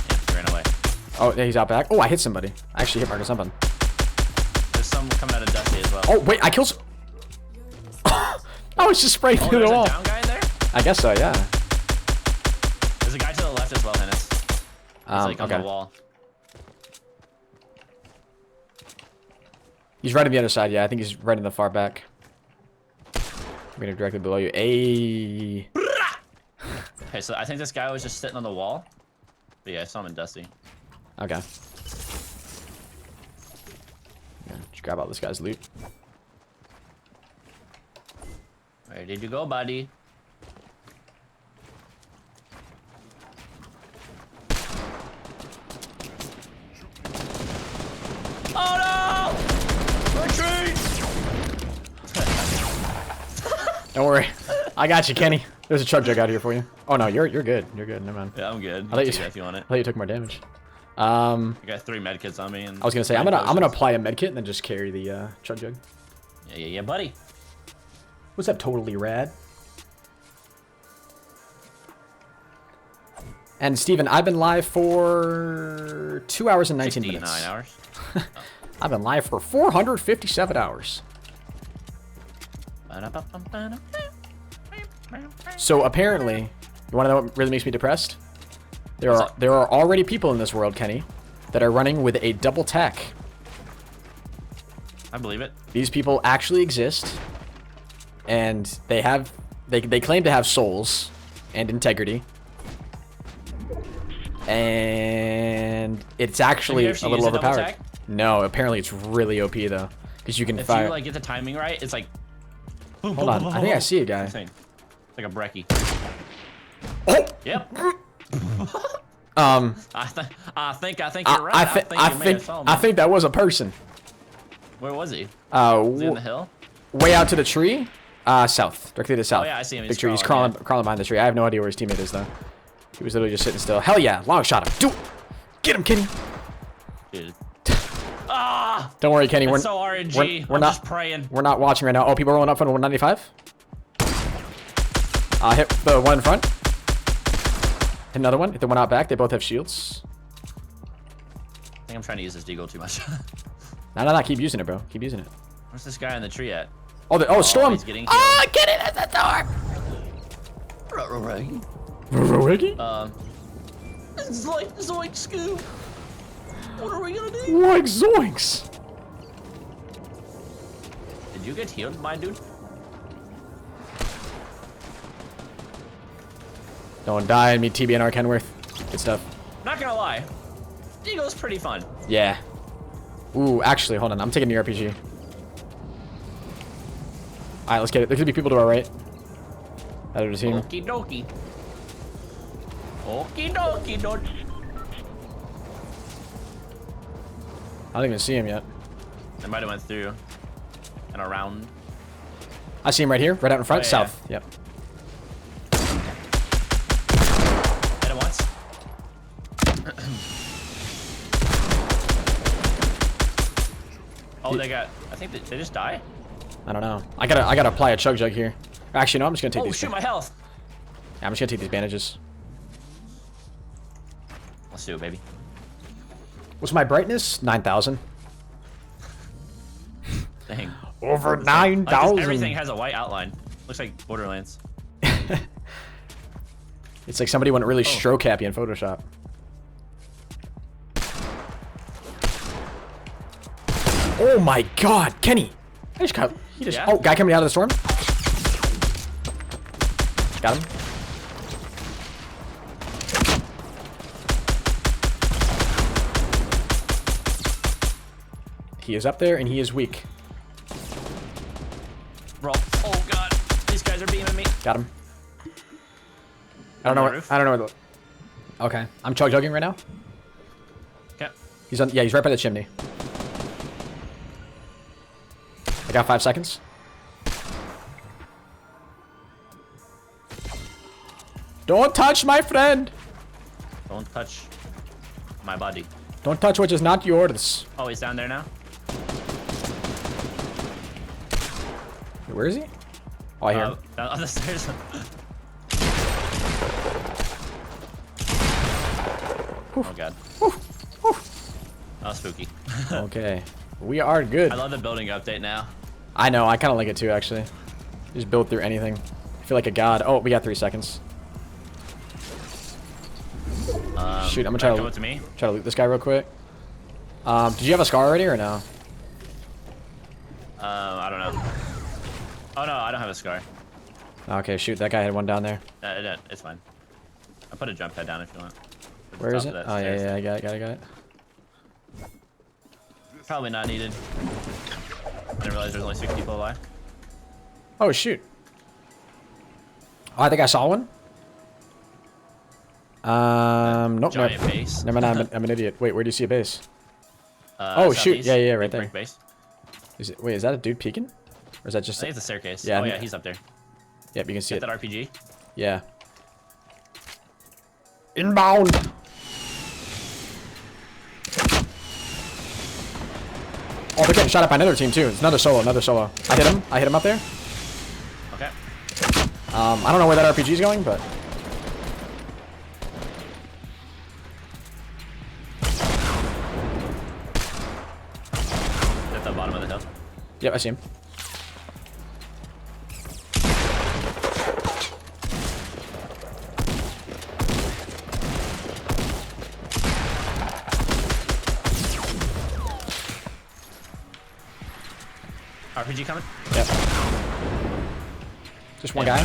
Yeah, he ran away. Oh, yeah, he's out back. Oh, I hit somebody. I actually hit marker something. There's some coming out of Dusty as well. Oh, wait, I killed. I was just spraying through the There's wall. a down guy in there? I guess so, yeah. There's a guy to the left as well, Henis. He's like on okay. the wall. He's right on the other side. Yeah, I think he's right in the far back. I'm gonna directly below you. Ayy. Okay, so I think this guy was just sitting on the wall. But yeah, I saw him in Dusty. Okay. Yeah, just grab all this guy's loot. Where did you go, buddy? Oh no! Retreat! Don't worry. I got you, Kenny. There's a chug jug out here for you. Oh no, you're good. You're good. Never mind. Yeah, I'm good. I thought you, if you want it. I thought you took more damage. I got 3 medkits on me. And I was gonna say I'm gonna apply a medkit and then just carry the chug jug. Yeah, buddy. What's up, totally rad? And Steven, I've been live for 2 hours and 19 minutes. 9 hours. I've been live for 457 hours. So apparently, you want to know what really makes me depressed? There are already people in this world, Kenny, that are running with a double tack. I believe it. These people actually exist, and they claim to have souls and integrity. And it's actually a little overpowered. No, apparently it's really OP though, because you can fire. If you like get the timing right, it's like. Hold on, I think I see a guy. It's like a brekkie. Oh. Yep. I think you're right. I think that was a person. Where was he? Was he in the hill? Way out to the tree. South, directly to the south. Oh yeah, I see him. Big tree. He's crawling behind the tree. I have no idea where his teammate is though. He was literally just sitting still. Hell yeah, long shot him. Do it. Get him, Kenny. Dude. Ah! Don't worry, Kenny. We're so RNG. We're I'm not just praying. We're not watching right now. Oh, people rolling up from 195. Hit the one in front. Hit another one. Hit the one out back. They both have shields. I think I'm trying to use this deagle too much. No. Keep using it, bro. Keep using it. Where's this guy in the tree at? Oh, storm. He's getting oh, get it at the door. Reggie? It's like Zoink Scoop. What are we gonna do? Like zoinks. Did you get healed, my dude? Don't die on me, TBNR Kenworth. Good stuff. Not gonna lie, Deagle's pretty fun. Yeah. Ooh, actually, hold on. I'm taking the RPG. All right, let's get it. There could be people to our right. Out of the team. Okie dokie. Okie dokie, dude. I don't even see him yet. They might have went through and around. I see him right here, right out in front, yeah. south. Yep. Hit him once. Oh, they got. I think they just die. I don't know. I gotta apply a chug jug here. Actually, no. I'm just gonna take these. Oh shoot, my health. Yeah, I'm just gonna take these bandages. Let's do it, baby. What's my brightness? 9,000. Dang. Over 9,000. Everything has a white outline. Looks like Borderlands. It's like somebody went really stroke happy in Photoshop. Oh my God, Kenny! I just got. He just. Yeah? Oh, guy coming out of the storm. Got him. He is up there and he is weak. Bro. Oh God. These guys are beaming me. Got him. I don't know where. I don't know where the. Okay, I'm chug-jugging right now. Okay. He's on. Yeah, he's right by the chimney. I got 5 seconds. Don't touch my friend. Don't touch my body. Don't touch what is not yours. Oh, he's down there now. Where is he? Oh, I hear him. Down on the stairs. Oh God. That was spooky. Okay, we are good. I love the building update now. I know. I kind of like it too, actually. Just build through anything. I feel like a god. Oh, we got 3 seconds. Shoot, I'm gonna try to me. try to loot this guy real quick. Did you have a scar already or no? I don't know. Oh no, I don't have a scar. Okay, shoot, that guy had one down there. It's fine. I'll put a jump pad down if you want. Where is it? Oh yeah, I got it. Probably not needed. I didn't realize there's only 6 people alive. Oh shoot. Oh, I think I saw one. Nope. Giant base. Never mind, I'm an idiot. Wait, where do you see a base? Southeast, shoot, yeah, right big there. brick base. Wait, is that a dude peeking? Or is that just? I think it's a staircase. Yeah, Oh yeah, he's up there. Yep, you can see Get it. that RPG. Yeah. Inbound. Oh, they're getting shot at by another team too. It's another solo. I hit him up there. Okay. I don't know where that RPG is going, but. At the bottom of the hill. Yep, I see him. RPG coming? Yep. Just one guy.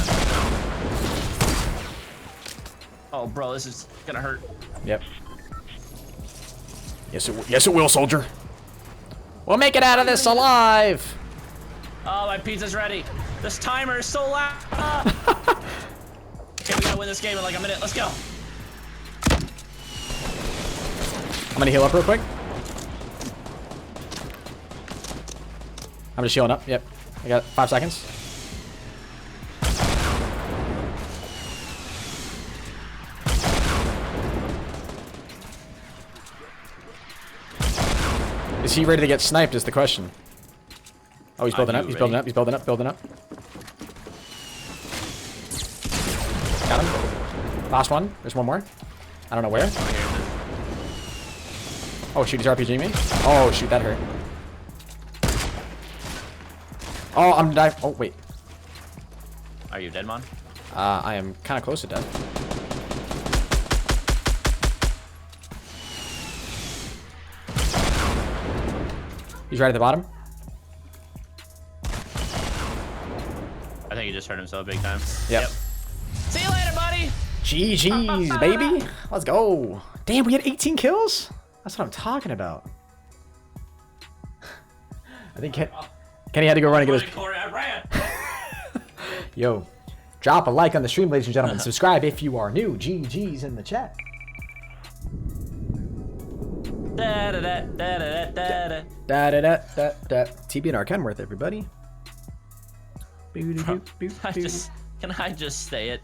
Oh, bro, this is gonna hurt. Yep. Yes, it will, soldier. We'll make it out of this alive. Oh, my pizza's ready. This timer is so loud. Okay, we gotta win this game in like a minute. Let's go. I'm gonna heal up real quick. I'm just healing up. Yep. I got 5 seconds. Is he ready to get sniped is the question. Oh, he's building up. He's building up. He's building up. Building up. Got him. Last one. There's one more. I don't know where. Oh, shoot. He's RPG me. Oh, shoot. That hurt. Oh, I'm dying. Oh, wait. Are you dead, Mon? I am kind of close to death. He's right at the bottom. I think he just hurt himself big time. Yep. See you later, buddy. GG's, baby. Let's go. Damn, we had 18 kills? That's what I'm talking about. I think Kenny had to go run and get his... Corey, I ran. Yo, drop a like on the stream, ladies and gentlemen. Subscribe if you are new. GG's in the chat. Da da da da da da da. Da da da da da. TBNR Kenworth, everybody. Can I just say it?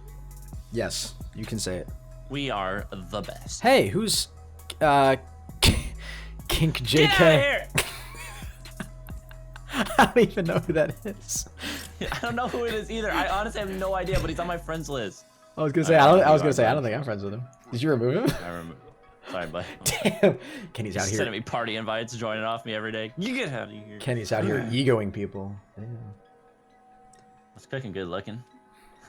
Yes, you can say it. We are the best. Hey, who's Kink JK? Get out of here! I don't even know who that is. I don't know who it is either. I honestly have no idea, but he's on my friends list. I was gonna say I was gonna say I don't think I'm friends with him. Did you remove him? I remember. Sorry, bud. Damn. Kenny's out here. Sending me party invites, joining off me every day. You get out of here. Kenny's out here egoing people. Damn. It's cooking good looking.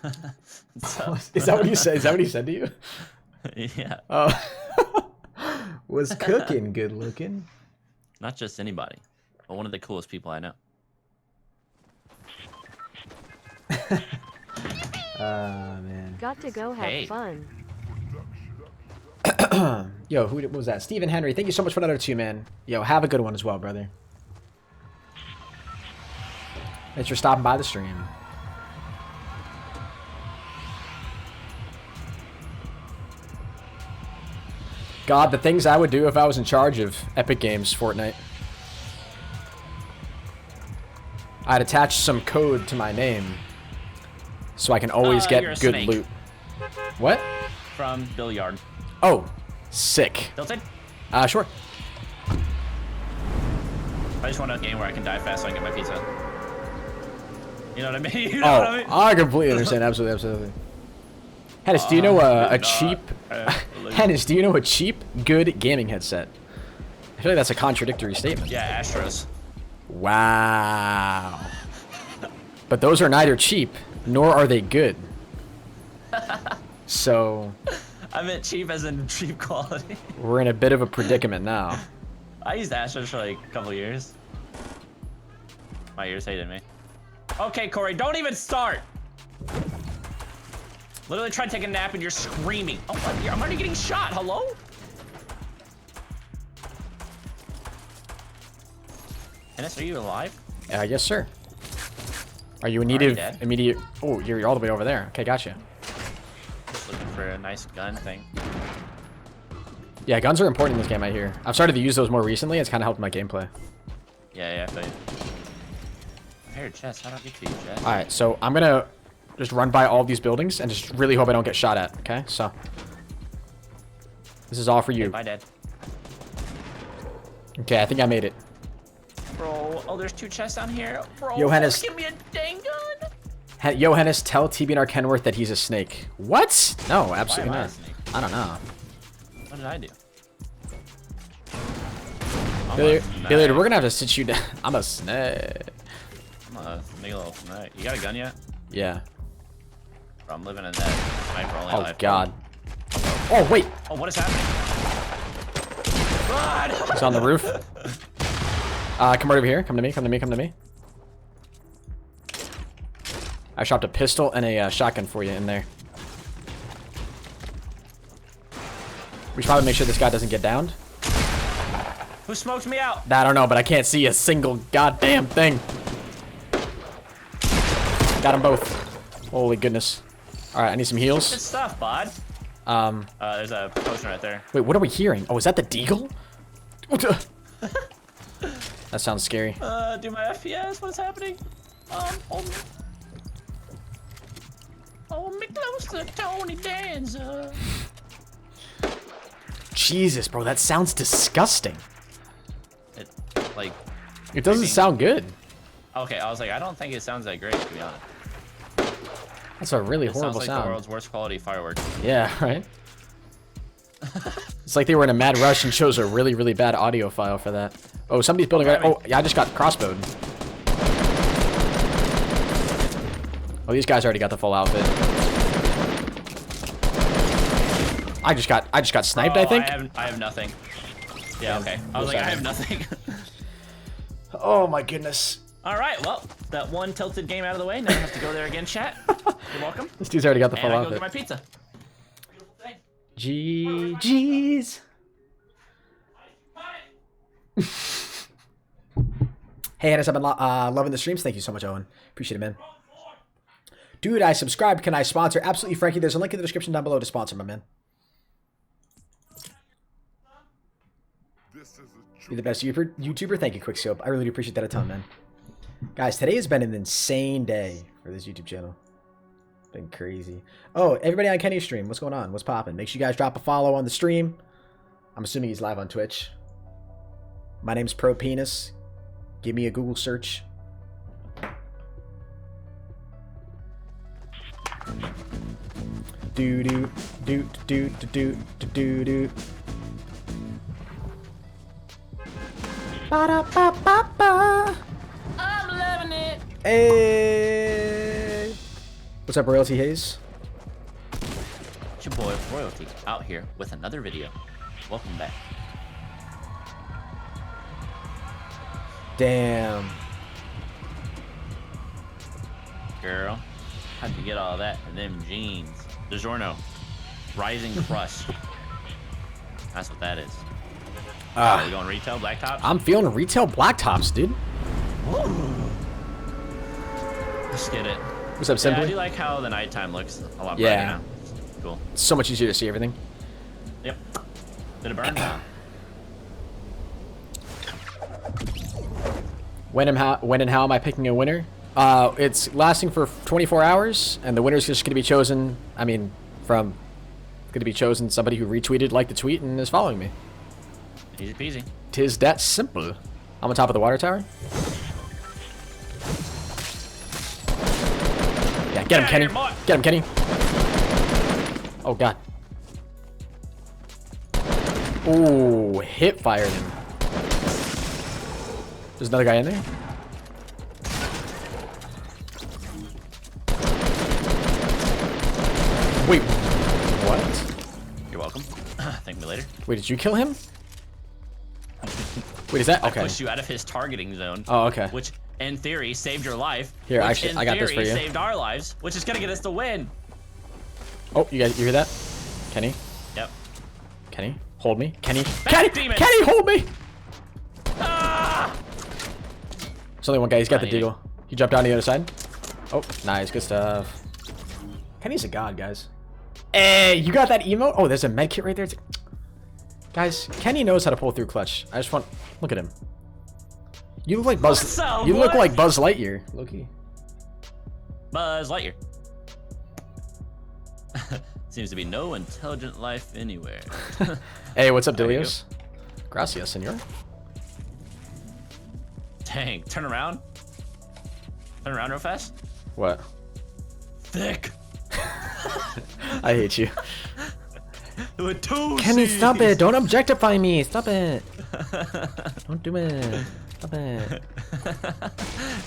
Is that what you said? Is that what he said to you? Yeah. Oh. Was cooking good looking? Not just anybody. but one of the coolest people I know. Man. Got to go have fun. Yo, who was that? Stephen Henry. Thank you so much for another 2, man. Yo, have a good one as well, brother. Thanks for stopping by the stream. God, the things I would do if I was in charge of Epic Games Fortnite. I'd attach some code to my name so I can always get good snake. loot. What? From Billiard. Oh, sick. Tilted? Sure. I just want a game where I can die fast so I can get my pizza. You know what I mean? You know what I mean? I completely understand. Absolutely, absolutely. Henis, do you know a cheap... Henis, do you know a cheap, good gaming headset? I feel like that's a contradictory statement. Yeah, Astros. Wow. But those are neither cheap, nor are they good. So... I meant cheap as in cheap quality. We're in a bit of a predicament now. I used Astros for like a couple of years. My ears hated me. Okay, Corey, don't even start! Literally trying to take a nap and you're screaming. Oh, I'm already getting shot. Hello? Henis, are you alive? Yes, sir. Are you in need of immediate... Oh, you're all the way over there. Okay, gotcha. Just looking for a nice gun thing. Yeah, guns are important in this game, I hear. I've started to use those more recently. It's kind of helped my gameplay. Yeah, I feel you. I hear chest. How do I get to you, chest? Alright, so I'm going to just run by all these buildings and just really hope I don't get shot at, okay? So, this is all for you. Okay, bye, Dad. Okay, I think I made it. Bro, oh, there's 2 chests down here. Bro, Yo, Henis. give me a dang gun. Yo, Henis, tell TBNR Kenworth that he's a snake. What? No, absolutely not. I don't know. What did I do? Billiard, we're gonna have to sit you down. I'm a snake. I'm a little snake. You got a gun yet? Yeah. Bro, I'm living in that sniper only life. Oh, God. Oh, wait. Oh, what is happening? Run! He's on the roof. Come right over here. Come to me, come to me, come to me. I shopped a pistol and a shotgun for you in there. We should probably make sure this guy doesn't get downed. Who smoked me out? I don't know, but I can't see a single goddamn thing. Got them both. Holy goodness. Alright, I need some heals. Good stuff, bud. There's a potion right there. Wait, what are we hearing? Oh, is that the deagle? That sounds scary. Do my FPS? What's happening? Hold me closer, Tony Danza. Jesus, bro, that sounds disgusting. It doesn't sound good. Okay, I was like, I don't think it sounds that great, to be honest. That's a really horrible sound. Sounds like the world's worst quality fireworks. Yeah, right? It's like they were in a mad rush and chose a really, really bad audio file for that. Oh, somebody's building right. Oh, yeah, I just got crossbowed. Oh, these guys already got the full outfit. I just got sniped, I think. I have nothing. Yeah, okay. I was like, I have nothing. Oh my goodness. All right, well, that one tilted game out of the way. Never have to go there again, chat. You're welcome. This dude's already got the full and I outfit. go get my pizza. GG's. Hey, Henis, I've been loving the streams. Thank you so much, Owen. Appreciate it, man. Dude, I subscribed. Can I sponsor? Absolutely, Frankie. There's a link in the description down below to sponsor, my man. You're the best YouTuber. Thank you, Quickscope. I really do appreciate that a ton, man. Guys, today has been an insane day for this YouTube channel. Been crazy. Oh, everybody on Kenny's stream, what's going on? What's popping? Make sure you guys drop a follow on the stream. I'm assuming he's live on Twitch. My name's ProHenis. Give me a Google search. Do do do do do do do do. Ba da ba ba ba. I'm loving it. Hey. What's up, Royalty Haze? It's your boy Royalty out here with another video. Welcome back. Damn. Girl, how'd you get all that in them jeans? DiGiorno, Rising Crush. That's what that is. Are we going retail blacktops? I'm feeling retail blacktops, dude. Let's get it. What's up, Simply? Yeah, I do like how the nighttime looks a lot brighter now. Cool. It's so much easier to see everything. Yep. Did it burn now? When and how am I picking a winner? It's lasting for 24 hours, and the winner's just going to be chosen. I mean, going to be chosen somebody who retweeted, liked the tweet, and is following me. Easy peasy. Tis that simple. I'm on top of the water tower. Yeah, get him, Kenny. Get him, Kenny. Oh, God. Ooh, hip fired him. There's another guy in there. Wait, what? You're welcome. Thank me later. Wait, did you kill him? Wait, is that okay? I pushed you out of his targeting zone. Oh, okay. Which, in theory, saved your life. Here, which actually, I got this for you. Saved our lives, which is gonna get us the win. Oh, you hear that? Kenny? Yep. Kenny, hold me. Kenny, demon. Kenny, hold me. Ah! There's only one guy. He's got the deagle. He jumped down the other side. Oh, nice, good stuff. Kenny's a god, guys. Hey, you got that emote? Oh, there's a med kit right there. Guys, Kenny knows how to pull through clutch. I just want look at him. You look like Buzz. You look like Buzz Lightyear, Loki. Buzz Lightyear. Seems to be no intelligent life anywhere. Hey, what's up, Dilios? Gracias, senor. Dang, turn around. Turn around real fast. What? Thick. I hate you. With two Kenny, C's. stop it. Don't objectify me. Stop it. Don't do it. Stop it.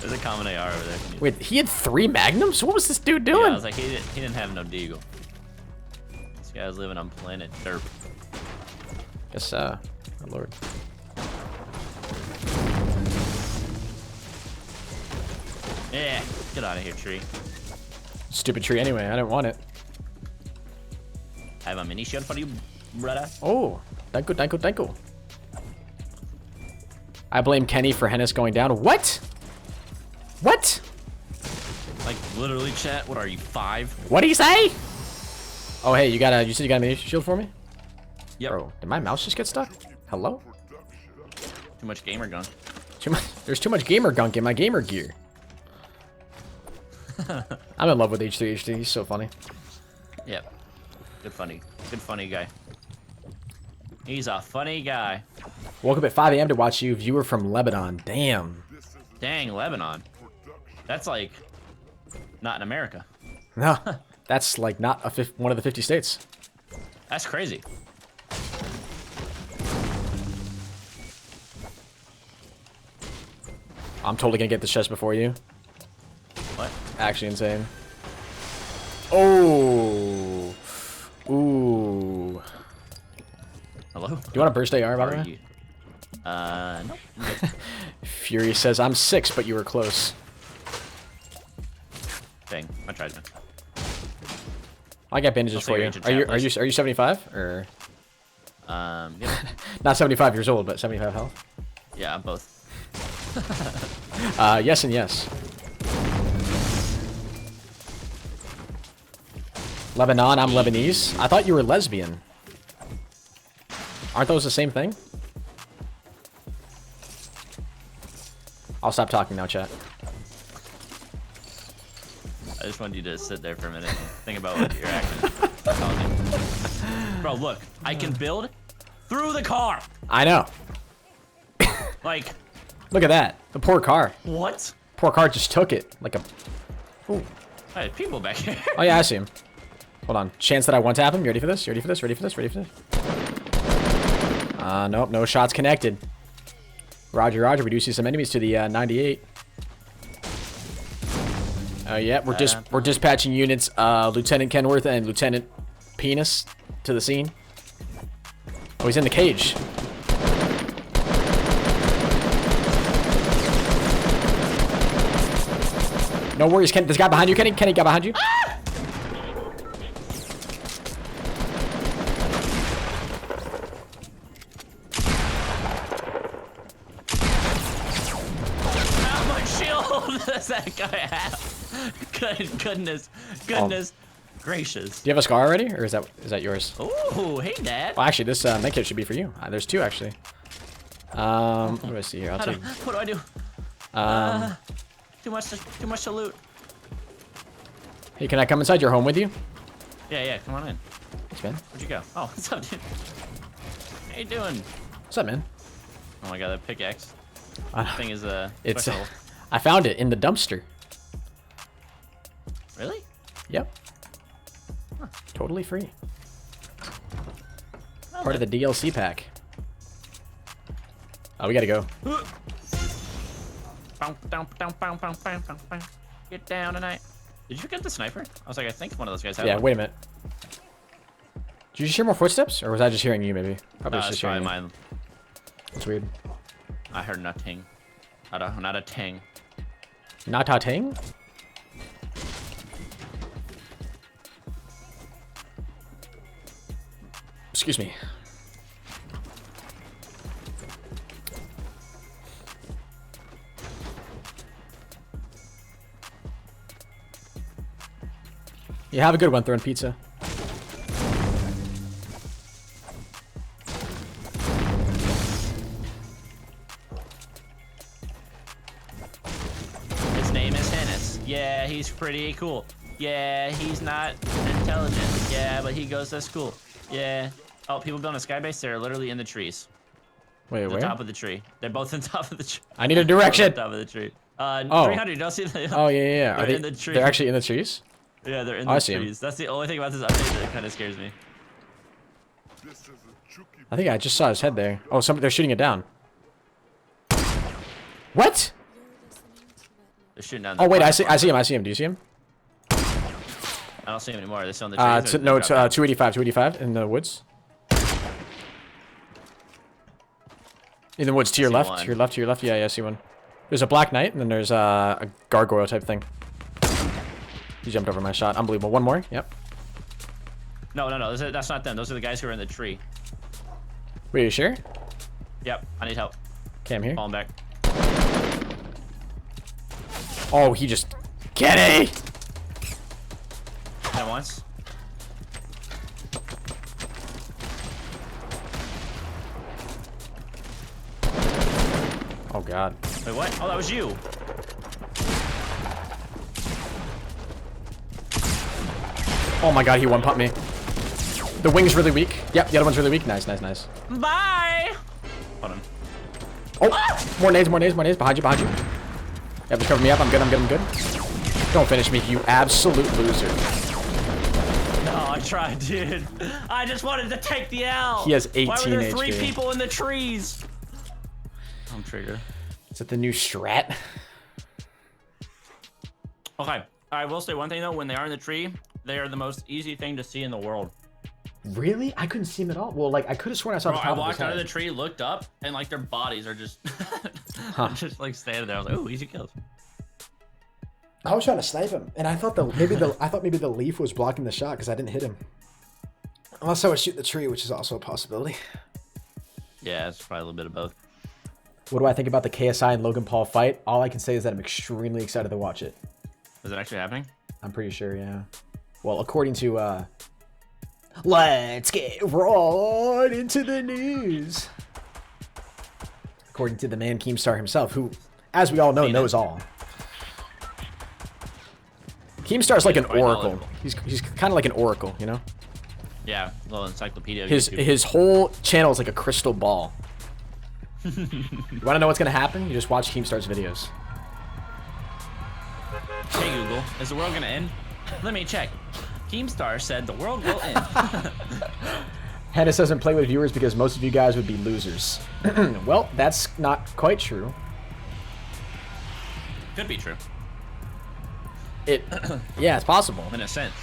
There's a common AR over there. Wait, he had 3 magnums? What was this dude doing? Yeah, I was like, he didn't have no deagle. This guy's living on planet Derp. Guess, oh lord. Yeah, get out of here, tree. Stupid tree anyway. I didn't want it. I have a mini shield for you, brother. Oh, thank you. I blame Kenny for Henis going down. What? What? Like, literally, chat, what are you, 5? What do you say? Oh, hey, you said you got a mini shield for me? Yep. Bro, did my mouse just get stuck? Hello? Too much gamer gun. There's too much gamer gunk in my gamer gear. I'm in love with H3. He's so funny. Yep. Good funny guy. He's a funny guy. Woke up at 5 a.m. to watch you, viewer from Lebanon. Damn. Dang, Lebanon. That's like not in America. No, that's like not one of the 50 states. That's crazy. I'm totally gonna get this chest before you. What? Actually insane. Oh. Ooh. Hello? Do you want a burst AR, by the way? No. Fury says, I'm 6, but you were close. Dang, I tried to. I got bandages for you. Are you 75 or? Yeah. Not 75 years old, but 75 health. Yeah, I'm both. Yes and yes. Lebanon, I'm Lebanese. I thought you were lesbian. Aren't those the same thing? I'll stop talking now, chat. I just wanted you to sit there for a minute and think about what you're actually telling me. Bro, look, I can build through the car. I know. Like, look at that. The poor car. what? Poor car just took it like a. Ooh. Hey, people back here. Oh yeah, I see him. Hold on. Chance that I one tap him. You ready for this? You ready for this? Ready for this? Ready for this? Nope. No shots connected. Roger, roger. We do see some enemies to the 98. Yeah, we're dispatching units, Lieutenant Kenworth and Lieutenant Penis to the scene. Oh, he's in the cage. No worries, Kenny. There's a guy behind you, Kenny. Kenny, guy behind you. Ah! How much shield does that guy have? Goodness gracious. Do you have a scar already, or is that yours? Ooh, hey, Dad. Well, actually, this medkit should be for you. There's 2 actually. What do I see here? I'll take. What do I do? Too much to loot. Hey, can I come inside your home with you? Yeah, come on in. Thanks, man. Where'd you go? Oh, what's up, dude? How you doing? What's up, man? Oh my god, that pickaxe thing is it's. special. I found it in the dumpster. Really? Yep. Huh. Totally free. Oh, Part of the DLC pack. Oh, we gotta go. Get down tonight. Did you get the sniper? I was like, I think one of those guys had Yeah, one. wait a minute. Did you just hear more footsteps, or was I just hearing you? Maybe. Probably No, just it's hearing probably you. mine. That's weird. I heard nothing. Not a ting. Not a ting? Excuse me. You have a good one throwing pizza. His name is Henis. Yeah, he's pretty cool. Yeah, he's not intelligent. Yeah, but he goes to school. Yeah. Oh, people building a skybase. They're literally in the trees. Wait, The where? top of the tree. They're both on top of the tree. I need a direction. Top of the tree. Oh. 300. You don't see the. Oh yeah. Are They're in the tree. They're actually in the trees. Yeah, they're in Oh, I the see 'em. trees. That's the only thing about this update that kind of scares me. I think I just saw his head there. Oh, they're shooting it down. What? They're shooting down. Oh wait, I platform. see him. Do you see him? I don't see him anymore. Are they still in the trees? or did No, they it's drop down? 285 in the woods. In the woods to your see left, one. to your left, to your left. Yeah, I see one. There's a Black Knight, and then there's a gargoyle type thing. He jumped over my shot. Unbelievable. One more. Yep. No. That's not them. Those are the guys who are in the tree. Wait, you sure? Yep. I need help. Okay, I'm here. Falling back. Oh, he just... Kenny! Hit him once. Oh, God. Wait, what? Oh, that was you. Oh, my God, he one-pumped me. The wing's really weak. Yep, the other one's really weak. Nice. Bye. Hold on. Oh! More nades. Behind you. Yep, just cover me up. I'm good. Don't finish me, you absolute loser. No, I tried, dude. I just wanted to take the L. He has 18 Why were there 3 HP. people in the trees? I'm triggered. Is that the new strat? Okay. I will say one thing though. When they are in the tree, they are the most easy thing to see in the world. Really? I couldn't see him at all. Well, like, I could have sworn I saw Bro, the I top walked of out of his the head. tree, looked up, and like their bodies are just, just like standing there. I was like, ooh, easy kills. I was trying to snipe him, and I thought maybe the leaf was blocking the shot because I didn't hit him. Unless I would shoot the tree, which is also a possibility. Yeah, it's probably a little bit of both. What do I think about the KSI and Logan Paul fight? All I can say is that I'm extremely excited to watch it. Is it actually happening? I'm pretty sure, yeah. Well, according to, let's get right into the news. According to the man Keemstar himself, who, as we all know, knows all. Keemstar's like an Quite oracle. knowledgeable. He's kind of like an oracle, you know? Yeah, a little encyclopedia. of His YouTube. his whole channel is like a crystal ball. You want to know what's going to happen? You just watch Keemstar's videos. Hey Google, is the world gonna end? Let me check. Keemstar said the world will end. Henis doesn't play with viewers because most of you guys would be losers. Well, that's not quite true. Could be true, Yeah, it's possible. in a sense.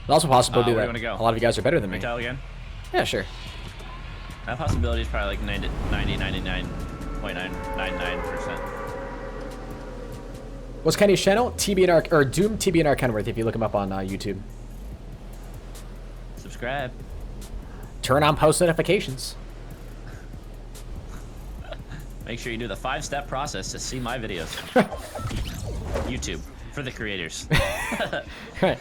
It's also possible where that you wanna go? a lot of you guys are better than me. Tell again. Yeah, sure. That possibility is probably like 99.999%. What's Kenny's channel? TBNR or Doom TBNR Kenworth. If you look him up on YouTube. Subscribe. Turn on post notifications. Make sure you do the 5-step process to see my videos. YouTube for the creators. Right.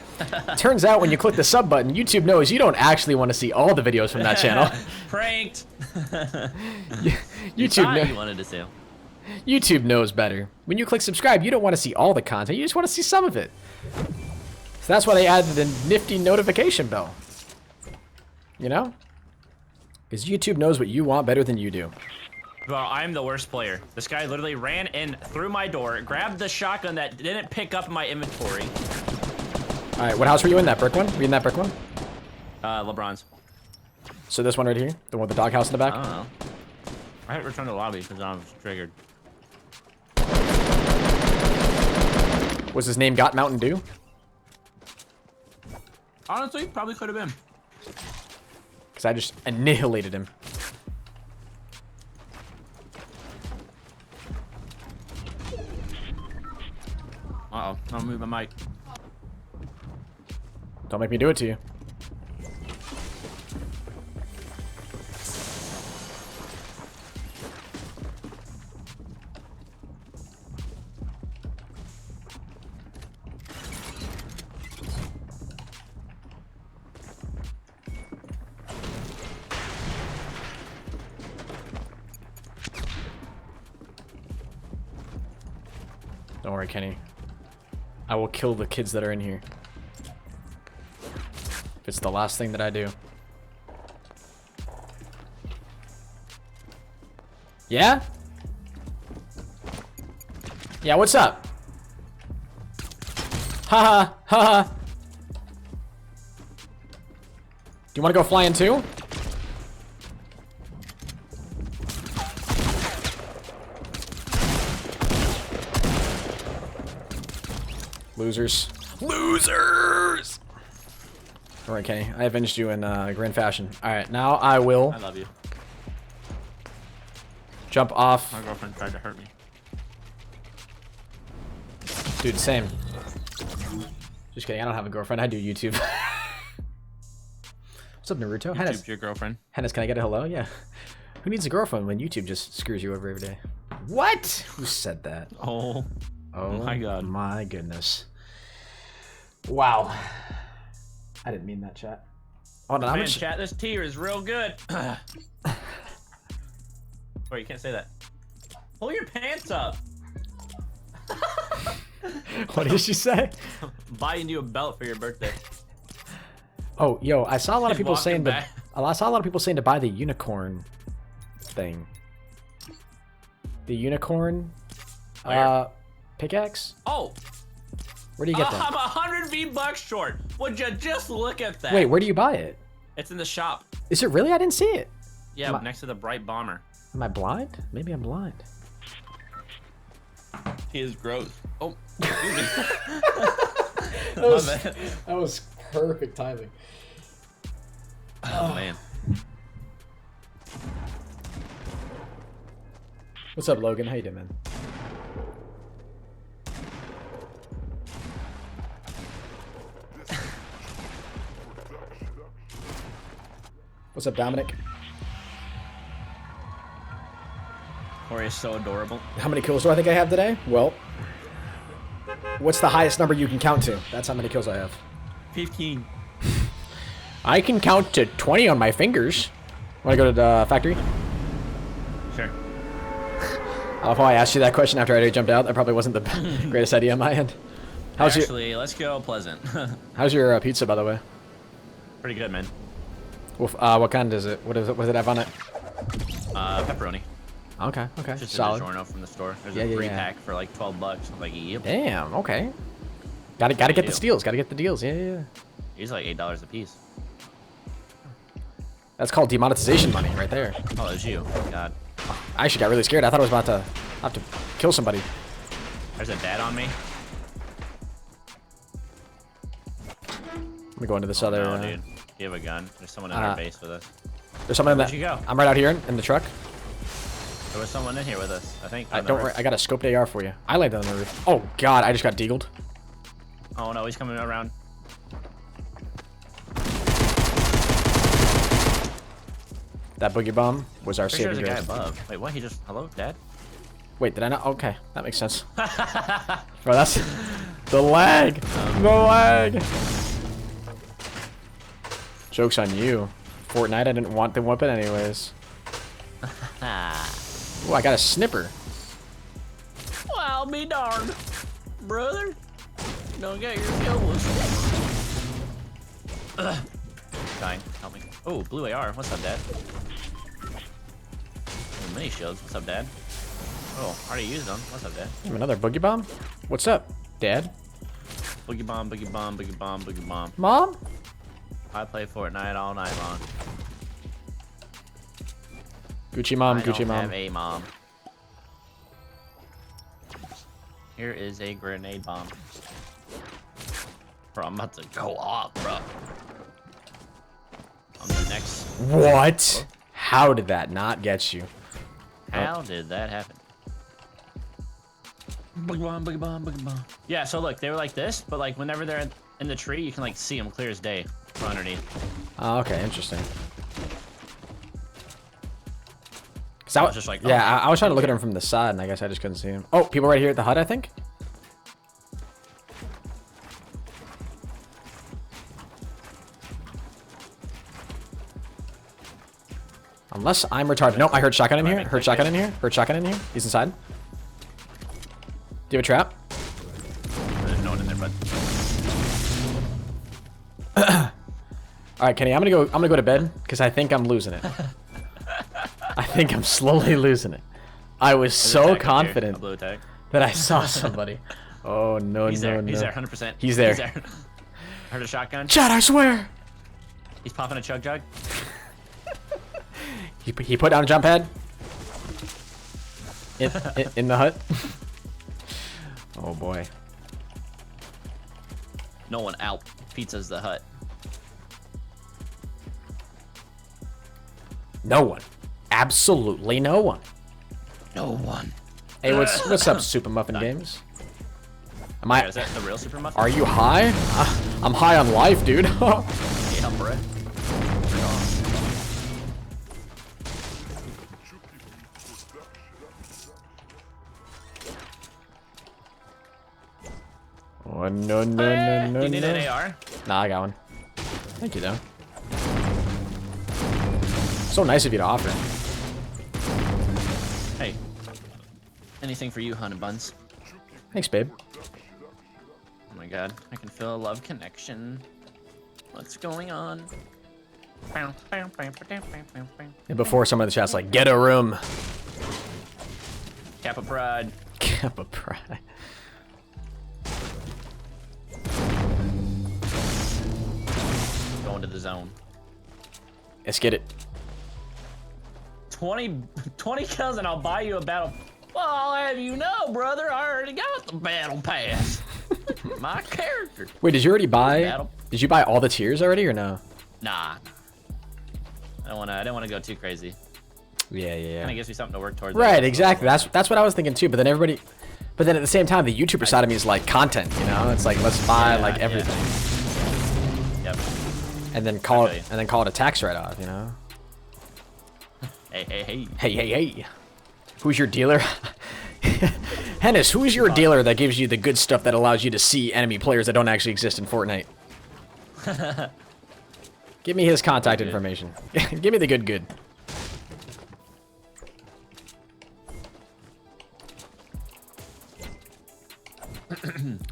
Turns out when you click the sub button, YouTube knows you don't actually want to see all the videos from that channel. Pranked. YouTube You wanted to see. YouTube knows better. When you click subscribe, you don't want to see all the content. You just want to see some of it. So that's why they added the nifty notification bell. You know? Because YouTube knows what you want better than you do. Bro, I'm the worst player. This guy literally ran in through my door, grabbed the shotgun that didn't pick up my inventory. All right, what house were you in? That brick one? Were you in that brick one? LeBron's. So this one right here? The one with the doghouse in the back? I don't know. I had to return to the lobby because I was triggered. Was his name Got Mountain Dew? Honestly, probably could have been. Because I just annihilated him. Uh-oh, I'll move my mic. Don't make me do it to you. Don't worry, Kenny. I will kill the kids that are in here. If it's the last thing that I do. Yeah? Yeah, what's up? Haha, haha. Do you want to go flying too? Losers. Losers! Alright, Kenny. I avenged you in grand fashion. Alright, now I will... I love you. Jump off. My girlfriend tried to hurt me. Dude, same. Just kidding. I don't have a girlfriend. I do YouTube. What's up, Naruto? YouTube's your girlfriend. Henis, can I get a hello? Yeah. Who needs a girlfriend when YouTube just screws you over every day? What? Who said that? Oh my god. My goodness. Wow. I didn't mean that, chat. Hold on, Man, chat, this tier is real good. Wait, you can't say that. Pull your pants up. What did she say? Buying you a belt for your birthday. Oh, yo, I saw a lot of people saying to, back. I saw a lot of people saying to buy the unicorn thing. The unicorn pickaxe? Oh. Where do you get that? I'm 100 V-Bucks short. Would you just look at that? Wait, where do you buy it? It's in the shop. Is it really? I didn't see it. Yeah, next to the bright bomber. Am I blind? Maybe I'm blind. He is gross. Oh, that was perfect timing. Oh man. What's up, Logan? How you doing, man? What's up, Dominic? Corey is so adorable. How many kills do I think I have today? Well, what's the highest number you can count to? That's how many kills I have. 15. I can count to 20 on my fingers. Want to go to the factory? Sure. I love how I asked you that question after I already jumped out. That probably wasn't the greatest idea on my end. Actually, let's go Pleasant. How's your pizza, by the way? Pretty good, man. What kind is it? What is it? What does it have on it? Pepperoni. Okay, okay. Just solid. a DiGiorno from the store. There's Yeah, a yeah, free yeah. pack for like 12 bucks. I'm like, yep. Damn, okay. Gotta get the steals. Gotta get the deals. Yeah, yeah, yeah. These are like $8 a piece. That's called demonetization money right there. Oh, it's you. God. I actually got really scared. I thought I was about to have to kill somebody. There's a dad on me. Let me go into this other... No, dude. You have a gun. There's someone in our base with us. There's someone in that... Where'd you go? I'm right out here in the truck. There was someone in here with us, I think. I got a scoped AR for you. I laid down on the roof. Oh god, I just got deagled. Oh no, he's coming around. That boogie bomb was our Pretty sure saving there's a grace. guy above. Wait, what? He just hello, Dad? Wait, did I not? Okay, that makes sense. Bro, that's the lag. The lag. Joke's on you. Fortnite, I didn't want the weapon anyways. Oh, I got a snipper. Well, I'll be darned, brother. Don't get your kills. Dying, help me. Oh, blue AR. What's up, Dad? Oh, mini shields. What's up, Dad? Oh, already used them. What's up, Dad? Another boogie bomb? What's up, Dad? Boogie bomb, boogie bomb, boogie bomb, boogie bomb. Mom? I play Fortnite all night long. Gucci mom, I Gucci don't mom. have a mom. Here is a grenade bomb. Bro, I'm about to go off, bro. On the next. What? How did that not get you? How did that happen? Boogie bomb, boogie bomb, boogie bomb. Yeah, so look, they were like this, but like whenever they're in the tree, you can like see them clear as day from underneath. Oh, okay, interesting. I was just like, oh, yeah, I was trying to look at him from the side, and I guess I just couldn't see him. Oh, people right here at the hut, I think. Unless I'm retarded. No, I heard shotgun in here. Heard shotgun in here. Heard shotgun in here. He's inside. Do you have a trap? There's no one in there, bud. All right, Kenny, I'm gonna go to bed because I think I'm losing it. I think I'm slowly losing it. I was so confident that I saw somebody. Oh no, He's no, there. no. He's there, 100%. He's there. Heard a shotgun. Chad, I swear. He's popping a chug jug. He put down a jump pad. In the hut. Oh boy. No one out. Pizza's the hut. No one. Absolutely no one. No one. Hey, what's up, Super Muffin Games? Am I? Is that the real Super Muffin? Are you high? I'm high on life, dude. Yeah, bro. Oh no no no. You need an AR? Nah, I got one. Thank you though. So nice of you to offer. Hey. Anything for you, honey buns. Thanks, babe. Oh my god, I can feel a love connection. What's going on? And before some of the chat's like, get a room. Kappa Pride. Kappa Pride. Going to the zone. Let's get it. 20 kills and I'll buy you a battle. Well, I'll have you know, brother, I already got the battle pass. My character. Wait, did you already buy? Did you buy all the tiers already or no? Nah. I don't wanna go too crazy. Yeah. Kinda gives me something to work towards. Right, exactly. That's what I was thinking too. But then at the same time, the YouTuber side of me is like content. You know, it's like let's buy like everything. Yeah. Yep. And then call it a tax write-off. You know. Hey. Who's your dealer? Henis, who is your dealer that gives you the good stuff that allows you to see enemy players that don't actually exist in Fortnite? Give me his contact information. Give me the good.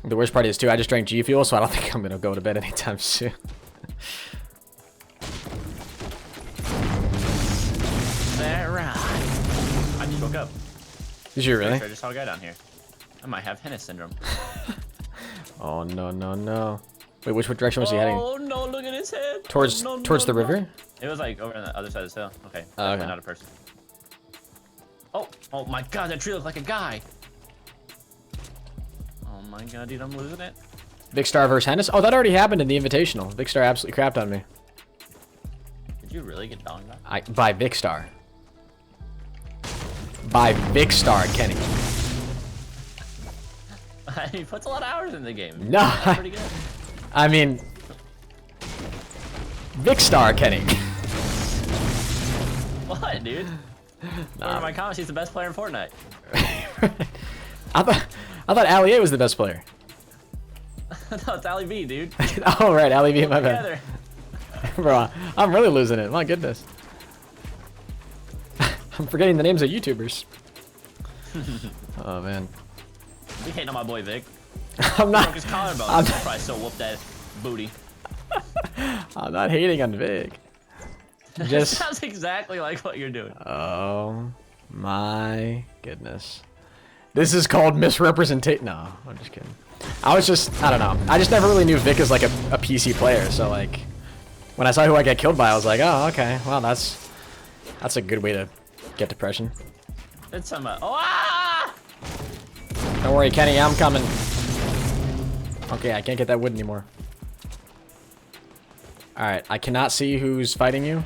The worst part is too, I just drank GFuel, so I don't think I'm gonna go to bed anytime soon. I just woke up. Did you really? I just saw a guy down here. I might have Henis syndrome. Oh no. Wait, which direction was he heading? Oh no, look at his head. Towards the river? It was like over on the other side of the hill. Okay. Okay. Not a person. Oh my god, that tree looked like a guy. Oh my god, dude, I'm losing it. Vicstar versus Henis? Oh, that already happened in the Invitational. Vicstar absolutely crapped on me. Did you really get donged on? By Vicstar. by Vicstar Kenny. He puts a lot of hours in the game. No, That's pretty good. I mean, Vicstar Kenny. What, dude? Nah. In my comments, he's the best player in Fortnite. I thought Ali A was the best player. No, it's Ali B, dude. Oh right, Ali B, my bad. Bro, I'm really losing it. My goodness. I'm forgetting the names of YouTubers. Oh man. You hating on my boy Vic. I'm not. His collarbone. I'm probably so whooped that booty. I'm not hating on Vic. Just sounds exactly like what you're doing. Oh my goodness. This is called misrepresentation. No, I'm just kidding. I don't know. I just never really knew Vic as like a PC player. So like, when I saw who I got killed by, I was like, oh, okay. Well, that's a good way to get depression. It's some. Oh, ah! Don't worry, Kenny. I'm coming. Okay, I can't get that wood anymore. All right, I cannot see who's fighting you.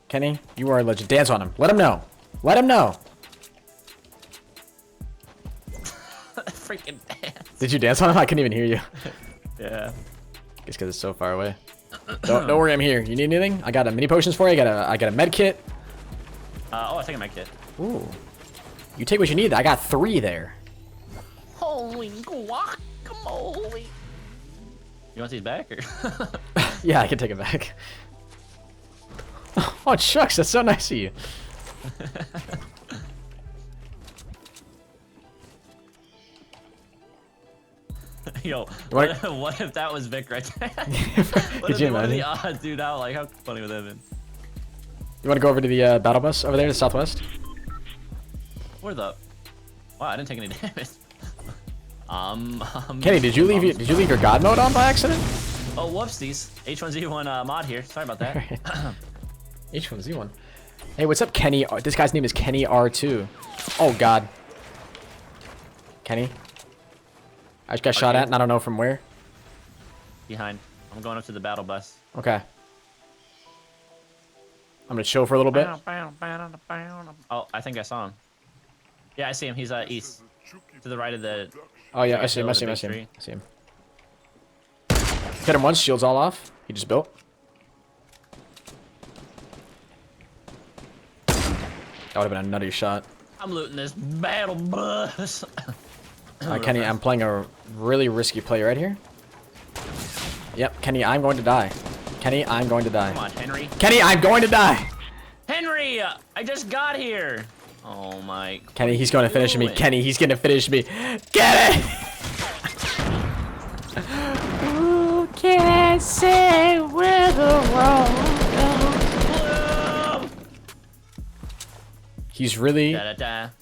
Kenny, you are a legend. Dance on him. Let him know. Let him know. Freaking dance. Did you dance on him? I couldn't even hear you. Yeah. Guess because it's so far away. Don't worry, I'm here. You need anything? I got a mini potions for you. I got a med kit. Oh, I think a med kit. Ooh. You take what you need. I got 3 there. Holy guacamole. You want these back or? Yeah, I can take it back. Oh, shucks, that's so nice of you. Yo, what if that was Vic right there? What are the odds, dude? How funny would that have been? You want to go over to the battle bus over there to the southwest? Where the? Wow, I didn't take any damage. Kenny, did you leave your god mode on by accident? Oh, whoopsies. H1Z1 mod here. Sorry about that. H1Z1. Hey, what's up, Kenny? This guy's name is Kenny R2. Oh God. Kenny. I just got shot at, and I don't know from where. Behind. I'm going up to the battle bus. Okay. I'm gonna chill for a little bit. Oh, I think I saw him. Yeah, I see him. He's east. To the right of the... Oh yeah, I see him. I see him. I see him. I see him. Hit him once. Shields all off. He just built. That would have been a nutty shot. I'm looting this battle bus. Kenny, I'm playing a really risky play right here. Yep, Kenny, I'm going to die. Kenny, I'm going to die. Come on, Henry. Kenny, I'm going to die. Henry, I just got here. Oh my. Kenny, he's going to finish me. Kenny, he's going to finish me. Get it! Who can say where the world goes? He's really...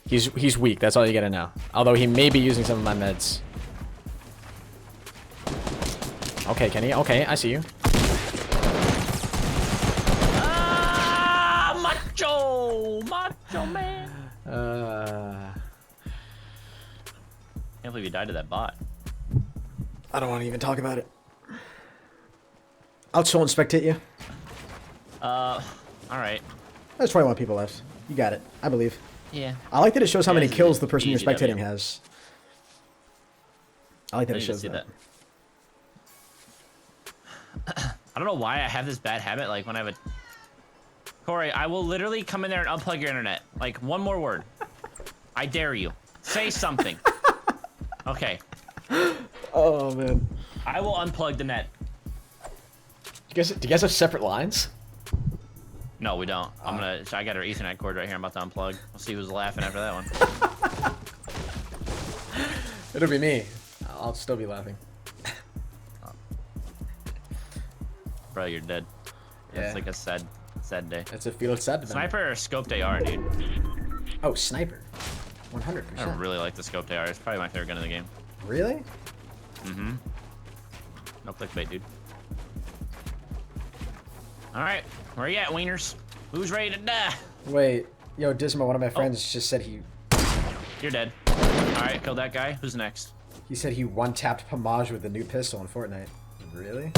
He's weak. That's all you gotta know. Although he may be using some of my meds. Okay, Kenny. Okay, I see you. Ah, macho man. Can't believe you died to that bot. I don't want to even talk about it. I'll chill and spectate you. All right. There's 21 people left. You got it. I believe. Yeah. I like that it shows how many kills the person you're spectating has. I like that it shows that. I don't know why I have this bad habit. Like when I have a... Corey, I will literally come in there and unplug your internet. Like one more word. I dare you. Say something. Okay. Oh man. I will unplug the net. Do you guys have separate lines? No, we don't. I got our Ethernet cord right here. I'm about to unplug. We'll see who's laughing after that one. It'll be me. I'll still be laughing. Bro, you're dead. Yeah. It's like a sad day. It's a feel sad. Sniper or scoped AR, dude? Oh, sniper. 100%. I really like the scoped AR. It's probably my favorite gun in the game. Really? Mm-hmm. No clickbait, dude. Alright, where you at, wieners? Who's ready to die? Wait, yo, Dismo, one of my friends just said he... You're dead. Alright, killed that guy. Who's next? He said he one-tapped Pomage with the new pistol in Fortnite. Really?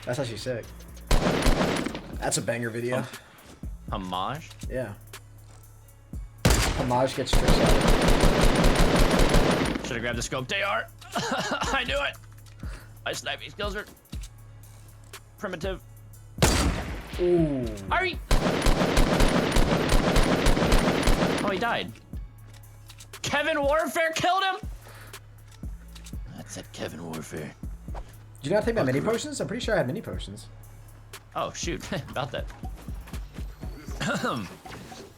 That's actually sick. That's a banger video. Homage? Yeah. Homage gets tricked out. Should have grabbed the scope. They are. I knew it. My sniping skills are primitive. Ooh. Are you? Oh, he died. Kevin Warfare killed him. That's it, Kevin Warfare. Did you not take my mini potions? I'm pretty sure I had mini potions. Oh shoot, about that.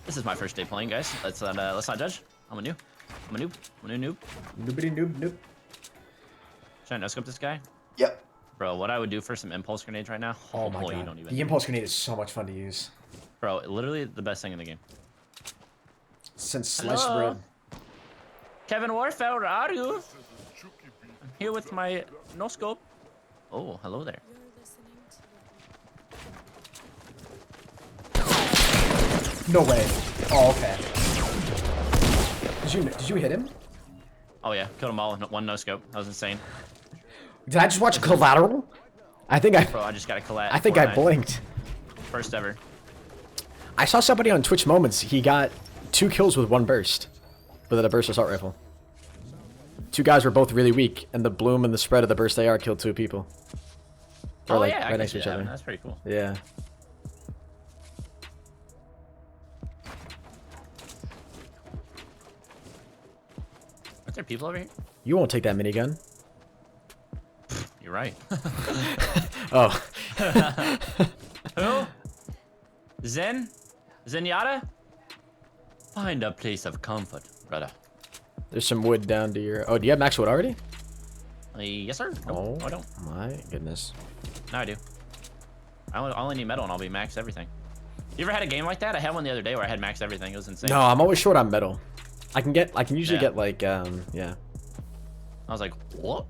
This is my first day playing, guys. Let's not judge. I'm a noob. I'm a noob. I'm a noob. Noobity noob noob. Should I no scope this guy? Yep. Bro, what I would do for some impulse grenades right now? Oh my You god. don't even The impulse grenade is so much fun to use. Bro, literally the best thing in the game. Since sliced Hello? bread. Kevin Warfare, where are you? I'm here with my no scope. Oh, hello there. No way. Oh, okay. Did you hit him? Oh yeah, killed them all with one no scope. That was insane. Did I just watch Collateral? I think Bro, I just got a collat. I think I blinked. First ever. I saw somebody on Twitch Moments. He got 2 kills with 1 burst. With a burst assault rifle. 2 guys were both really weak, and the bloom and the spread of the burst AR killed 2 people. They're Oh like yeah, I right can next see to each that. other. That's pretty cool. Yeah. Are there people over here? You won't take that minigun. You're right. Oh. Who? Zen? Zenyatta? Find a place of comfort, brother. There's some wood down to your... Oh, do you have max wood already? Yes, sir. Oh, No, I don't. my goodness. No, I do. I only need metal and I'll be max everything. You ever had a game like that? I had one the other day where I had max everything. It was insane. No, I'm always short on metal. I can usually Yeah. get like, yeah. I was like, what?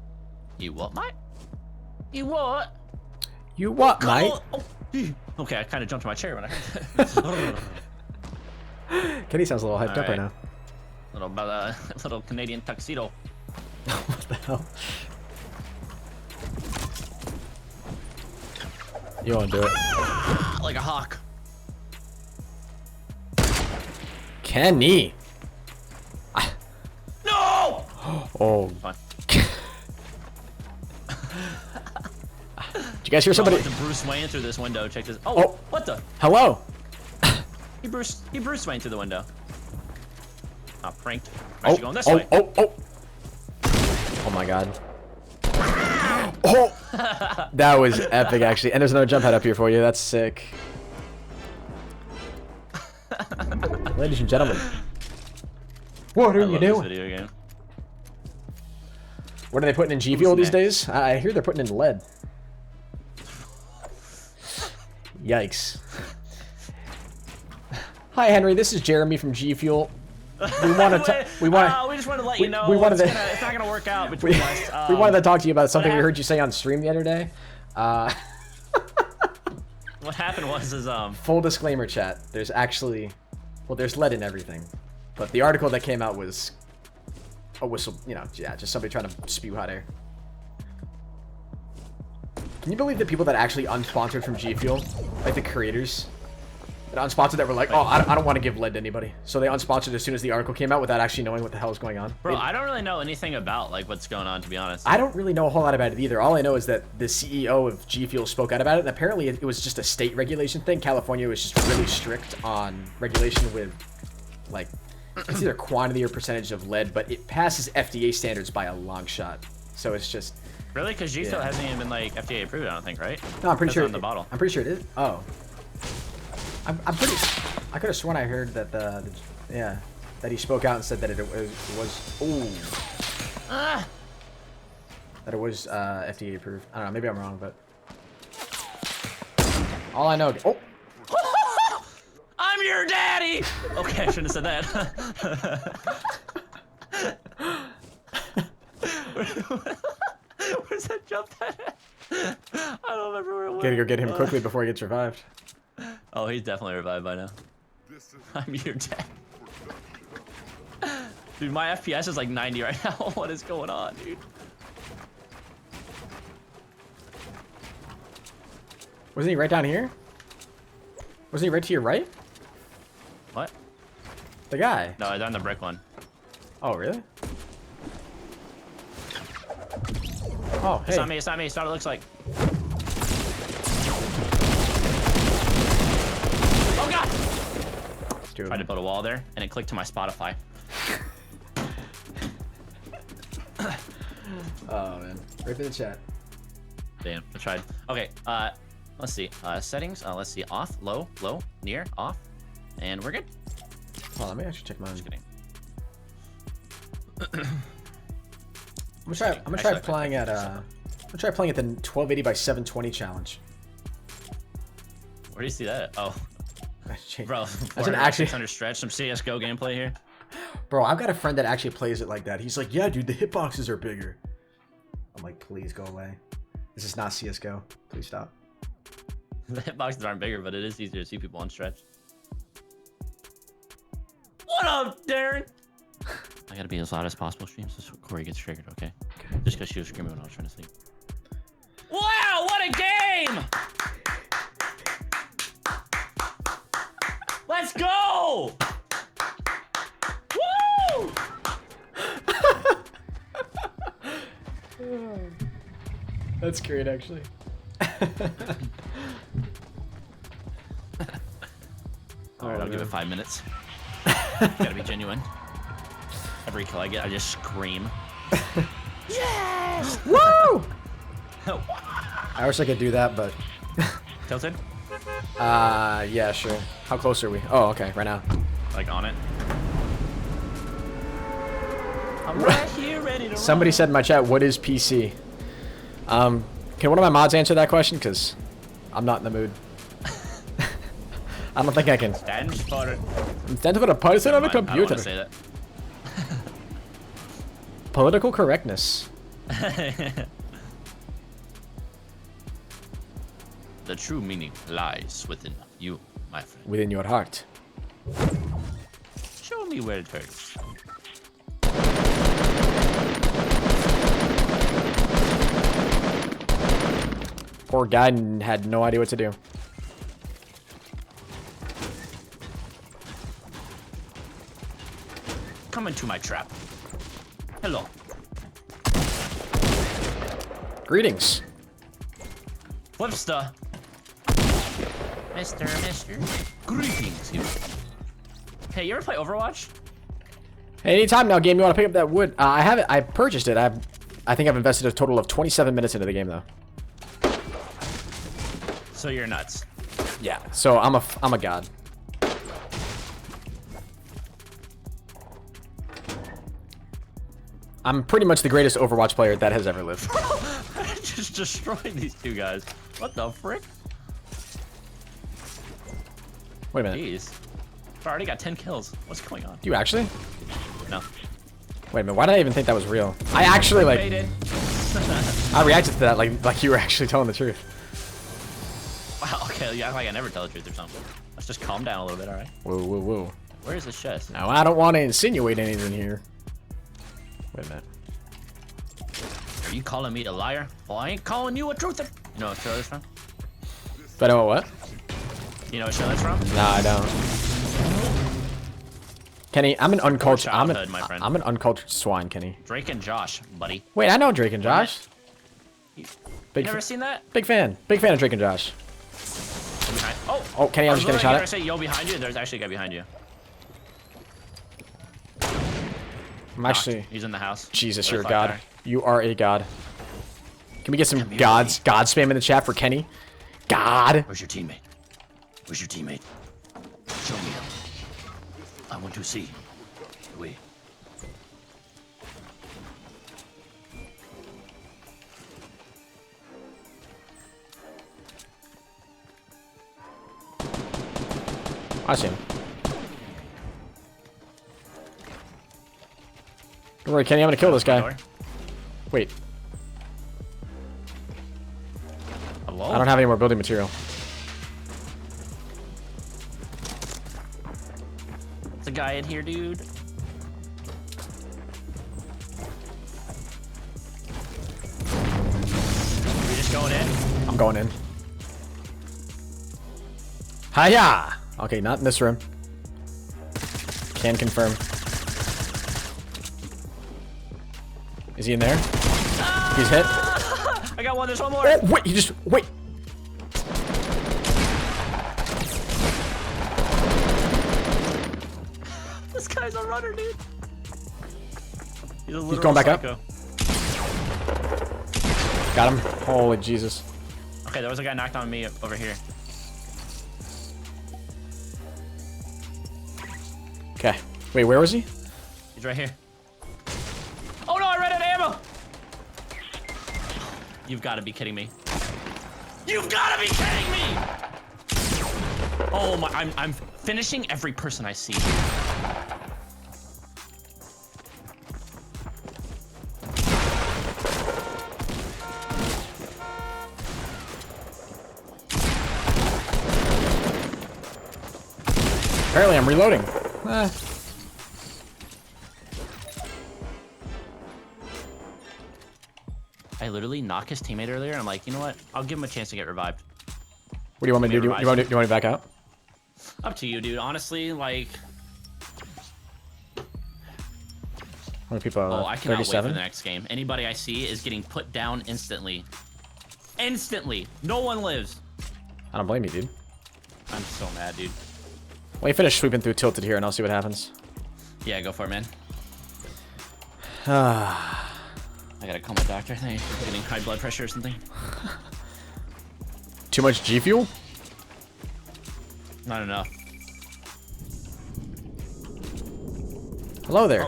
You what, mate? You what? You what, mate? Oh, okay, I kind of jumped to my chair when I heard that. Kenny sounds a little hyped up right now. little Canadian tuxedo. What the hell? You won't do it. Like a hawk. Kenny! No! Oh. Fine. Did you guys hear somebody? Bro, Bruce Wayne through this window. Check this. Oh, Oh. what the? Hello? He Bruce Wayne through the window. Ah, pranked. Oh, Actually going this oh, way. oh, oh. Oh my god. Oh! That was epic, actually. And there's another jump head up here for you. That's sick. Ladies and gentlemen. What are I you love this doing? video game. What are they putting in GFuel these days? I hear they're putting in lead. Yikes. Hi Henry, this is Jeremy from GFuel. We want to. We just wanted to let you know. we wanted it's not gonna work out between us. we wanted to talk to you about something we heard you say on stream the other day. What happened was Full disclaimer, chat. There's actually, well, there's lead in everything, but the article that came out was a whistle. You know, yeah, just somebody trying to spew hot air. Can you believe the people that actually unsponsored from GFuel, like the creators, that unsponsored that were like, oh, I don't want to give lead to anybody, so they unsponsored as soon as the article came out without actually knowing what the hell is going on. bro, I don't really know anything about like what's going on, to be honest. I don't really know a whole lot about it either. All I know is that the CEO of GFuel spoke out about it, and apparently it was just a state regulation thing. California was just really strict on regulation with, like, it's either quantity or percentage of lead, but it passes FDA standards by a long shot. So it's just... Really? Because GFuel hasn't even been like FDA approved, I don't think, right? No, I'm pretty sure. On the bottle. I'm pretty sure it is. Oh. I'm pretty... I could have sworn I heard that yeah, that he spoke out and said that it was ooh. Ah! That it was FDA approved. I don't know, maybe I'm wrong, but all I know. Oh. I'm your daddy. Okay, I shouldn't have said that. Where's that jump at? I don't remember where it went. Gotta go get him quickly before he gets revived. Oh, he's definitely revived by now. I'm your dad. Dude, my FPS is like 90 right now. What is going on, dude? Wasn't he right down here? Wasn't he right to your right? What? The guy. No, I'm on the brick one. Oh, really? Oh, hey. It's not me, it's not me, it's not what it looks like. Oh god! Tried to build a wall there, and it clicked to my Spotify. Oh, man. Right in the chat. Damn, I tried. Okay, let's see. Settings, let's see. Off, low, low, near, off. And we're good. Hold on, let me actually check mine. Just kidding. I'm gonna try playing at the 1280 by 720 challenge. Where do you see that? Oh, bro, that's an actually under stretch. Some CS:GO gameplay here. Bro, I've got a friend that actually plays it like that. He's like, yeah, dude, the hitboxes are bigger. I'm like, please go away. This is not CS:GO. Please stop. The hitboxes aren't bigger, but it is easier to see people on stretch. What up, Darren? I gotta be as loud as possible, streams, so Corey gets triggered, okay? Just because she was screaming when I was trying to sleep. Wow, what a game! Let's go! Woo! That's great, actually. Alright, I'll give it 5 minutes. Gotta be genuine. Every kill I get, I just scream. Yes! Woo! I wish I could do that, but... Tilted? Yeah, sure. How close are we? Oh, okay, right now. Like on it. I'm right here, ready to Somebody run. said in my chat, what is PC? Can one of my mods answer that question? Because I'm not in the mood. I don't think I can. Stands for it. Stand for a person on a I don't computer. want to say that. Political correctness. The true meaning lies within you, my friend. Within your heart. Show me where it hurts. Poor guy had no idea what to do. Come into my trap. Hello. Greetings. Flipster. Mister. Greetings, you. Hey, you ever play Overwatch? Hey, anytime now, game, you want to pick up that wood? I have it. I purchased it. I think I've invested a total of 27 minutes into the game, though. So you're nuts. Yeah. So I'm a god. I'm pretty much the greatest Overwatch player that has ever lived. I just destroyed these two guys. What the frick? Wait a minute. Jeez. I already got 10 kills. What's going on? Do you actually? No. Wait a minute. Why did I even think that was real? I actually like. I reacted to that like you were actually telling the truth. Wow. Okay. You act like I never tell the truth or something. Let's just calm down a little bit. All right. Whoa. Where is this chest? Now I don't want to insinuate anything here. Wait a minute. Are you calling me a liar? Well, I ain't calling you a truther. You know what show that's from? But what? You know what show that's from? Nah, I don't. Kenny, I'm an uncultured. I'm an uncultured swine, Kenny. Drake and Josh, buddy. Wait, I know Drake and Josh. You Big never seen that? Big fan of Drake and Josh. Behind. Oh, Kenny, I'm just getting shot at. I say yo behind you. There's actually a guy behind you. I'm actually. He's in the house. Jesus, you're a god. You are a god. Can we get some god spam in the chat for Kenny? God. Where's your teammate? Where's your teammate? Show me him. I want to see. Wait. I see him. Don't worry, Kenny. I'm gonna kill this guy. Wait. Hello? I don't have any more building material. There's a guy in here, dude. Are you just going in? I'm going in. Hiya! Okay, not in this room. Can confirm. Is he in there? He's hit. I got one. There's one more. Oh, wait, you just wait. This guy's a runner, dude. He's going back psycho. up. Got him. Holy Jesus. Okay, there was a guy knocked on me over here. Okay. Wait, where was he? He's right here. Oh no, I ran out of ammo! You've got to be kidding me. You've got to be kidding me! Oh my, I'm finishing every person I see. Apparently I'm reloading. I literally knocked his teammate earlier. I'm like, you know what? I'll give him a chance to get revived. What do you want me to do? Do you want me back out? Up to you, dude. Honestly, like... How many people are Oh, left? I cannot wait for 37? the next game. Anybody I see is getting put down instantly. Instantly. No one lives. I don't blame you, dude. I'm so mad, dude. Well, you finish sweeping through tilted here and I'll see what happens. Yeah, go for it, man. I gotta call my doctor. I think I'm getting high blood pressure or something. Too much G fuel? Not enough. Hello there.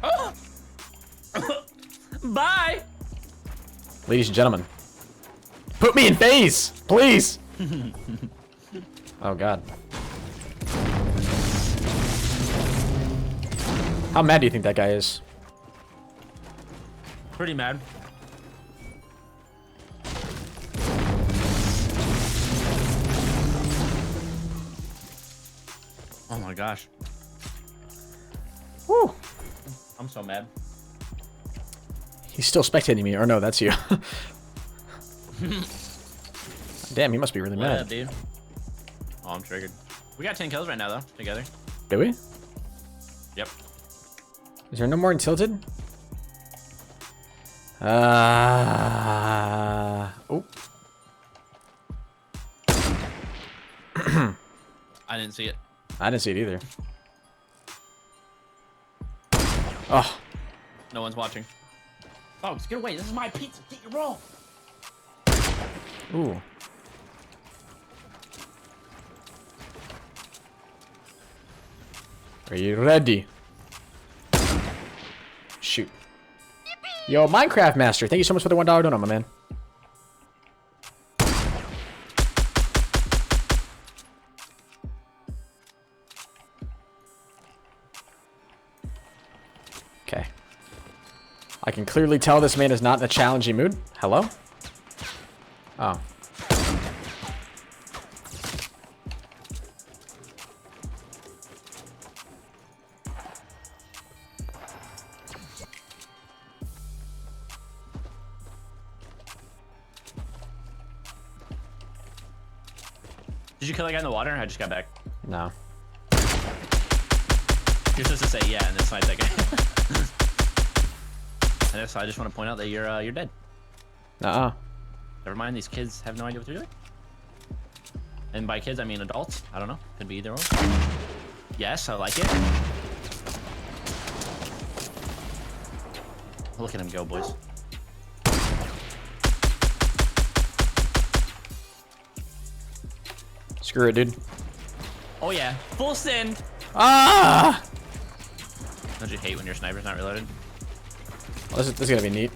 Oh, bye! Ladies and gentlemen. Put me in phase, please. Oh God. How mad do you think that guy is? Pretty mad. Oh my gosh. Woo. I'm so mad. He's still spectating me, or no, that's you. Damn, he must be really Yeah, mad. dude. Oh, I'm triggered. We got 10 kills right now, though, together. Do we? Yep. Is there no more in tilted? Oh. I didn't see it. I didn't see it either. Oh. No one's watching. Oh, just get away. This is my pizza. Get your roll. Ooh. Are you ready? Shoot. Yo, Minecraft Master, thank you so much for the $1 donut, my man. Okay. I can clearly tell this man is not in a challenging mood. Hello? Oh. Did you kill that guy in the water? I just got back. No. You're supposed to say yeah and then snipe that guy. And so I just want to point out that you're dead. Nuh-uh. Never mind, these kids have no idea what they're doing. And by kids, I mean adults. I don't know. Could be either or. Yes, I like it. Look at him go, boys. Screw it, dude. Oh yeah, full send. Ah! Don't you hate when your sniper's not reloaded? Well, this is gonna be neat.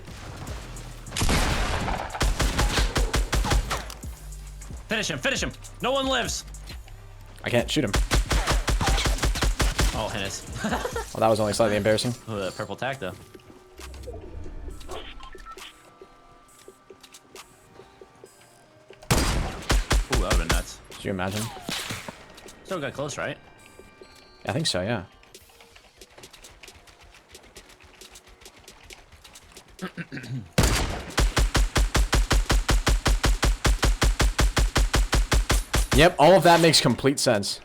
Finish him, finish him. No one lives. I can't shoot him. Oh, Henis. Well, that was only slightly embarrassing. Oh, that purple tack though. Ooh, that would've been nuts. Could you imagine? Still got close, right? I think so, yeah. Yep, all of that makes complete sense.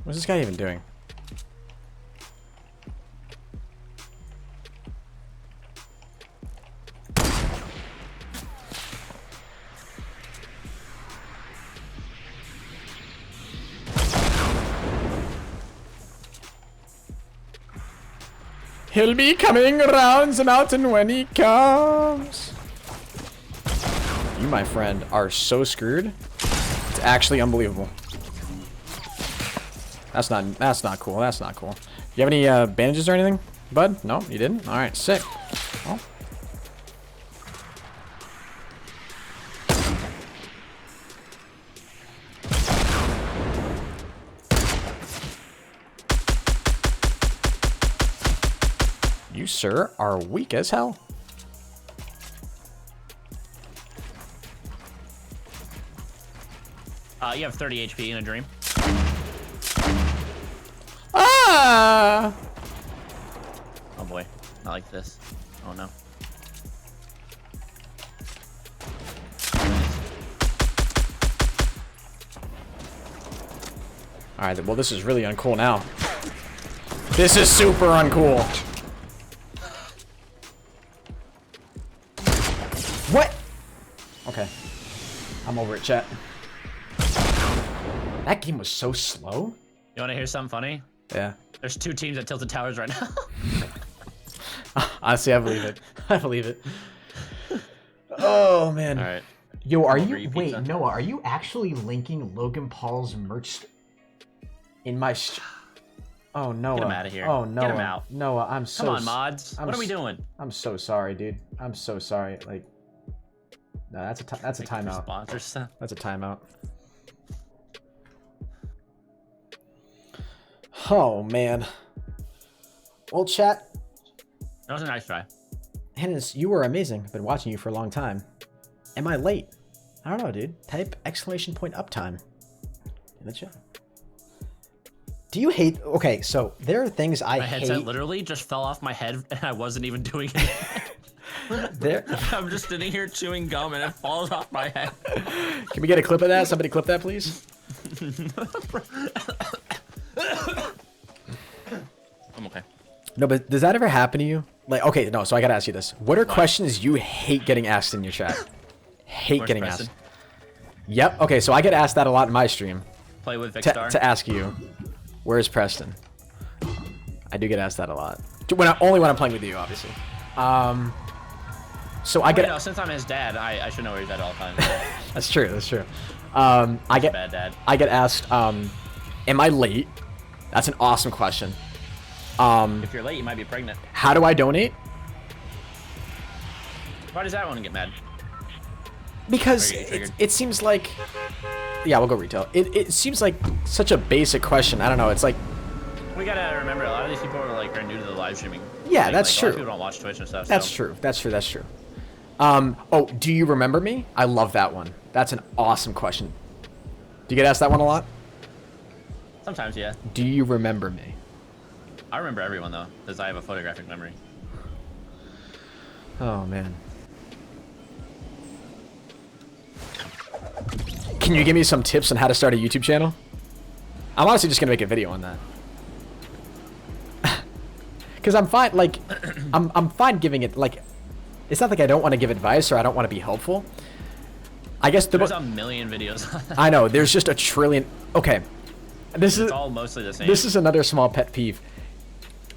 What's this guy even doing? He'll be coming around the mountain when he comes. You, my friend, are so screwed. It's actually unbelievable. That's not cool. That's not cool. You have any bandages or anything, bud? No, you didn't? All right, sick. Well. You, sir, are weak as hell. You have 30 HP in a dream. Ah! Oh boy, not like this. Oh no. Alright, well this is really uncool now. This is super uncool. What? Okay. I'm over it, chat. That game was so slow. You want to hear something funny? Yeah. There's 2 teams at Tilted Towers right now. Honestly, I believe it. I believe it. Oh, man. All right. Yo, are you... Wait, Noah, are you actually linking Logan Paul's merch in my... Oh, Noah. Get him out of here. Oh, Noah. Get him out. Noah, I'm so... Come on, mods. What are we doing? I'm so sorry, dude. I'm so sorry. Like... No, that's a timeout. Sponsor stuff. That's a timeout. Oh, man. Well, chat. That was a nice try. Henis, you were amazing. I've been watching you for a long time. Am I late? I don't know, dude. Type exclamation point uptime in the chat. Do you hate... Okay, so there are things I hate... My headset literally just fell off my head and I wasn't even doing it. I'm just sitting here chewing gum and it falls off my head. Can we get a clip of that? Somebody clip that, please. I'm okay. No, but does that ever happen to you? Like, okay, no, so I gotta ask you this. What are questions you hate getting asked in your chat? Hate getting asked. Yep, okay, so I get asked that a lot in my stream. Play with Vicstar. To ask you, where's Preston? I do get asked that a lot. Only when I'm playing with you, obviously. So I get... No, since I'm his dad, I should know where he's at all the time. That's true, that's true. I get bad dad. I get asked, am I late? That's an awesome question. If you're late, you might be pregnant. How do I donate? Why does that one get mad? Because it seems like... Yeah, we'll go retail. It seems like such a basic question. I don't know, it's like... We gotta remember, a lot of these people are new to the live streaming. Yeah, that's true. A lot of people don't watch Twitch and stuff. That's true. That's true. That's true. Oh, do you remember me? I love that one. That's an awesome question. Do you get asked that one a lot? Sometimes, yeah. Do you remember me? I remember everyone, though, because I have a photographic memory. Oh, man. Can you give me some tips on how to start a YouTube channel? I'm honestly just going to make a video on that. Because I'm fine, like, I'm fine giving it, like, it's not like I don't want to give advice or I don't want to be helpful. I guess there's a million videos. I know, there's just a trillion. Okay. It's all mostly the same. This is another small pet peeve.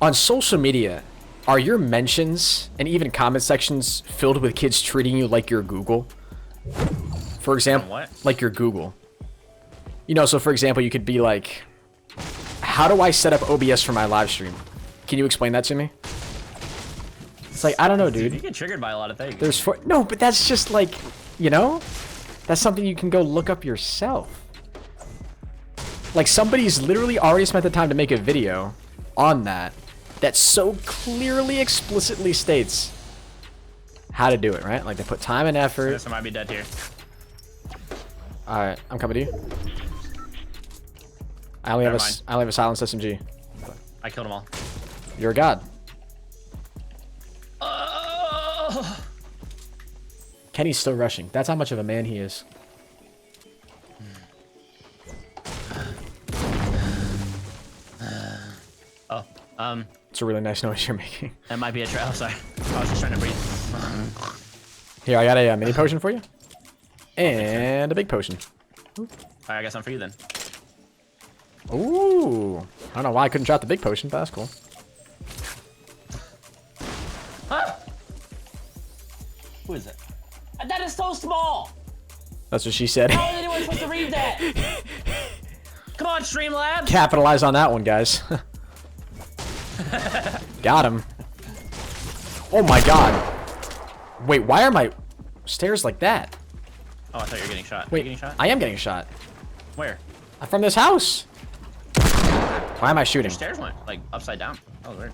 On social media, are your mentions and even comment sections filled with kids treating you like you're Google? For example, what? Like you're Google. You know, so for example, you could be like, how do I set up OBS for my live stream? Can you explain that to me? It's like, I don't know, dude. You get triggered by a lot of things. No, but that's just like, you know? That's something you can go look up yourself. Like, somebody's literally already spent the time to make a video on that so clearly explicitly states how to do it, right? Like, they put time and effort. This might be dead here. Alright, I'm coming to you. I only have a silenced SMG. I killed them all. You're a god. Oh. Kenny's still rushing. That's how much of a man he is. Oh, it's a really nice noise you're making. that might be a trap. Oh, sorry. I was just trying to breathe. Here, I got a mini potion for you. And a big potion. Alright, I got some for you then. Ooh. I don't know why I couldn't drop the big potion, but that's cool. Huh? Who is it? That is so small! That's what she said. How is anyone supposed to read that? Come on, Streamlabs! Capitalize on that one, guys. Got him. Oh my god. Wait, why are my stairs like that? Oh, I thought you were getting shot. Wait, Are you getting shot? I am getting shot. Where? From this house. Why am I shooting? Your stairs went, like, upside down. That was weird.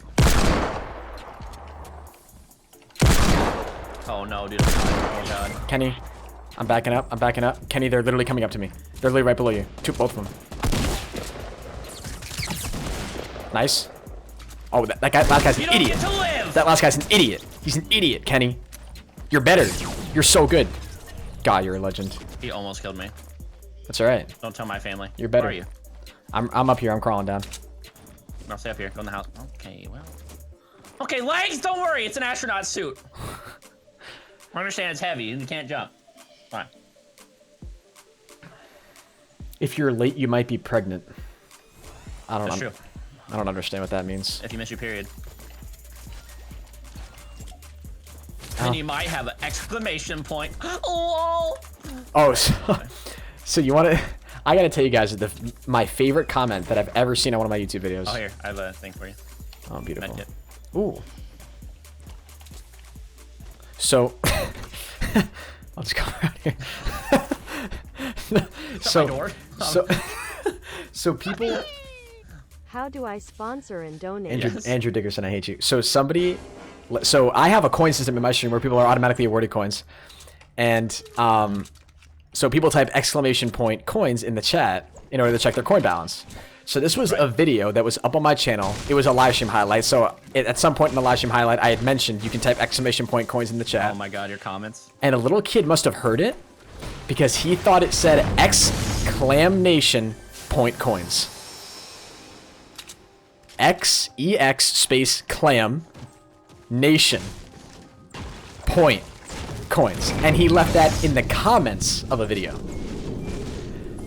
Oh no, dude. Oh god. Kenny, I'm backing up. I'm backing up. Kenny, they're literally coming up to me. They're literally right below you. Both of them. Nice. Oh, that last guy's an idiot. That last guy's an idiot. He's an idiot, Kenny. You're better. You're so good. God, you're a legend. He almost killed me. That's all right. Don't tell my family. You're better. Where are you? I'm up here. I'm crawling down. I'll stay up here. Go in the house. Okay, well. Okay, legs, don't worry. It's an astronaut suit. I understand it's heavy and you can't jump. Fine. If you're late, you might be pregnant. I don't know. That's true. I don't understand what that means. If you miss your period. Then you might have an exclamation point. LOL. Oh, so you want to... I got to tell you guys my favorite comment that I've ever seen on one of my YouTube videos. Oh, here. I have a thing for you. Oh, beautiful. Medkit. Ooh. So... I'll just go around here. My door. So people... How do I sponsor and donate? Andrew Dickerson, I hate you. So I have a coin system in my stream where people are automatically awarded coins. And so people type exclamation point coins in the chat in order to check their coin balance. So this was a video that was up on my channel. It was a live stream highlight. So at some point in the live stream highlight, I had mentioned you can type exclamation point coins in the chat. Oh my god, your comments. And a little kid must have heard it because he thought it said exclamation point coins. X-E-X space clam nation point coins. And he left that in the comments of a video.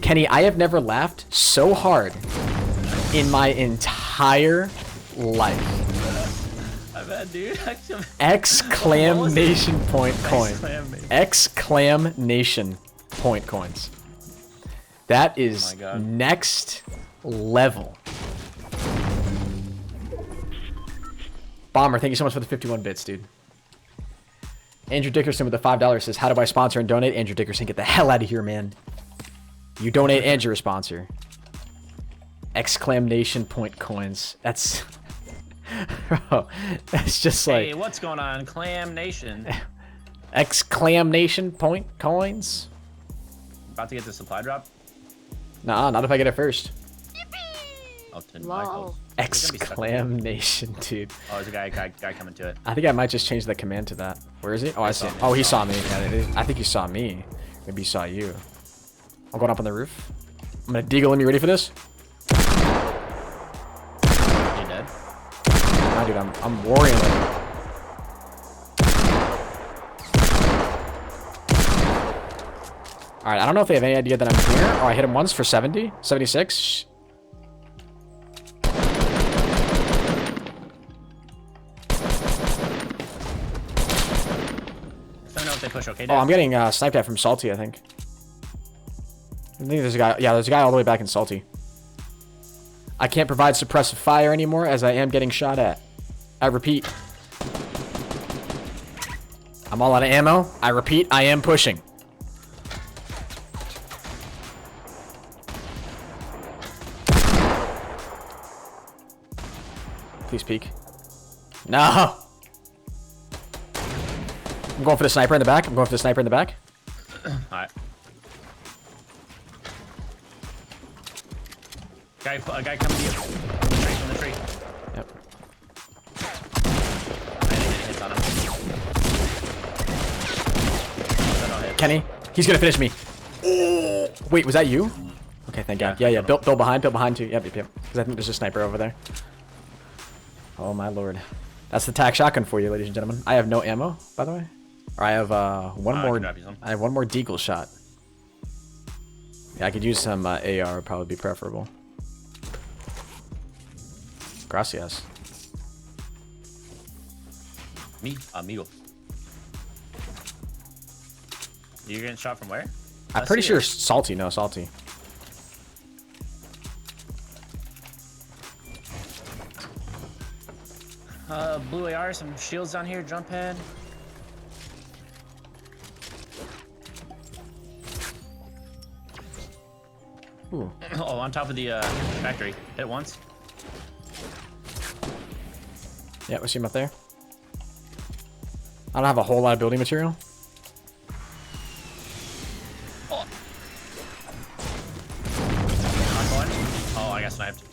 Kenny, I have never laughed so hard in my entire life. I bet, dude. Exclamation point coin. Exclamation point coins. That is next level. Bomber, thank you so much for the 51 bits, dude. Andrew Dickerson with the $5 says, how do I sponsor and donate? Andrew Dickerson, get the hell out of here, man. You donate and you're a sponsor. Exclamation point coins. That's... Bro, that's just like... Hey, what's going on? Clam Nation. Exclamation point coins? About to get the supply drop? Nah, not if I get it first. Oh, Michael. Exclamation, dude. Oh, there's a guy coming to it. I think I might just change the command to that. Where is he? Oh, I see him. Oh, he saw me. Yeah, I think he saw me. Maybe he saw you. I'm going up on the roof. I'm gonna deagle him. You ready for this? You dead? Nah, dude, I'm warring him. Alright, I don't know if they have any idea that I'm here. Oh, I hit him once for 70. 76. Push, okay, oh, I'm getting sniped at from Salty, I think. I think there's a guy. Yeah, there's a guy all the way back in Salty. I can't provide suppressive fire anymore as I am getting shot at. I repeat. I'm all out of ammo. I repeat, I am pushing. Please peek. No! I'm going for the sniper in the back. I'm going for the sniper in the back. Alright. A guy coming to you. From the tree. Yep. I didn't get hits on him. Kenny. He's gonna finish me. Oh, wait, was that you? Okay, thank God. Yeah. Built behind too. Yep. Because I think there's a sniper over there. Oh my lord. That's the tac shotgun for you, ladies and gentlemen. I have no ammo, by the way. Or I have one more. I have one more deagle shot. Yeah, I could use some AR. Would probably be preferable. Gracias. Me, amigo. You're getting shot from where? I'm pretty sure salty. No, salty. Blue AR, some shields down here, jump pad. Ooh. Oh, on top of the factory. Hit it once. Yeah, we see him up there. I don't have a whole lot of building material. Oh. I'm going. Oh, I got sniped.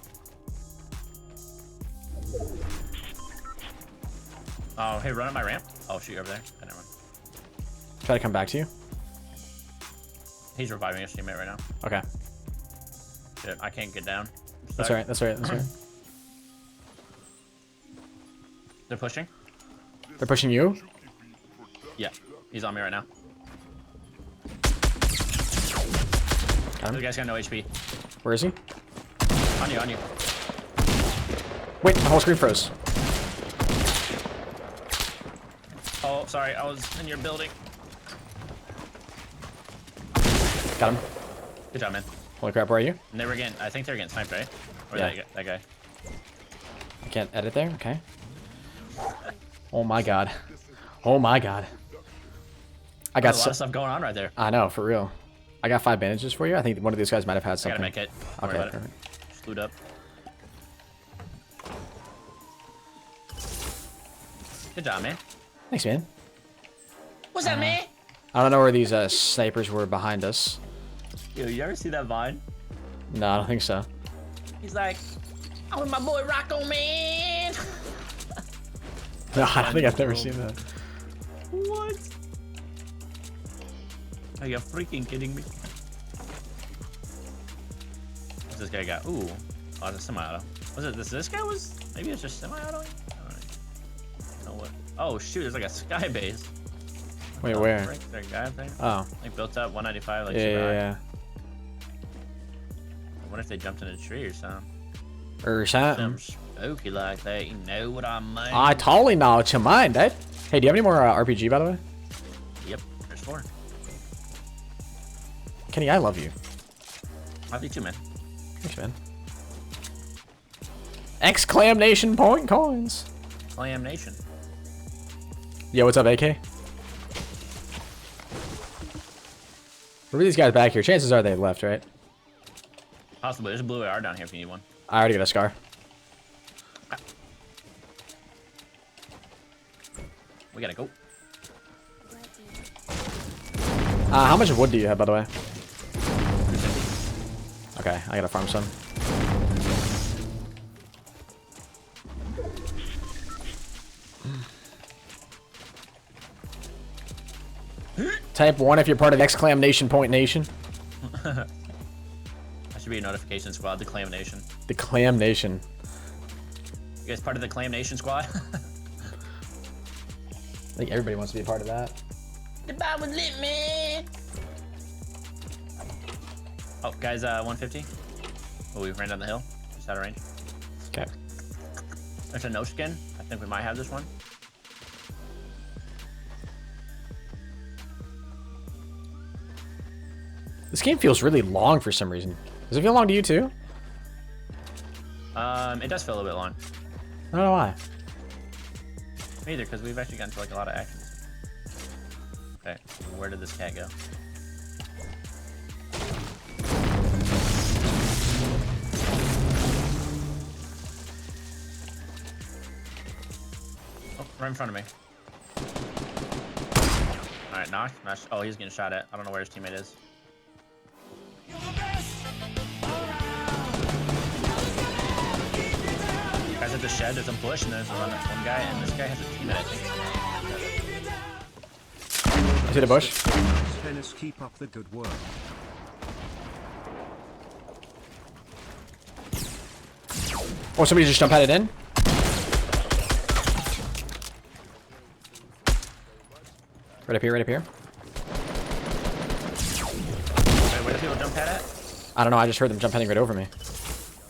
Oh, hey, run up my ramp. Oh, shoot, you're over there. I never mind. Try to come back to you. He's reviving his teammate right now. Okay. Shit, I can't get down. That's alright. That's alright. That's alright. They're pushing. They're pushing you? Yeah, he's on me right now. Got him. The guy's got no HP. Where is he? On you, on you. Wait, the whole screen froze. Oh, sorry, I was in your building. Got him. Good job, man. Holy crap, where are you? And they were getting, I think they were getting sniped, right? Or Yeah. that guy. I can't edit there? Okay. Oh my god. Oh my god. I got There's a lot of stuff going on right there. I know, for real. I got 5 bandages for you. I think one of these guys might have had I something. gotta make it. Don't worry Okay, about it. perfect. Just loot up. Good job, man. Thanks, man. What's that, man? I don't know where these snipers were behind us. Yo, you ever see that Vine? No, I don't think so. He's like, I'm with my boy Rocco, man. No, I don't think I've never seen that. What? Are you freaking kidding me? What's this guy got? Ooh, oh, it's a semi-auto. Was it this guy was? Maybe it's just semi-auto? I don't know what. Oh shoot, there's like a sky base. Wait, where? Frick, is there a guy up there? Oh. Like built up 195, like Yeah, super high. yeah. I wonder if they jumped in a tree or something. Or something. Something spooky like that, you know what I mean? I totally know what you mind, eh? Hey, do you have any more RPG, by the way? Yep, there's 4. Kenny, I love you. Love you too, man. Thanks, man. Exclamation point coins. Clam Nation. Yo, what's up, AK? Where are these guys back here? Chances are they left, right? Possibly. There's a blue AR down here if you need one. I already got a scar. We gotta go. How much wood do you have, by the way? Okay, I gotta farm some. Type 1 if you're part of Exclamation Point Nation. That should be a notification squad, the Clam Nation. The Clam Nation. You guys part of the Clam Nation squad? I think everybody wants to be a part of that. The bar was lit, man. Oh, guys, 150. Oh, we ran down the hill. Just out of range. Okay. There's a no skin. I think we might have this one. This game feels really long for some reason. Does it feel long to you too? It does feel a little bit long. I don't know why. Me either, because we've actually gotten to like a lot of actions. Okay, where did this cat go? Oh, right in front of me. Alright, knock. Oh, he's getting shot at. I don't know where his teammate is. Guys at the shed, there's a bush, and there's one guy, and this guy has a teammate, I think. Is to the bush. Henis, keep up the good work. Oh, somebody just jump padded in. Right up here, right up here. Wait, where do people jump pad at? I don't know, I just heard them jump heading right over me.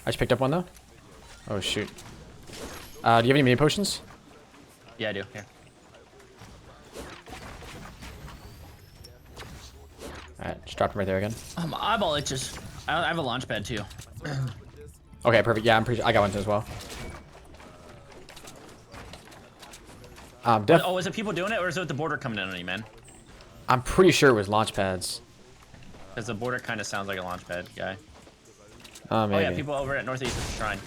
I just picked up one though. Oh shoot. Do you have any mini potions? Yeah, I do. Here. Alright, just dropped him right there again. My eyeball itches. I have a launch pad too. Okay, perfect. Yeah, I got one too as well. Oh, is it people doing it, or is it the border coming in on you, man? I'm pretty sure it was launch pads. Because the border kind of sounds like a launch pad guy. Maybe. Oh yeah, people over at Northeast of the Shrine.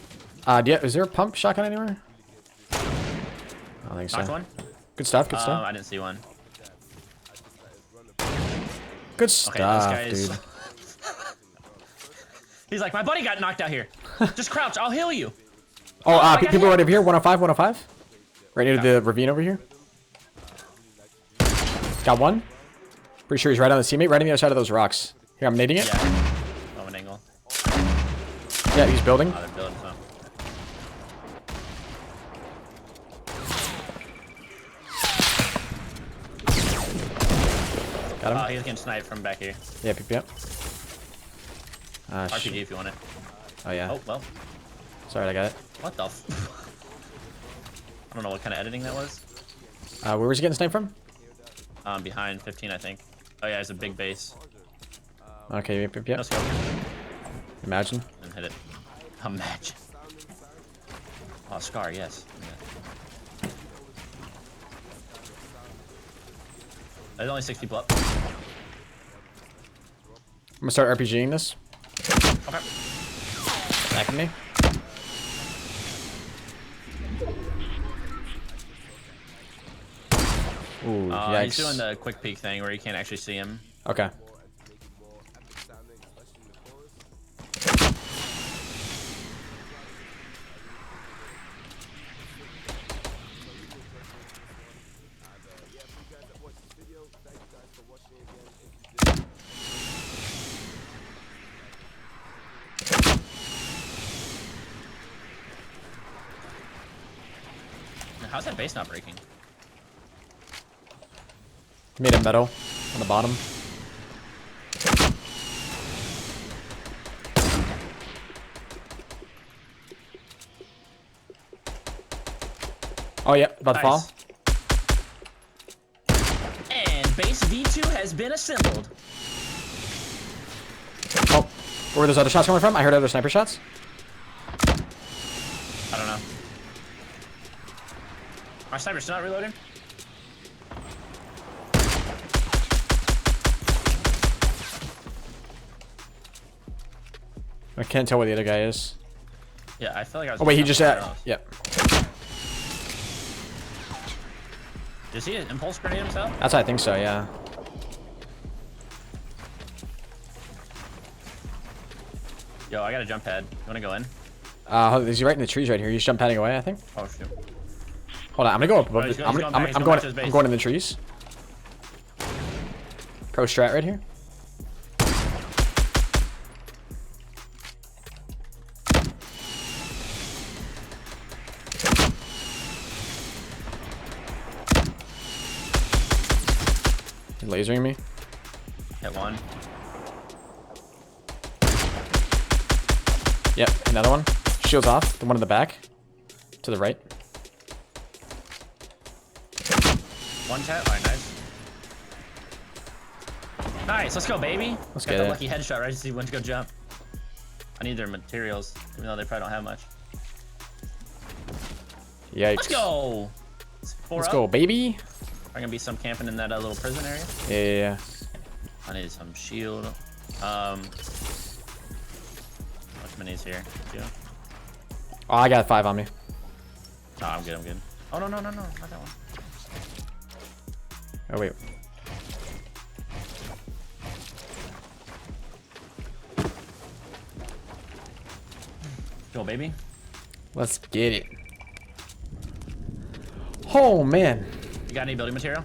Is there a pump shotgun anywhere? I don't think so. Knocked one? Good stuff, good stuff. I didn't see one. Good stuff, okay, this guy dude. is... He's like, my buddy got knocked out here. Just crouch, I'll heal you. Oh, people right over here, 105, 105. Right near the ravine over here. Got one. Pretty sure he's right on the teammate, right on the other side of those rocks. Here, I'm nading it. Yeah. Oh, an angle. Yeah, he's building. Oh, they're building some. Got him. Oh, he's getting sniped from back here. Yep. RPG if you want it. Oh, yeah. Oh, well. Sorry, I got it. What the f... I don't know what kind of editing that was. Where was he getting sniped from? Behind 15, I think. Oh yeah, it's a big base. Okay, yep. Let's go. Imagine. And hit it. Imagine. Oh, Scar, yes. Yeah. There's only 6 people up. I'm gonna start RPGing this. Okay. Back at me. Ooh, yikes. He's doing the quick peek thing where you can't actually see him. Okay. How's that base not breaking? Made a metal on the bottom. Oh yeah, about to fall. And base V2 has been assembled. Oh, where are those other shots coming from? I heard other sniper shots. I don't know. My sniper's still not reloading? I can't tell where the other guy is. Yeah, I feel like I was... Oh wait, he just yep. Does he impulse grenade himself? That's what I think so, yeah. Yo, I got a jump pad. You wanna go in? Is he right in the trees right here? He's jump padding away, I think. Oh shoot. Hold on, I'm gonna go up above. He's I'm going back to his base. I'm going in the trees. Pro strat right here. He's lasering me. Hit one. Yep, another one. Shields off. The one in the back. To the right. One tap. Alright, nice. Nice, let's go, baby. Let's Got get the it. lucky headshot right as he went to go jump. I need their materials, even though they probably don't have much. Yikes. Let's go. Let's go, baby. Are gonna be some camping in that little prison area. Yeah. I need some shield. Much minis here. Two. Oh, I got 5 on me. No, I'm good. I'm good. Oh no, not that one. Oh wait. Go, baby. Let's get it. Oh man. You got any building material?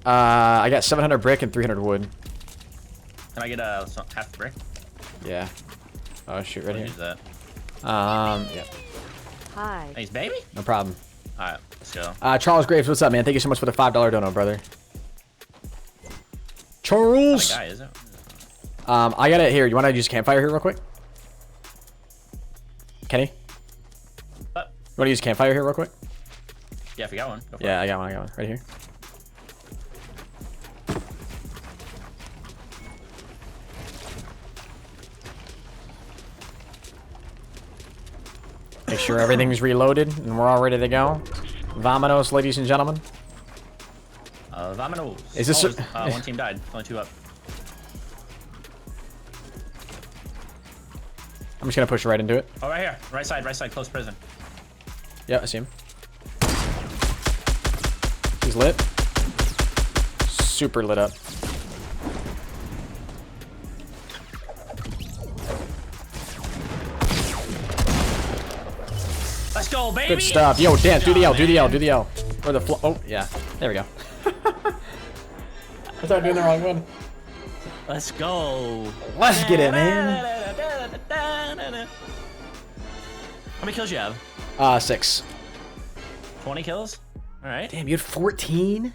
I got 700 brick and 300 wood. Can I get half the brick? Yeah. Oh shoot, right here. Use that. Yeah. Hi. Thanks, baby. No problem. All right, let's go. Charles Graves, what's up, man? Thank you so much for the $5 dono, brother. Charles. That guy, is it? I got it here. You want to use campfire here real quick? Kenny? What? You want to use campfire here real quick? Yeah, if you got one. Go for Yeah, it. I got one. Right here. Make sure everything's reloaded and we're all ready to go. Vamonos, ladies and gentlemen. Vamonos. Is this one team died. Only 2 up. I'm just gonna push right into it. Oh, right here. Right side, close prison. Yeah, I see him. He's lit. Super lit up. Let's go, baby. Good stuff. Yo, Dan, do the L, do the L, do the L. Or the oh, yeah. There we go. I started doing the wrong one. Let's go. Let's get it, man. How many kills you have? 6. 20 kills? All right. Damn, you had 14?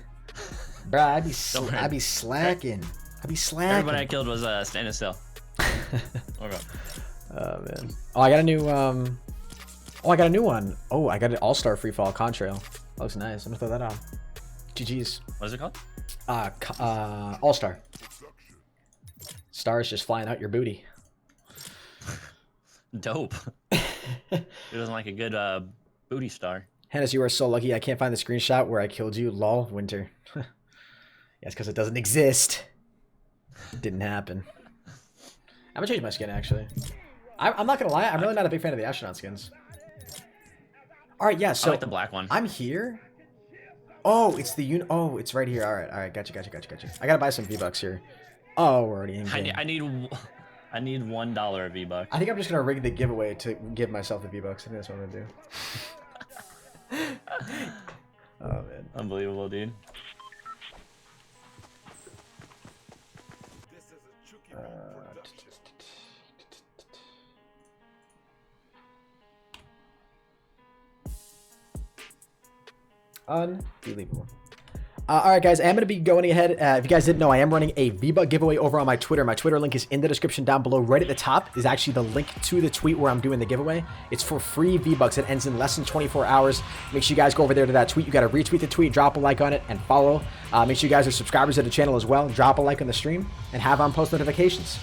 Bro, I'd be slacking. I'd be slacking. Everybody I killed was standing still. Okay. Oh man. Oh, I got a new I got a new one. Oh, I got an all-star free fall contrail. That looks nice. I'm gonna throw that on. GG's. What is it called? All-star. Stars just flying out your booty. Dope. Who doesn't like a good booty star? Henis, you are so lucky. I can't find the screenshot where I killed you. Lol, Winter. Yes, because it doesn't exist. It didn't happen. I'm gonna change my skin, actually. I'm not gonna lie. I'm really not a big fan of the astronaut skins. All right, yeah. So I like the black one. I'm here. Oh, it's the Oh, it's right here. All right. Gotcha. I gotta buy some V-Bucks here. Oh, we're already in game. I need $1 a V-Buck. I think I'm just gonna rig the giveaway to give myself the V-Bucks. I think that's what I'm gonna do. Oh man. Unbelievable, dude. Unbelievable. All right, guys, I'm going to be going ahead. If you guys didn't know, I am running a V-Buck giveaway over on my Twitter. My Twitter link is in the description down below. Right at the top is actually the link to the tweet where I'm doing the giveaway. It's for free V-Bucks. It ends in less than 24 hours. Make sure you guys go over there to that tweet. You got to retweet the tweet, drop a like on it, and follow. Make sure you guys are subscribers to the channel as well. Drop a like on the stream and have on post notifications.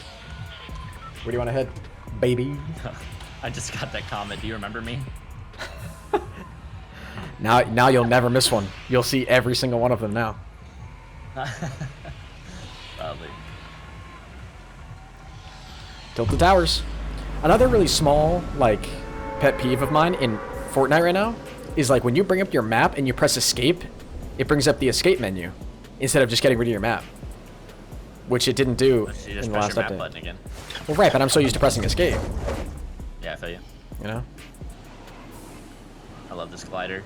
Where do you want to head, baby? I just got that comment. Do you remember me? Now you'll never miss one. You'll see every single one of them now. Probably. Tilt the towers. Another really small, like, pet peeve of mine in Fortnite right now is, like, when you bring up your map and you press escape, it brings up the escape menu instead of just getting rid of your map, which it didn't do You just in the press last your map update. button again. Well, right, but I'm so used to pressing escape. Yeah, I feel you. You know. I love this glider.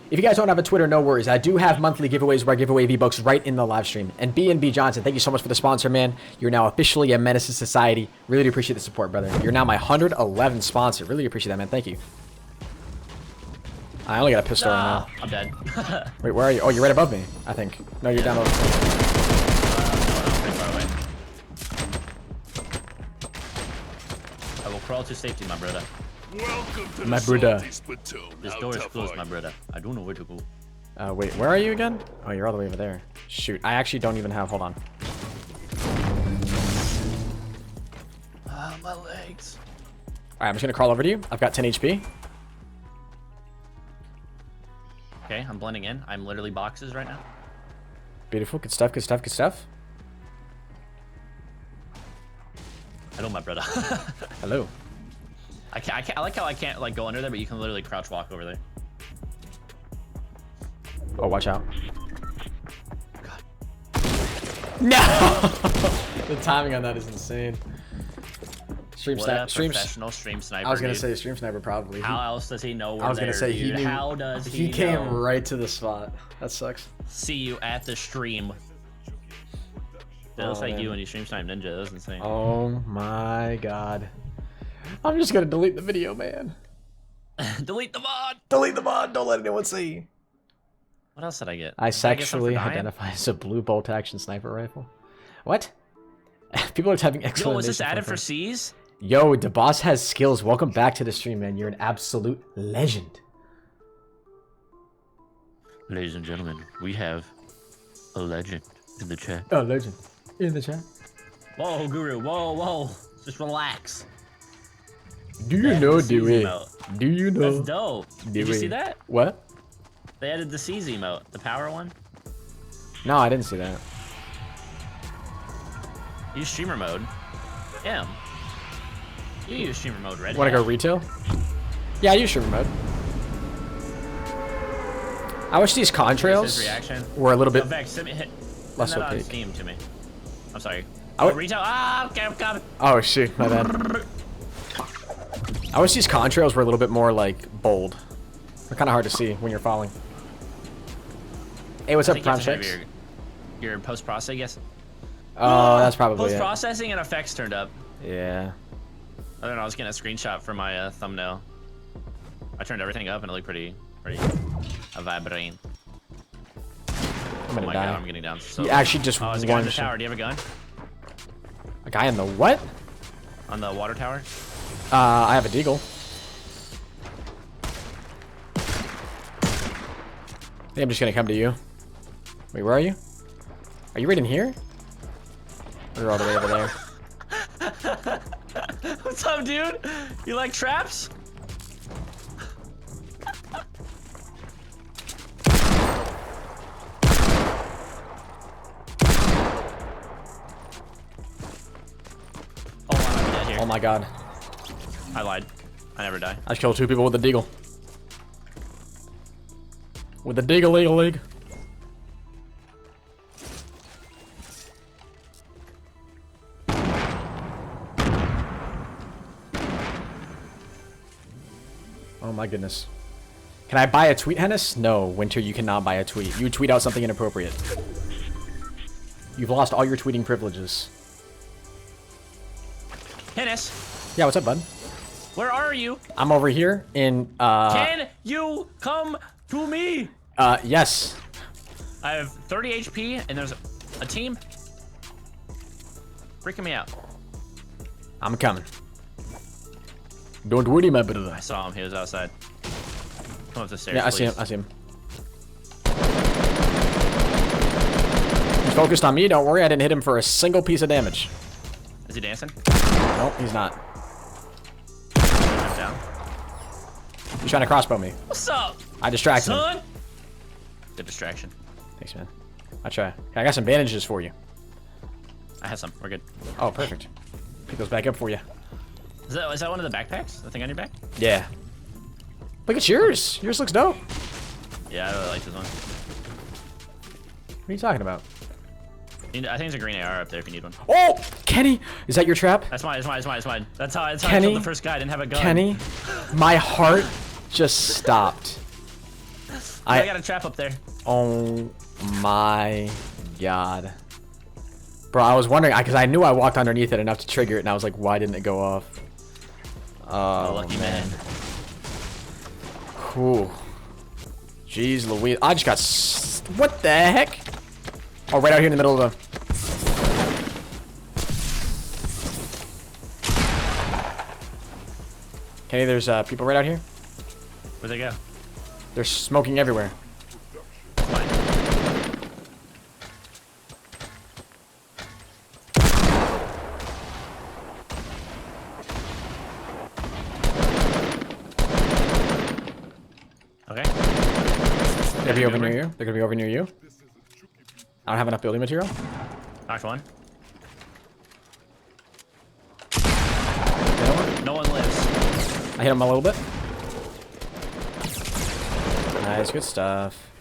If you guys don't have a Twitter, no worries. I do have monthly giveaways where I give away V-Bucks right in the live stream. And B&B Johnson, thank you so much for the sponsor, man. You're now officially a menace to society. Really do appreciate the support, brother. You're now my 111 sponsor. Really appreciate that, man. Thank you. I only got a pistol right now. I'm dead. Wait, where are you? Oh, you're right above me, I think. No, you're down low. Pretty far away. I will crawl to safety, my brother. Welcome to My the brother. salty platoon. This How door is tough closed, are my you? brother. I don't know where to go. Wait, where are you again? Oh, you're all the way over there. Shoot, I actually don't even have... Hold on. My legs. Alright, I'm just gonna crawl over to you. I've got 10 HP. Okay, I'm blending in. I'm literally boxes right now. Beautiful. Good stuff, good stuff, good stuff. Hello, my brother. Hello. I like how I can't like go under there, but you can literally crouch walk over there. Oh, watch out. God. No! The timing on that is insane. Professional stream sniper. I was gonna dude. say stream sniper probably. How else does he know we're I was gonna there, say dude? he knew. How does He came right to the spot. That sucks. See you at the stream. It looks like you when you stream snipe ninja. That was insane. Oh my god. I'm just gonna delete the video, man. Delete the mod. Delete the mod. Don't let anyone see. What else did I get? I Did I get something sexually for dying? identify as a blue bolt action sniper rifle. What? People are typing excellent. Yo, was this added for C's? Yo, the boss has skills. Welcome back to the stream, man. You're an absolute legend. Ladies and gentlemen, we have a legend in the chat. Oh, legend. In the chat. Whoa, Guru. Whoa, whoa. Just relax. Do you know, the C's Dewey? emote. Do you know? That's dope. Did you see that? What? They added the C's emote, the power one. No, I didn't see that. Use streamer mode. Yeah. You use streamer mode, Red. Want to go retail? Yeah, I use streamer mode. I wish these contrails were a little bit Vex, send less that on opaque. Steam to me. I'm sorry. Retail? Ah, okay, I'm coming. Oh shoot, my bad. I wish these contrails were a little bit more like bold. They're kind of hard to see when you're falling. Hey, what's up, Prime Checks? Your post-processing, yes. Oh, that's probably it. Post-processing and effects turned up. Yeah. I don't know. I was getting a screenshot for my thumbnail. I turned everything up and it looked pretty vibrant. I'm gonna die. God, I'm getting down. So he actually just there's a guy in the tower. Do you have a gun? A guy in the what? On the water tower? I have a deagle. I think I'm just gonna come to you. Wait, where are you? Are you right in here? Or you're all the way over there? What's up, dude? You like traps? Hold on, I'm dead here. Oh my god. I lied. I never die. I just killed 2 people with a deagle. With a deagle eagle league. Oh my goodness. Can I buy a tweet, Henis? No, Winter, you cannot buy a tweet. You tweet out something inappropriate. You've lost all your tweeting privileges. Henis, Yeah, what's up, bud? where are you? I'm over here in, Can you come to me? yes. I have 30 HP and there's a team freaking me out. I'm coming. Don't worry, my brother. I saw him. He was outside. Come up the stairs, Yeah, I see him. please. I see him. He's focused on me. Don't worry. I didn't hit him for a single piece of damage. Is he dancing? Nope, he's not. I'm down. He's trying to crossbow me. What's up, I distracted him. son? Good distraction. Thanks, man. I try. I got some bandages for you. I have some. We're good. Oh, perfect. Pick those back up for you. Is that one of the backpacks? The thing on your back? Yeah. Look at yours. Yours looks dope. Yeah, I really like this one. What are you talking about? I think there's a green AR up there if you need one. Oh, Kenny. Is that your trap? That's mine. That's mine. That's mine. That's mine. That's how I Kenny? killed the first guy. I didn't have a gun. Kenny, my heart just stopped. I got a trap up there. Oh my god. Bro, I was wondering, because I knew I walked underneath it enough to trigger it, and I was like, why didn't it go off? Oh, lucky man. Cool. Jeez Louise. I just got... What the heck? Oh, right out here in the middle of the... Okay, there's people right out here. Where'd they go? They're smoking everywhere. Mine. Okay. They're gonna be over near you. They're gonna be over near you. I don't have enough building material. Knocked one. The other one? No one lives. I hit him a little bit. Nice, good stuff.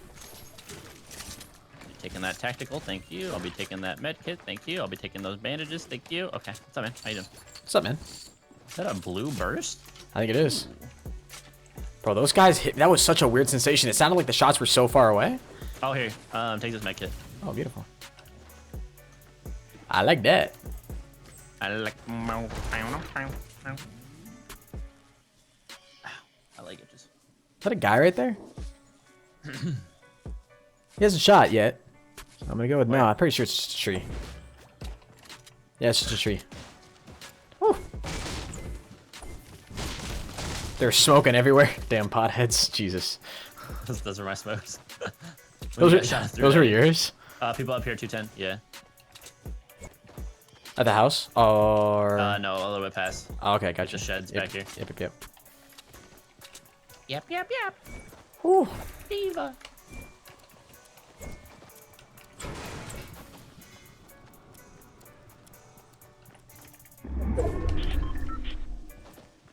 Taking that tactical, thank you. I'll be taking that med kit, thank you. I'll be taking those bandages, thank you. Okay, what's up, man? How you doing? What's up, man? Is that a blue burst? I think it is. Bro, those guys hit. That was such a weird sensation. It sounded like the shots were so far away. Oh, here. Take this med kit. Oh, beautiful. I like that. I like it. Just. Is that a guy right there? He hasn't shot yet. I'm gonna go with no. I'm pretty sure it's just a tree. Yeah, it's just a tree. Woo. They're smoking everywhere. Damn potheads. Jesus. Those are my smokes. Those were yours? People up here, 210. Yeah. At the house? Or... no, a little bit past. Oh, okay, gotcha. Just sheds back here. Yep. Yep. Whew. Diva.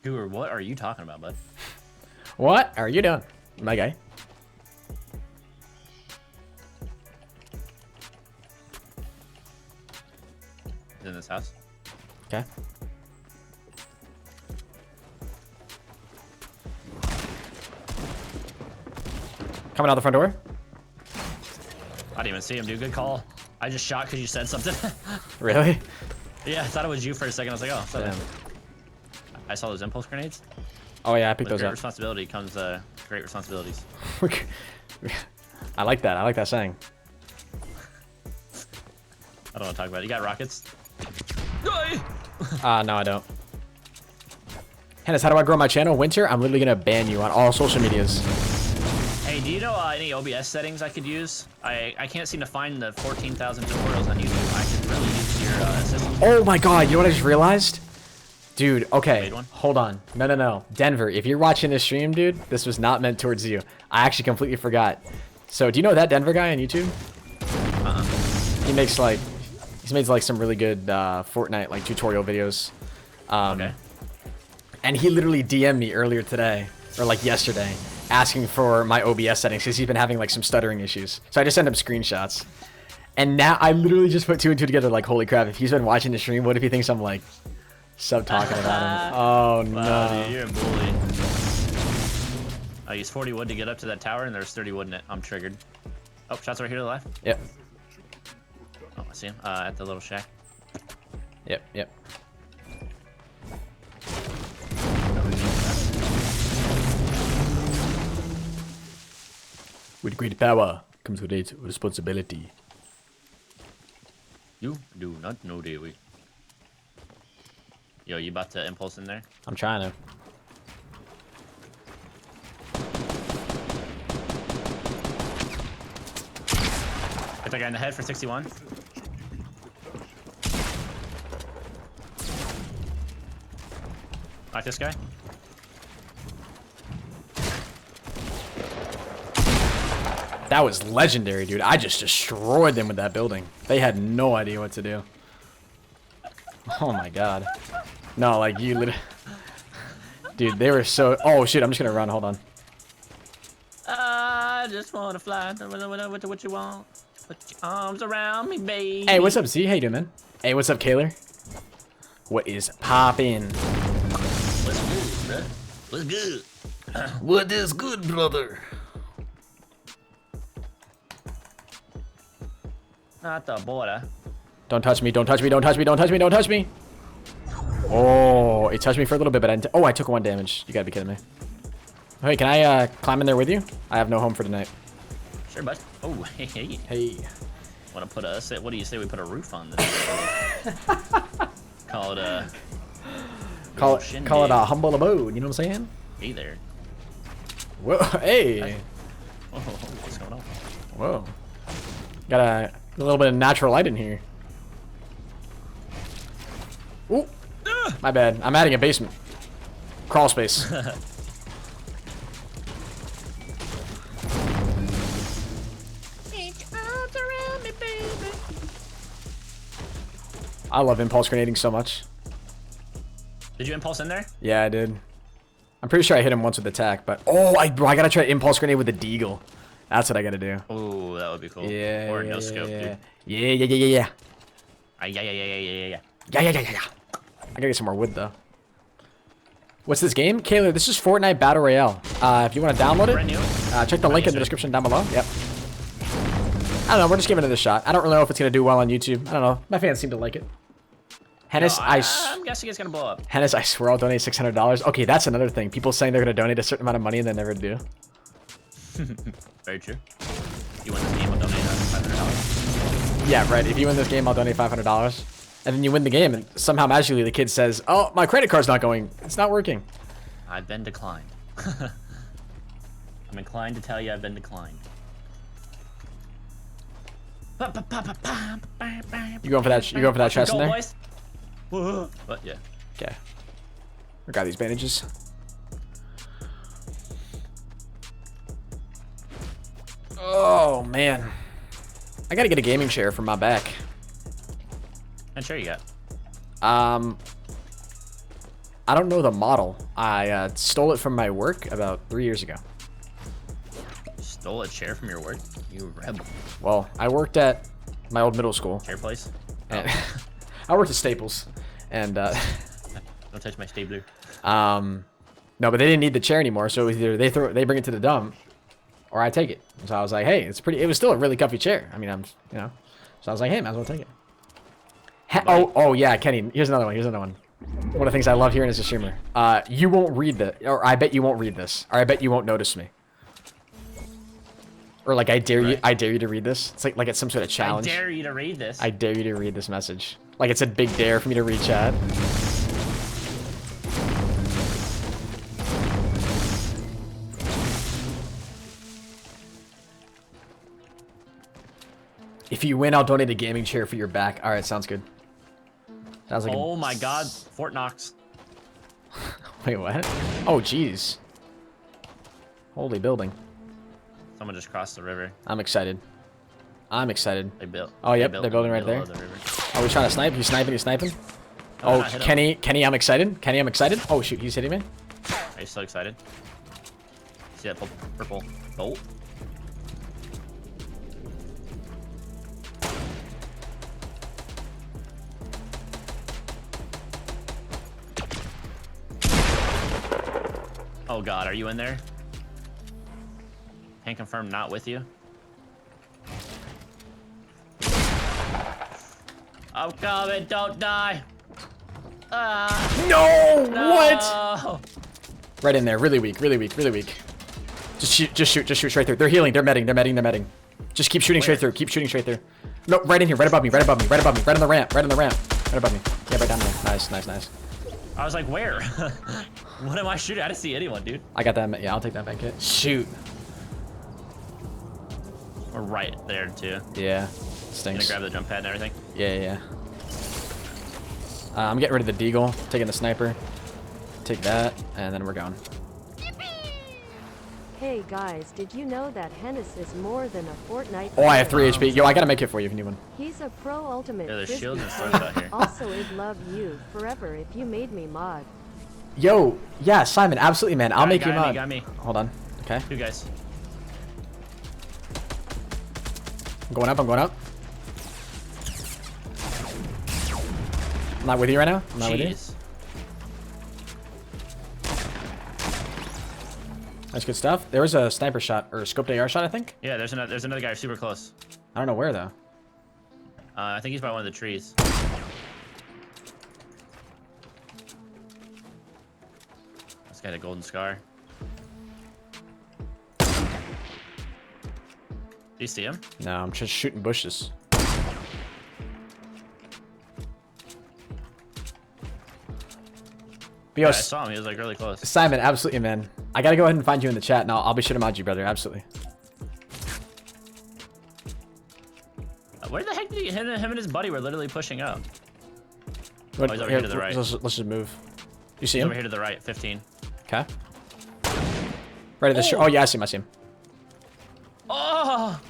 Dude, what are you talking about, bud? What are you doing, my guy? He's in this house. Okay. Coming out the front door. I didn't even see him, dude. Good call. I just shot because you said something. Really? Yeah, I thought it was you for a second. I was like, oh, Damn. I saw those impulse grenades. Oh yeah, I picked With those great up. responsibility comes great responsibilities. I like that. I like that saying. I don't want to talk about it. You got rockets? No, I don't. Henis, how do I grow my channel? Winter, I'm literally gonna ban you on all social medias. Hey, do you know any OBS settings I could use? I can't seem to find the 14,000 tutorials on YouTube. I could really use your assistance. Oh my god, you know what I just realized? Dude, okay, Made one? hold on. No. Denver, if you're watching this stream, dude, this was not meant towards you. I actually completely forgot. So, do you know that Denver guy on YouTube? He's made like some really good Fortnite like tutorial videos. Okay. And he literally DM'd me earlier today, or like yesterday, asking for my OBS settings because he's been having like some stuttering issues. So I just sent him screenshots. And now I literally just put two and two together like, holy crap, if he's been watching the stream, what if he thinks I'm like sub-talking about him? Oh no. Wow, dude, you're a bully. I used 40 wood to get up to that tower and there's 30 wood in it. I'm triggered. Oh, shots right here to the left. Yep. Oh, I see him at the little shack. Yep. With great power comes great responsibility. You do not know, do we? Yo, you about to impulse in there? I'm trying to. Hit that guy in the head for 61. Like this guy. That was legendary, dude. I just destroyed them with that building. They had no idea what to do. Oh my god. No, like you literally... Dude, they were so... Oh shit, I'm just gonna run, hold on. I just wanna fly. What you want? Put your arms around me, baby. Hey, what's up, Z? How you doing, man? Hey, what's up, Kaler? What is poppin'? What's good, bro? What's good? What is good, brother? Not the border. Don't touch me, don't touch me, don't touch me, don't touch me, don't touch me! Oh, it touched me for a little bit, but I didn't... Oh, I took 1 damage. You gotta be kidding me. Hey, can I climb in there with you? I have no home for tonight. Sure, bud. Oh, hey. Hey. Wanna put a... What do you say we put a roof on this? Call it a... Call it a humble abode, you know what I'm saying? Hey there. Whoa, hey! Oh, what's going on? Whoa. Got a little bit of natural light in here. Ooh. My bad. I'm adding a basement. Crawl space. I love impulse grenading so much. Did you impulse in there? Yeah, I did. I'm pretty sure I hit him once with attack, but... Oh, I gotta try impulse grenade with the deagle. That's what I gotta do. Oh, that would be cool. Yeah. Or no scope, dude. Yeah. Yeah. Yeah. I gotta get some more wood, though. What's this game? Kayla, this is Fortnite Battle Royale. If you want to download Brand new? it, check the link in the description down below. Yep. I don't know. We're just giving it a shot. I don't really know if it's going to do well on YouTube. I don't know. My fans seem to like it. Henis, I'm guessing it's going to blow up. Henis, I swear I'll donate $600. Okay, that's another thing. People saying they're going to donate a certain amount of money and they never do. Very true. You win this game, I'll donate $500. Yeah, right. If you win this game, I'll donate $500. And then you win the game, and somehow magically the kid says, "Oh, my credit card's not going. It's not working." I've been declined. I'm inclined to tell you I've been declined. You going for that? You going for that chest in there? Boys. But yeah. Okay. We got these bandages. Oh man, I gotta get a gaming chair for my back. And sure you got. I don't know the model. I stole it from my work about 3 years ago. Stole a chair from your work? You rebel. Well, I worked at my old middle school. Chair place? And I worked at Staples, and don't touch my stabler. no, but they didn't need the chair anymore, so either they bring it to the dump, or I take it. So I was like, hey, it was still a really comfy chair. I mean, so I was like, hey, might as well take it. Oh yeah, Kenny. Here's another one. One of the things I love hearing as a streamer. You won't read or I bet you won't read this, or I bet you won't notice me. Or like I dare you to read this. It's like it's some sort of challenge. I dare you to read this. I dare you to read this message. Like it's a big dare for me to read chat. If you win, I'll donate a gaming chair for your back. All right, sounds good. Sounds like oh my god, Fort Knox. Wait, what? Oh, jeez. Holy building. Someone just crossed the river. I'm excited. They built. Oh, yep, they're building right there. Are we trying to snipe? He's sniping? Oh, Kenny, I'm excited. Oh, shoot, he's hitting me. Are you so excited? See that purple bolt? Oh god, are you in there? Can confirm not with you. I'm coming, don't die. No! No! What? Right in there, really weak. Just shoot straight through. They're healing, they're medding. Just keep shooting straight through. No, right in here, right above me, right on the ramp, right above me. Yeah, right down there. Nice. I was like, where? What am I shooting? I didn't see anyone, dude. I got that. Yeah, I'll take that back hit. Shoot. We're right there, too. Yeah. Gonna Stinks. grab the jump pad and everything. Yeah. I'm getting rid of the deagle, taking the sniper. Take that, and then we're going. Hey guys, did you know that Henis is more than a Fortnite? Oh, I have 3 HP. Yo, I gotta make it for you if you need one. He's a pro ultimate. Yeah, there's frisbee shields and stuff player. out here. Also, I'd love you forever if you made me mod. Yo, yeah, Simon, absolutely, man. I'll make you mod. Got me. Hold on. Okay. 2 guys. I'm going up. I'm not with you right now. I'm not with you. That's good stuff. There was a sniper shot or a scoped AR shot, I think. Yeah, there's another guy super close. I don't know where though. I think he's by one of the trees. This guy had a golden scar. Do you see him? No, I'm just shooting bushes. Yeah, I saw him. He was like really close. Simon, absolutely, man. I gotta go ahead and find you in the chat, and I'll be sure to mod you, brother. Absolutely. Where the heck did him and his buddy were literally pushing up? What, he's over here to the right. Let's just move. You see He's him? over here to the right, 15. Okay. Right at the Oh yeah, I see him. Oh!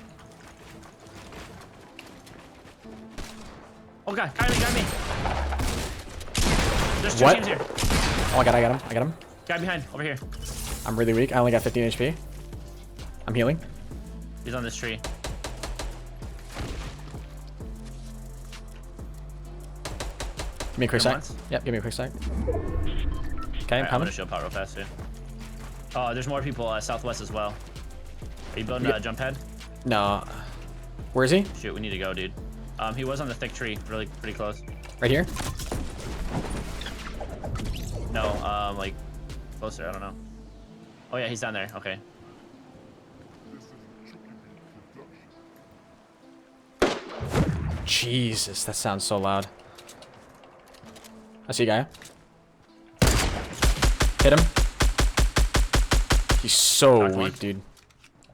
Oh god, got me. There's 2 teams here. Oh, I got him. Guy behind, over here. I'm really weak. I only got 15 HP. I'm healing. He's on this tree. Give me a quick sec. Yep, give me a quick sec. Okay, I'm I'm coming. gonna shield pot real fast too. Oh, there's more people southwest as well. Are you building a jump pad? No. Where is he? Shoot, we need to go, dude. He was on the thick tree, really pretty close. Right here? No, like closer. I don't know. Oh yeah, he's down there. Okay. Jesus, that sounds so loud. I see a guy. Hit him. He's so Knocked weak, one. dude.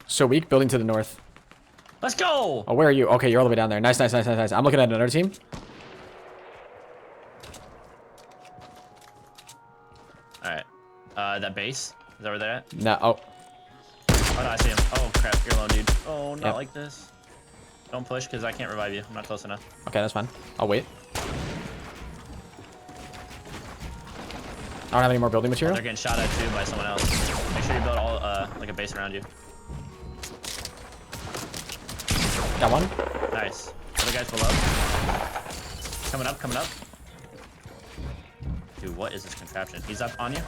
So weak. Building to the north. Let's go. Oh, where are you? Okay, you're all the way down there. Nice, nice, nice, nice, nice. I'm looking at another team. All right. That base. Is that where they're at? No. Oh, Oh no, I see him. Oh crap, you're alone, dude. Oh, not Yep. like this. Don't push, because I can't revive you. I'm not close enough. okay, that's fine. I'll wait. I don't have any more building material. They're getting shot at too by someone else. Make sure you build all like a base around you. Got one. Nice. Other guys below. Coming up, coming up. Dude, what is this contraption? He's up on you.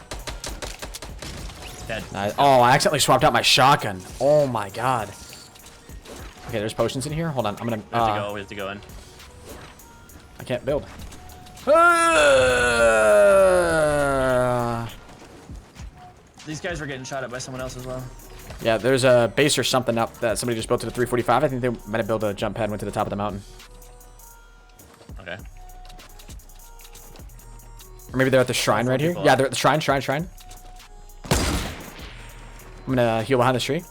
Dead. Nice. Oh, I accidentally swapped out my shotgun. Oh my god. Okay, there's potions in here. Hold on. I'm gonna. We have to go. We have to go in. I can't build. These guys were getting shot at by someone else as well. Yeah, there's a base or something up that somebody just built to the 345. I think they might have built a jump pad and went to the top of the mountain. Okay. Or maybe they're at the shrine right here. people Yeah, up. they're at the shrine. I'm gonna heal behind this tree.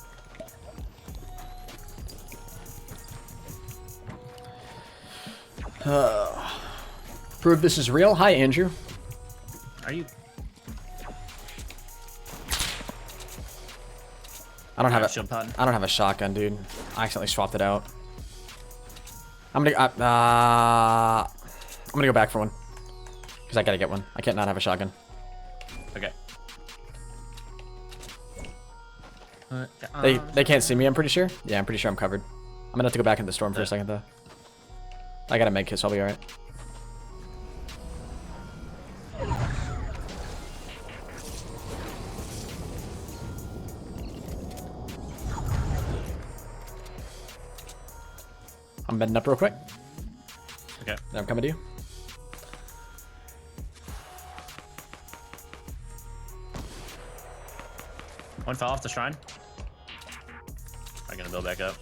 Prove this is real. Hi, Andrew. Are you? I don't have Shield pot. I don't have a shotgun, dude. I accidentally swapped it out. I'm gonna go back for one because I gotta get one. I can't not have a shotgun. Okay. They can't see me. I'm pretty sure. Yeah, I'm pretty sure I'm covered. I'm gonna have to go back in the storm for a second though. I got a med kit, so I'll be alright. I'm bedding up real quick. Okay. Then I'm coming to you. One fell off the shrine. I'm gonna build back up.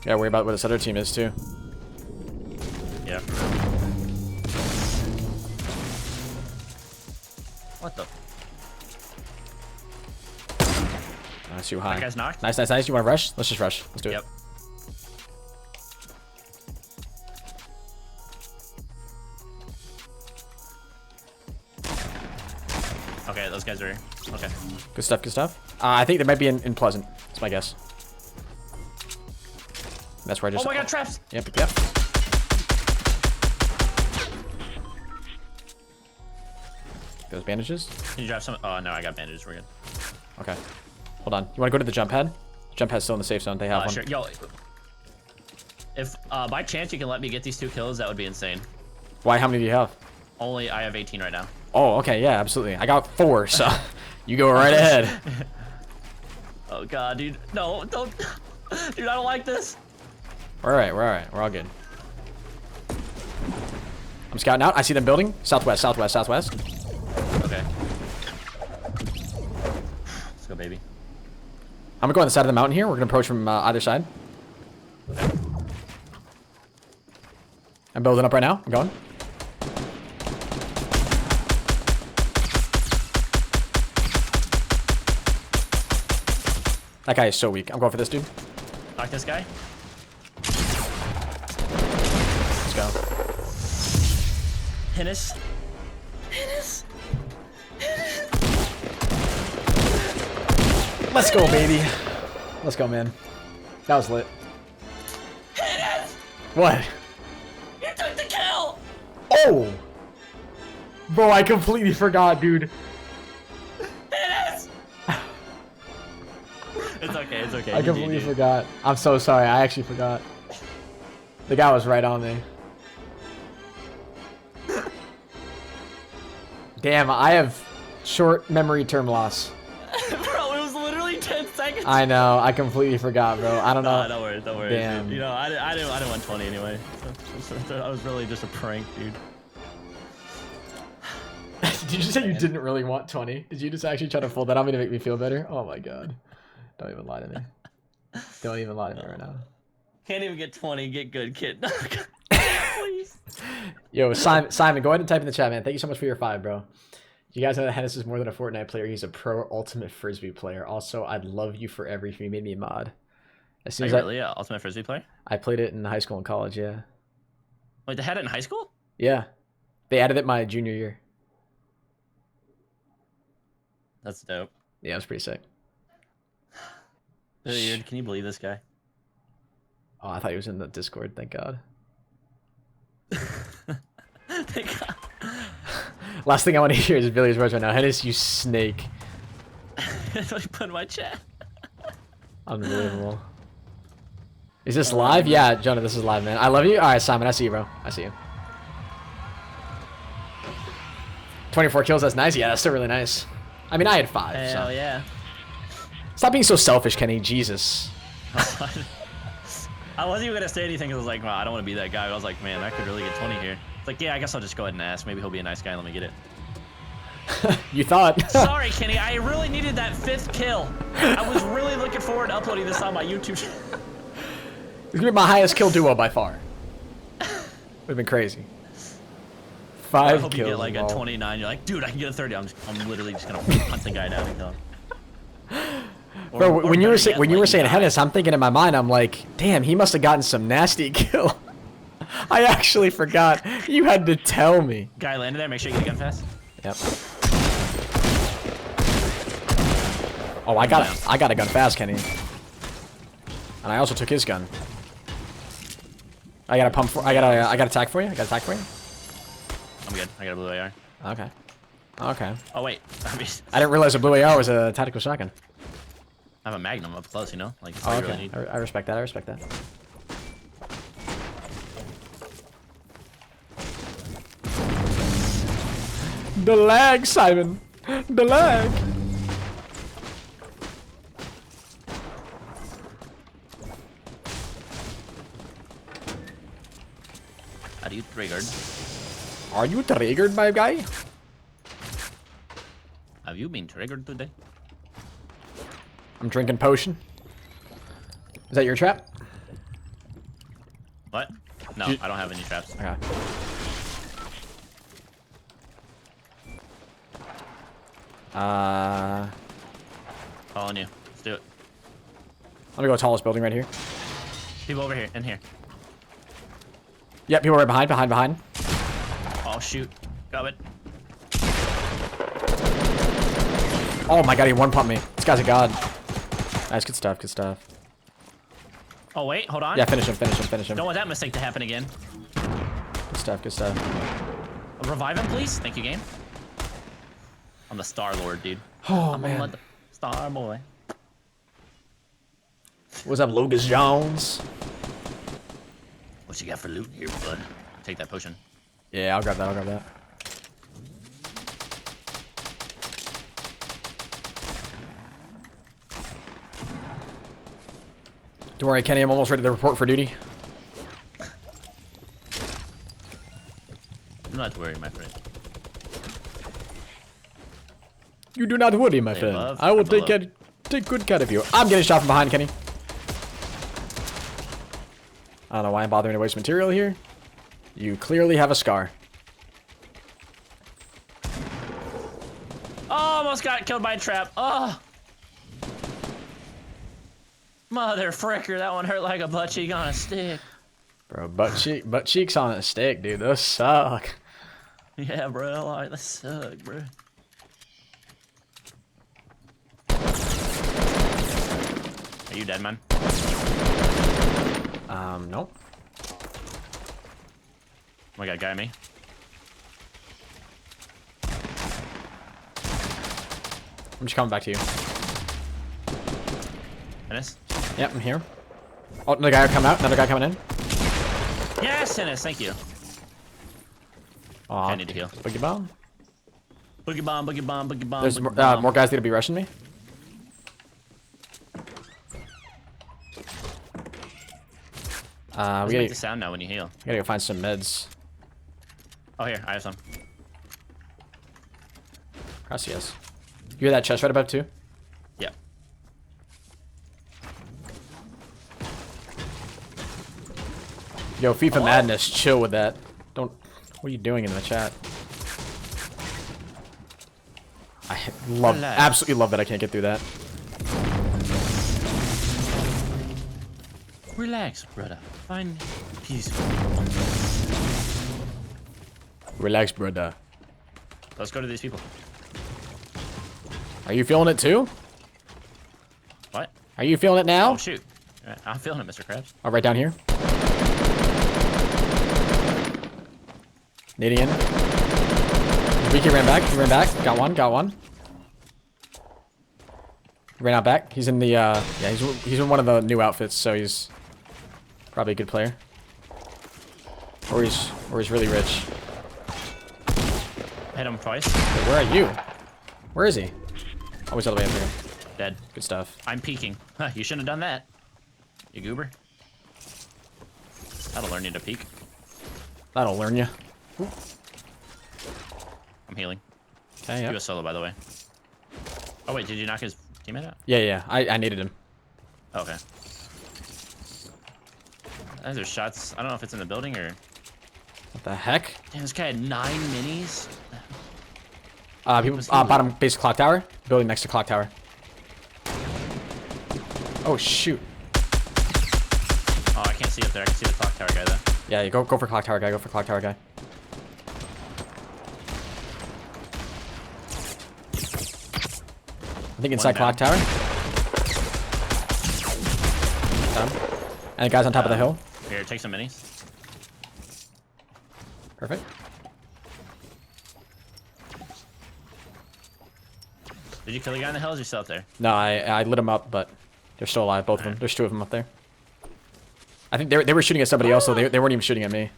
Yeah, worry about what this other team is too. Yeah. What the? That's too high. That guy's knocked? Nice, nice, nice. You want to rush? Let's just rush. Let's do it. Yep. Okay, those guys are here. Okay. Good stuff, good stuff. I think they might be in Pleasant. That's my guess. That's where I just... Oh my god, traps! Yep, yep. Those bandages? Can you drop some? Oh no, I got bandages. We're good. Okay. Hold on. You want to go to the jump pad? The jump pad's still in the safe zone. They have one. Sure. Yo, if by chance you can let me get these 2 kills, that would be insane. Why? How many do you have? Only I have 18 right now. Oh, okay. Yeah, absolutely. I got 4, so you go right ahead. Oh god, dude. No, don't. Dude, I don't like this. We're alright. We're alright. We're all good. I'm scouting out. I see them building. Southwest, southwest, southwest. Okay. Let's go, baby. I'm gonna go on the side of the mountain here. We're gonna approach from either side. Okay. I'm building up right now. I'm going. That guy is so weak. I'm going for this dude. Knock this guy. Let's go. Henis. Let's go, baby. Let's go, man. That was lit. What? You took the kill. Oh! Bro, I completely forgot, dude. It's okay. It's okay. I completely forgot. I'm so sorry. I actually forgot. The guy was right on me. Damn, I have short memory term loss. Bro, it was literally 10 seconds. I know. I completely forgot, bro. I don't know. No, don't worry. Don't worry. Damn. Dude. You know, I didn't want 20 anyway. So I was really just a prank, dude. Did you say you didn't really want 20? Did you just actually try to pull that on me to make me feel better? Oh my god. Don't even lie to me. Don't even lie to me right now. Can't even get 20. Get good, kid. Please. Yo, Simon, go ahead and type in the chat, man. Thank you so much for your 5, bro. You guys know that Henis is more than a Fortnite player. He's a pro ultimate frisbee player. Also, I'd love you forever if you made me a mod. As soon as really an ultimate frisbee player? I played it in high school and college, yeah. Wait, they had it in high school? Yeah. They added it my junior year. That's dope. Yeah, it was pretty sick. Dude, can you believe this guy? Oh, I thought he was in the Discord. Thank God. Thank God. Last thing I want to hear is Billy's words right now. Henis, you snake. That's what he put in my chat. Unbelievable. Is this live? Yeah, Jonah, this is live, man. I love you. All right, Simon, I see you, bro. I see you. 24 kills, that's nice. Yeah, that's still really nice. I mean, I had 5. Hell so. yeah. Stop being so selfish, Kenny. Jesus. I wasn't even going to say anything because I was like, wow, I don't want to be that guy. But I was like, man, I could really get 20 here. It's like, yeah, I guess I'll just go ahead and ask. Maybe he'll be a nice guy and let me get it. You thought. Sorry, Kenny. I really needed that 5th kill. I was really looking forward to uploading this on my YouTube channel. It's going to be my highest kill duo by far. Would have been crazy. 5 I hope kills. you get like a 29. You're like, dude, I can get a 30. I'm literally just going to hunt the guy down and kill him. Bro, when you were saying Henis, I'm thinking in my mind, I'm like, damn, he must have gotten some nasty kill. I actually forgot. You had to tell me. Guy landed there. Make sure you get a gun fast. Yep. Oh, I got a gun fast, Kenny. And I also took his gun. I got a pump for. I got attack for you. I got attack for you. I'm good. I got a blue AR. Okay. Okay. Oh wait, I didn't realize a blue AR was a tactical shotgun. I have a Magnum up close, you know? Like, oh, okay. Really I respect that. I respect that. The lag, Simon. The lag. Are you triggered? Are you triggered, my guy? Have you been triggered today? I'm drinking potion. Is that your trap? What? No, I don't have any traps. Okay. Following you. Let's do it. Let me go tallest building right here. People over here, in here. Yep, people right behind. Oh shoot. Got it. Oh my god, he one-pumped me. This guy's a god. Nice, good stuff, good stuff. Oh wait, hold on. Yeah, finish him. Don't want that mistake to happen again. Good stuff, good stuff. Revive him, please. Thank you, game. I'm the Star Lord, dude. Oh, I'm man. the Star Boy. What's up, Lucas Jones? What you got for loot here, bud? Take that potion. Yeah, I'll grab that. Don't worry, Kenny, I'm almost ready to report for duty. I'm not worried, my friend. You do not worry, my friend. I will take good care of you. I'm getting shot from behind, Kenny. I don't know why I'm bothering to waste material here. You clearly have a scar. Oh, almost got killed by a trap. Oh. Mother fricker, that one hurt like a butt cheek on a stick. Bro, butt cheeks on a stick, dude. Those suck. Yeah, bro. Alright, that suck, bro. Are you dead, man? Nope. Oh my god, guy me. I'm just coming back to you. Henis? Yep, I'm here. Oh, another guy come out. Another guy coming in. Yes, Henis, thank you. Oh, I need to heal. Boogie bomb. Boogie bomb, boogie bomb, boogie bomb. There's boogie bomb. more guys gonna be rushing me. We Make gotta the sound now when you heal. go find some meds. Oh, here, I have some. Gracias. You hear that chest right above too? Yeah. Yo, FIFA Madness, chill with that. Don't. What are you doing in the chat? I absolutely love that I can't get through that. Relax, brother. Find peace. Relax, brother. Let's go to these people. Are you feeling it too? What? Are you feeling it now? Oh, shoot. I'm feeling it, Mr. Krabs. Oh, right down here. Nading in. Ricky ran back. He ran back. Got one. Got one. Ran out back. He's in the, yeah, he's in one of the new outfits, so he's probably a good player. Or he's really rich. Hit him twice. Wait, where are you? Where is he? Oh, he's all the way up here. Dead. Good stuff. I'm peeking. Huh, you shouldn't have done that. You goober. That'll learn you to peek. That'll learn you. I'm healing. Okay, He yeah. was solo, by the way. Oh, wait, did you knock his teammate out? Yeah, yeah. I needed him. Okay. There's shots. I don't know if it's in the building or... What the heck? Damn, this guy had 9 minis. People, bottom base clock tower. Building next to clock tower. Oh, shoot. Oh, I can't see up there. I can see the clock tower guy, though. Yeah, go for clock tower guy. Go for clock tower guy. I think inside clock tower. Done. And the guy's on top of the hill. Here, take some minis. Perfect. Did you kill the guy in the hill? Or is he still up there? No, I lit him up, but they're still alive, both of them. There's 2 of them up there. I think they were shooting at somebody else, so they weren't even shooting at me.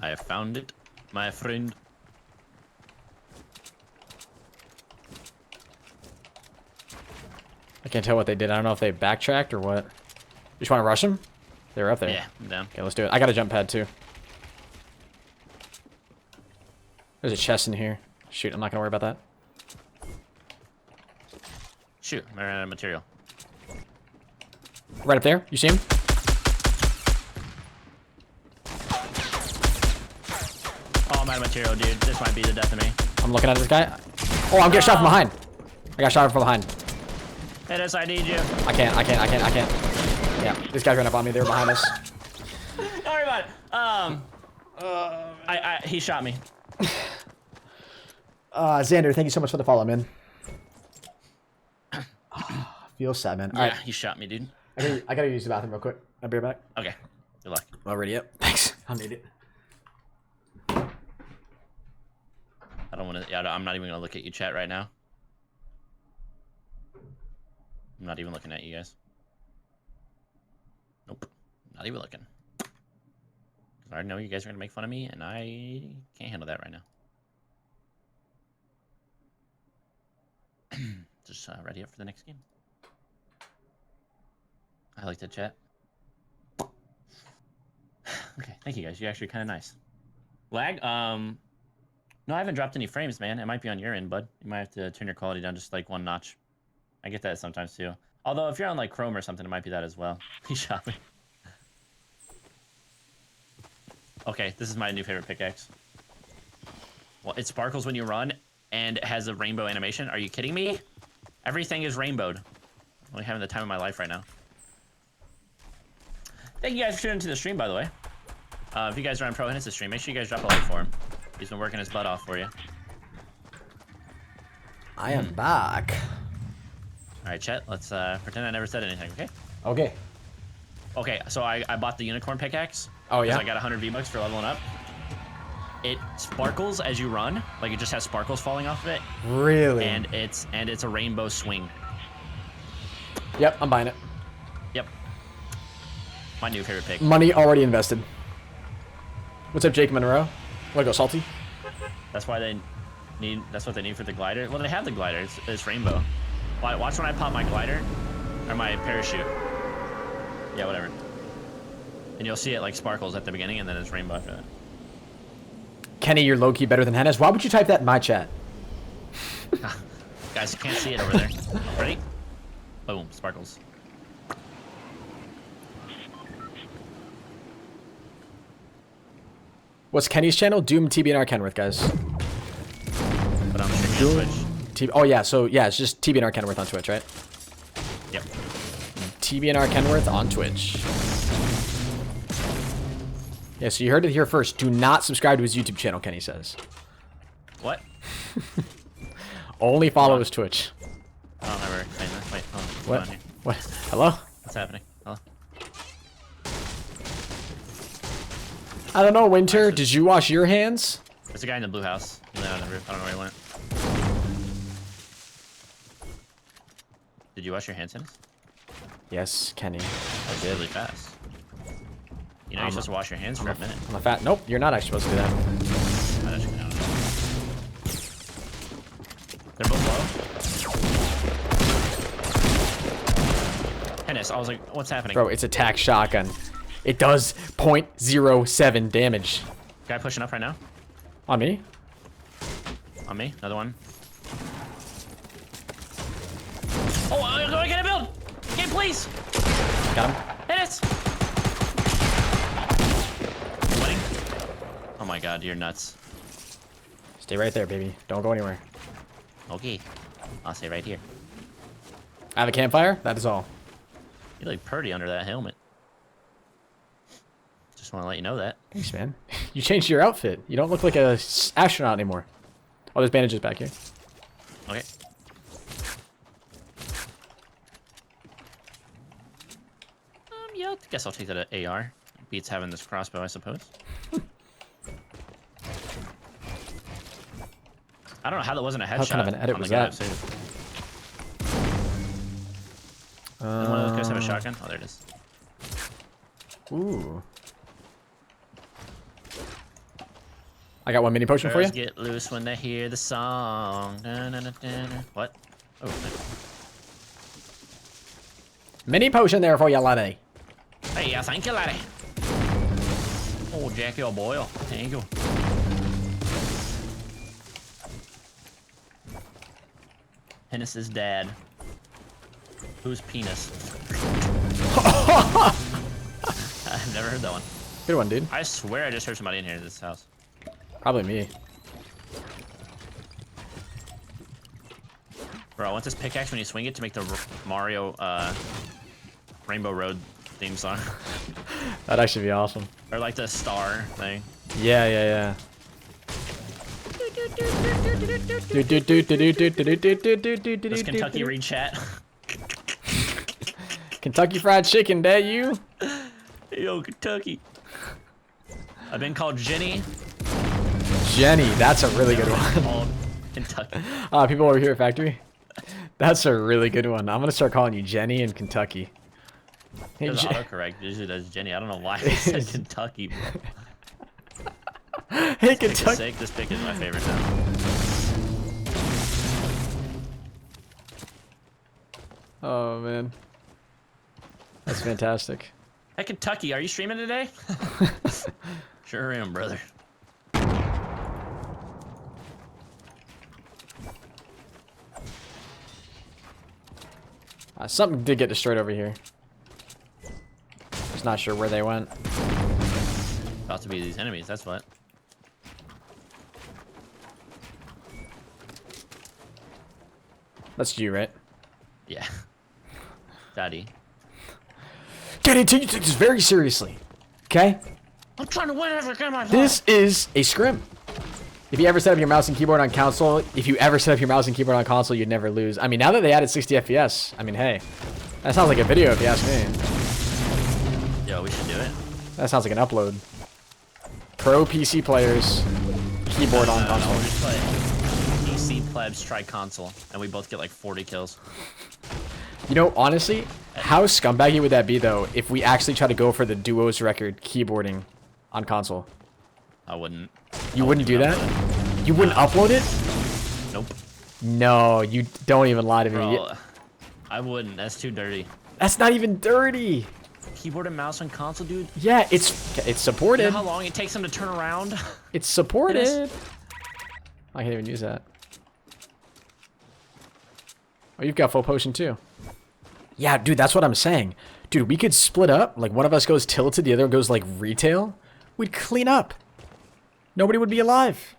I have found it, my friend. I can't tell what they did. I don't know if they backtracked or what. You just want to rush them? They were up there. Yeah, I'm down. Okay, let's do it. I got a jump pad too. There's a chest in here. Shoot, I'm not gonna worry about that. Shoot, I ran out of material. Right up there. You see him? Oh, I'm out of material, dude. This might be the death of me. I'm looking at this guy. Oh, I'm getting shot from behind. I got shot from behind. Henis, I need you. I can't. Yeah, these guys ran up on me. They were behind us. Don't worry about it. He shot me. Xander, thank you so much for the follow, man. Feels sad, man. All right, He shot me, dude. I gotta use the bathroom real quick. I'll be right back. Okay, good luck. Already up. Thanks. I'll need it. I don't want to. Yeah, I'm not even gonna look at you, chat, right now. I'm not even looking at you guys. Nope, not even looking. I already know you guys are gonna make fun of me, and I can't handle that right now. Just ready up for the next game. I like that chat. Okay, thank you guys. You're actually kind of nice. Lag? No, I haven't dropped any frames, man. It might be on your end, bud. You might have to turn your quality down just like 1 notch. I get that sometimes too. Although if you're on like Chrome or something, it might be that as well. He shot me. Okay, this is my new favorite pickaxe. Well, it sparkles when you run and it has a rainbow animation. Are you kidding me? Everything is rainbowed. I'm really having the time of my life right now. Thank you guys for tuning into the stream, by the way. If you guys are on ProHenis' stream, make sure you guys drop a like for him. He's been working his butt off for you. I am back. All right, chat. Let's pretend I never said anything, okay? Okay. Okay, so I bought the unicorn pickaxe. Oh, yeah? I got 100 V-Bucks for leveling up. It sparkles as you run, like it just has sparkles falling off of it. Really? And it's a rainbow swing. Yep, I'm buying it. Yep. My new favorite pick. Money already invested. What's up, Jake Monroe? Wanna go salty? That's why they need. That's what they need for the glider. Well, they have the glider. It's rainbow. Watch when I pop my glider or my parachute. Yeah, whatever. And you'll see it like sparkles at the beginning, and then it's rainbow after that. Kenny, you're low-key better than Henis. Why would you type that in my chat? Guys, you can't see it over there. Ready? Boom, sparkles. What's Kenny's channel? Doom TBNR Kenworth, guys. But I'm streaming on Twitch. Oh yeah, so yeah, it's just TBNR Kenworth on Twitch, right? Yep. TBNR Kenworth on Twitch. Yeah, so you heard it here first. Do not subscribe to his YouTube channel, Kenny says. What? Only follow his Twitch. I don't ever explain that. Wait, hold on. What? Hold on here. What? Hello? What's happening? Hello? I don't know, Winter. Did you wash your hands? There's a guy in the blue house. He landed on the roof. I don't know where he went. Did you wash your hands, Henis? Yes, Kenny. That was really fast. You know, you're supposed to wash your hands for a minute. I'm a fat. Nope, you're not actually supposed to do that. They're both low. Henis, I was like, what's happening? Bro, it's attack shotgun. It does 0.07 damage. Guy pushing up right now. On me? On me. Another one. Oh, I gotta build! Game, please! Got him. Henis! Winning. Oh my god, you're nuts. Stay right there, baby. Don't go anywhere. Okay. I'll stay right here. I have a campfire. That is all. You look pretty under that helmet. Just want to let you know that. Thanks, man. You changed your outfit. You don't look like a astronaut anymore. Oh, there's bandages back here. Okay. Yeah, I guess I'll take that at AR. Beats having this crossbow, I suppose. I don't know how that wasn't a headshot. How kind of an edit was that? Did one of those guys have a shotgun? Oh, there it is. Ooh. I got one mini potion for you. Get loose when they hear the song. Na, na, na, na, na. What? Oh, no. Mini potion there for you, laddie. Hey, thank you, laddie. Oh, Jackie, oh boy. Thank you. Henis's dad. Whose penis? I've never heard that one. Good one, dude. I swear I just heard somebody in here in this house. Probably me. Bro, I want this pickaxe when you swing it to make the Mario Rainbow Road theme song. That'd actually be awesome. Or like the star thing. Yeah, yeah, yeah. Does Kentucky read chat? Kentucky Fried Chicken, that you? Yo, Kentucky. I've been called Jenny. Jenny, that's a really good one. Called Kentucky. People over here at Factory. That's a really good one. I'm gonna start calling you Jenny in Kentucky. Hey, There's autocorrect. Usually does Jenny. I don't know why they said Kentucky, bro. Hey, Kentucky. Sake, this pick is my favorite now. Oh man, that's fantastic. Hey, Kentucky, are you streaming today? Sure am, brother. Something did get destroyed over here. Just not sure where they went. About to be these enemies, that's what. That's you, right? Yeah. Daddy. Daddy, take this very seriously. Okay? I'm trying to win every game I play. This is a scrim. If you ever set up your mouse and keyboard on console, you'd never lose. I mean, now that they added 60 FPS, I mean, hey, that sounds like a video if you ask me. Yo, we should do it. That sounds like an upload. Pro PC players, keyboard on console. We'll just play PC plebs try console, and we both get like 40 kills. You know, honestly, how scumbaggy would that be, though, if we actually try to go for the duos record keyboarding on console? I wouldn't. You wouldn't do that? You wouldn't upload it? Nope. No, you don't even lie to me. Bro, I wouldn't. That's too dirty. That's not even dirty. Keyboard and mouse on console, dude. Yeah, it's supported. You know how long it takes them to turn around? It's supported. I can't even use that. Oh, you've got full potion too. Yeah, dude, that's what I'm saying. Dude, we could split up. Like, one of us goes tilted, the other goes, like, retail. We'd clean up. Nobody would be alive.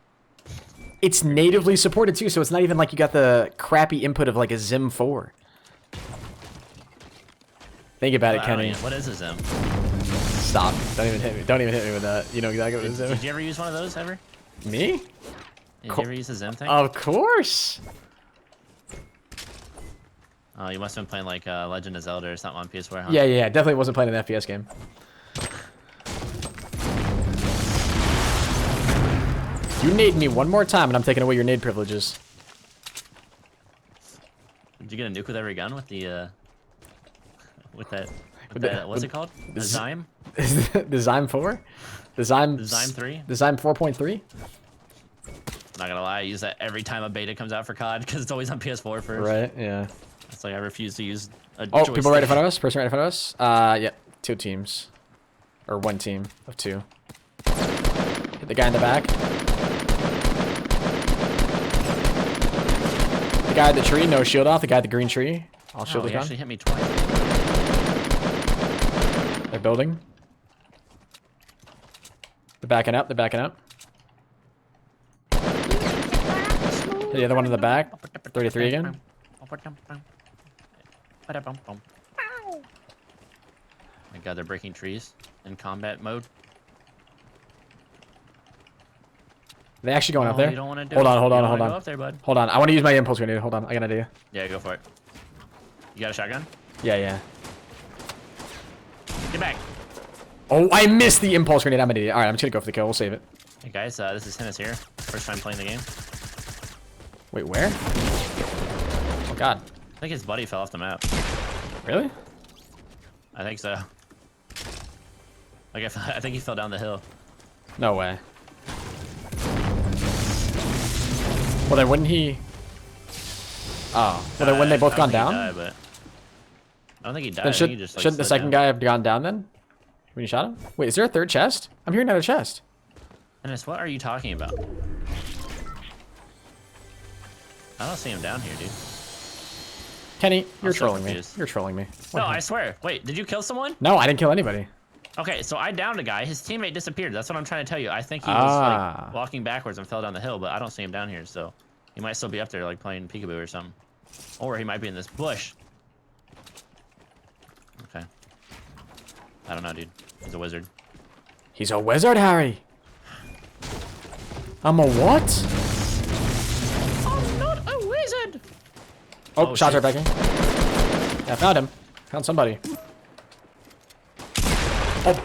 It's natively supported, too, so it's not even like you got the crappy input of, like, a Zim 4. Think about it, Kenny. What is a Zim? Stop. Don't even hit me. Don't even hit me with that. You know exactly what a Zim is. Did you ever use one of those, ever? Me? Did you ever use a Zim thing? Of course. Oh, you must have been playing like Legend of Zelda or something on PS4, huh? Yeah. Definitely wasn't playing an FPS game. You nade me one more time and I'm taking away your nade privileges. Did you get a nuke with every gun with the with that what's it called? The Zyme? The Zyme 4? The Zyme 3? The Zyme 4.3? Not gonna lie, I use that every time a beta comes out for COD because it's always on PS4 first. Right, yeah. It's like I refuse to use a joystick. People right in front of us? Person right in front of us? Yeah, 2 teams. Or 1 team of 2. Hit the guy in the back. The guy at the tree, no shield off. The guy at the green tree. I'll shield the gun. He actually hit me twice. They're building. They're backing up. They're backing up. The other one in the back. 33 again. My god, they're breaking trees in combat mode. They actually going up there? You don't want to do hold on. Go up there, bud. Hold on. I want to use my impulse grenade. Hold on. I got an idea. Yeah, go for it. You got a shotgun? Yeah. Get back. Oh, I missed the impulse grenade. I'm an idiot. All right, I'm just gonna go for the kill. We'll save it. Hey guys, this is Henis here. First time playing the game. Wait, where? Oh god. I think his buddy fell off the map. Really? I think so. Like I think he fell down the hill. No way. Well, then wouldn't he? Oh, well then wouldn't they both gone down? Died, but I don't think he died. Then He just, like, shouldn't the second down. guy have gone down then? When you shot him? Wait, is there a third chest? I'm hearing another chest. Henis, what are you talking about? I don't see him down here, dude. Kenny, you're so trolling me. confused. You're trolling me. No, I swear. Wait, did you kill someone? No, I didn't kill anybody. Okay, so I downed a guy. His teammate disappeared. That's what I'm trying to tell you. I think he was like walking backwards and fell down the hill, but I don't see him down here, so he might still be up there like playing peekaboo or something. Or he might be in this bush. Okay. I don't know, dude. He's a wizard. He's a wizard, Harry. I'm a what? I'm not a wizard. Oh, shots are backing. Yeah, found him. Found somebody. Oh.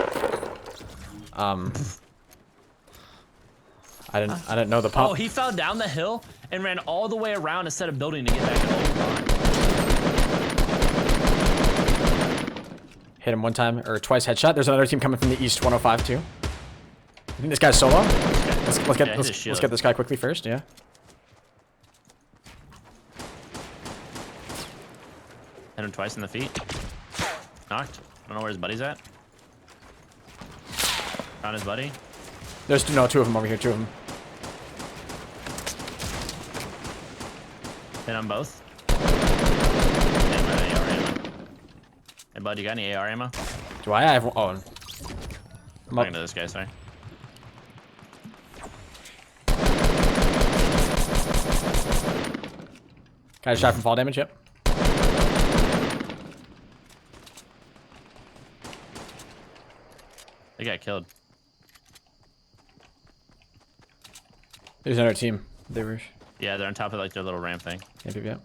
I didn't know the pump. Oh, he fell down the hill and ran all the way around instead of building to get back in the line. Hit him one time or twice headshot. There's another team coming from the east, 105 too. I think this guy's solo. Let's get this guy quickly first. Yeah. Hit him twice in the feet. Knocked. I don't know where his buddy's at. Found his buddy. There's 2 of them over here. 2 of them. Hit on both. AR ammo. Hey bud, you got any AR ammo? Do I have? Oh. I'm talking to this guy, sorry. Guy shot from fall damage. Yep. They got killed. There's another team. They were. Yeah, they're on top of like their little ramp thing. Yep.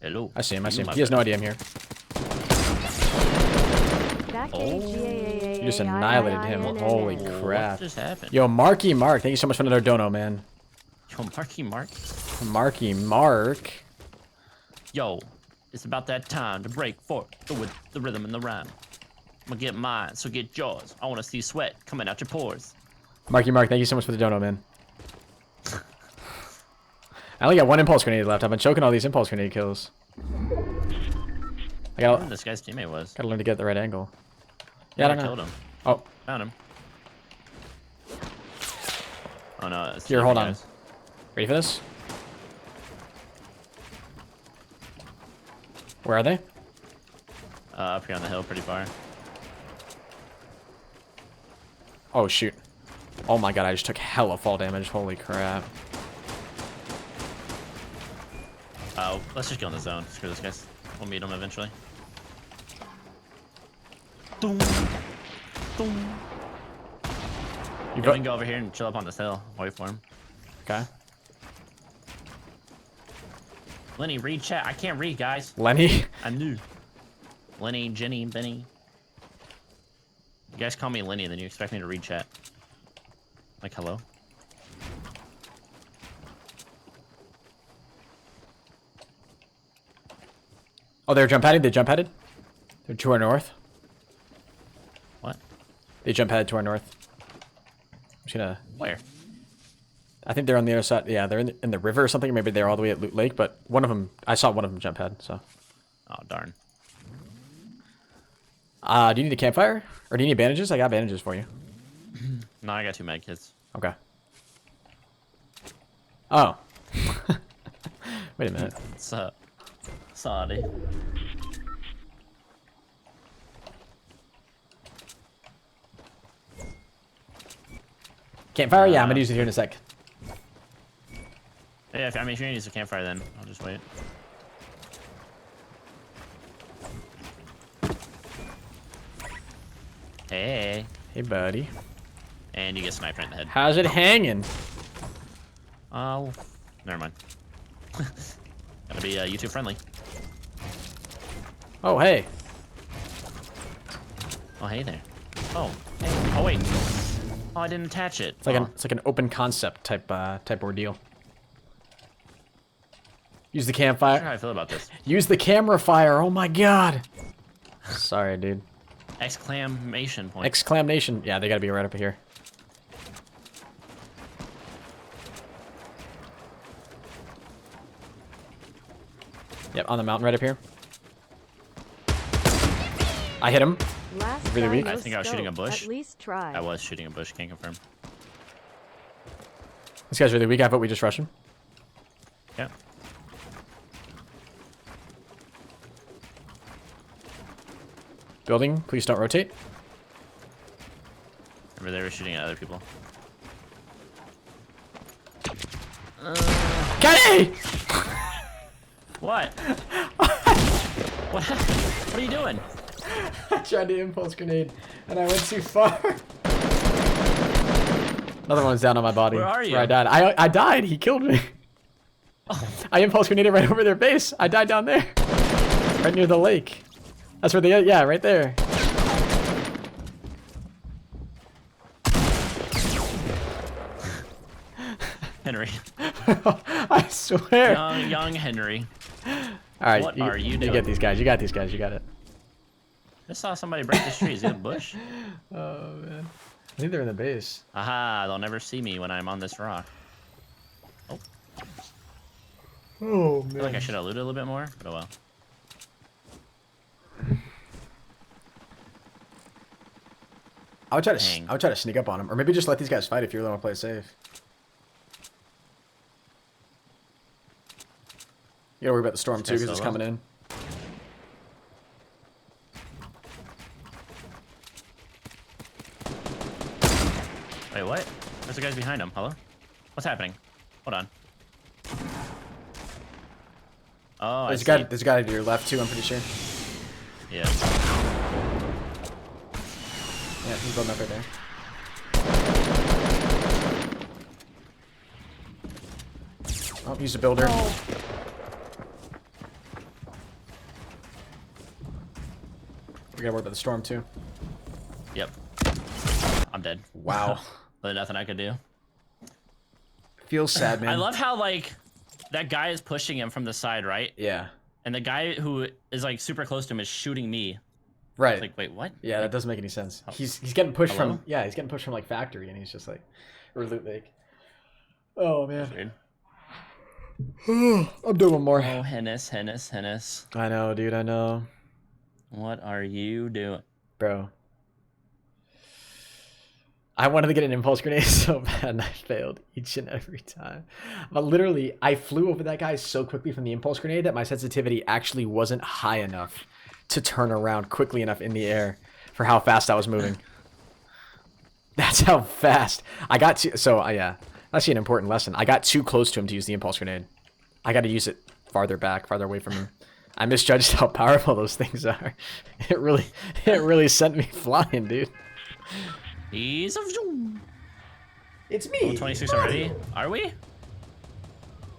Hello. I see him. He has no idea I'm here. You just annihilated him. Holy crap. What just happened? Yo, Marky Mark. Thank you so much for another dono, man. Yo, Marky Mark. Marky Mark. Yo, It's about that time to break forth with the rhythm and the rhyme. I'm gonna get mine, so get yours. I wanna see sweat coming out your pores. Marky Mark, thank you so much for the dono, man. I only got 1 impulse grenade left. I've been choking all these impulse grenade kills. I wonder who this guy's teammate was. Gotta learn to get the right angle. Yeah, I don't know. Killed him. Oh. Found him. Oh no. It's Here, hold on. guys. Ready for this? Where are they? Up here on the hill, pretty far. Oh, shoot. Oh my god, I just took hella fall damage. Holy crap. Let's just go in the zone. Screw this guys. We'll meet them eventually. Doom. Doom. You can go over here and chill up on this hill. Wait for him. Okay. Lenny, read chat. I can't read, guys. Lenny? I'm new. Lenny, Jenny, Benny. You guys call me Lenny, then you expect me to read chat. Like, hello? Oh, they're jump padding? They jump padded? They're to our north? What? They jump padded to our north. I'm just gonna... Where? I think they're on the other side. Yeah, they're in the river or something. Maybe they're all the way at Loot Lake, but one of them... I saw one of them jump pad, so... Oh, darn. Do you need a campfire? Or do you need bandages? I got bandages for you. No, I got 2 med kits. Okay. Oh. Wait a minute. What's up? Sorry. Campfire? Yeah, I'm gonna use it here in a sec. Yeah, if you're gonna use a campfire, then I'll just wait. Hey. Hey, buddy. And you get sniped right in the head. How's it hanging? Oh, never mind. Gotta be YouTube friendly. Oh, hey. Oh, hey there. Oh, hey. Oh, wait. Oh, I didn't attach it. It's like an open concept type ordeal. Use the I'm not campfire. sure how I feel about this. Use the camera fire. Oh my god. Sorry, dude. Exclamation point. Exclamation. Yeah, they gotta be right up here. Yep, on the mountain right up here. I hit him. Last Really guy, weak. no I think I was shooting a scope. bush. At least try. I was shooting a bush, can't confirm. This guy's really weak. I vote we just rush him. Yeah. Building, please don't rotate. Remember they were shooting at other people. Kenny! What? What are you doing? I tried to impulse grenade and I went too far. Another one's down on my body. Where are you? Where I died. I died. He killed me. Oh. I impulse grenaded right over their base. I died down there. Right near the lake. That's where they... Yeah, right there. Henry. I swear. Young Henry. Alright, What are you You doing? get these guys. You got these guys. You got it. Just saw somebody break this tree. Is it a bush? Oh, man. I think they're in the base. Aha, they'll never see me when I'm on this rock. Oh, Oh, I feel like I should have looted a little bit more, but oh well. I would try to Dang. sneak up on him, or maybe just let these guys fight if you really want to play it safe. You gotta worry about the storm too, This because guy's it's solo? coming in. Wait, what? There's the guys behind him. Hello? What's happening? Hold on. Oh, There's I a see. guy to your left too, I'm pretty sure. Yeah. Yeah, he's building up right there. Oh, he's a builder. We gotta worry about the storm too. Yep. I'm dead. Wow. There's nothing I could do. Feels sad, man. I love how, like, that guy is pushing him from the side, right? Yeah. And the guy who is like super close to him is shooting me. Right. Like, wait, what? Yeah, that doesn't make any sense. He's getting pushed Hello? from he's getting pushed from like factory, and he's just like, or loot lake. Oh man. I'm doing one more. Oh, Henis. I know, dude. I know. What are you doing, bro? I wanted to get an impulse grenade so bad, and I failed each and every time. But literally, I flew over that guy so quickly from the impulse grenade that my sensitivity actually wasn't high enough to turn around quickly enough in the air for how fast I was moving. That's how fast I got to. So yeah, that's an important lesson. I got too close to him to use the impulse grenade. I got to use it farther back, farther away from him. I misjudged how powerful those things are. It really sent me flying, dude. It's me. 26 already. Are we?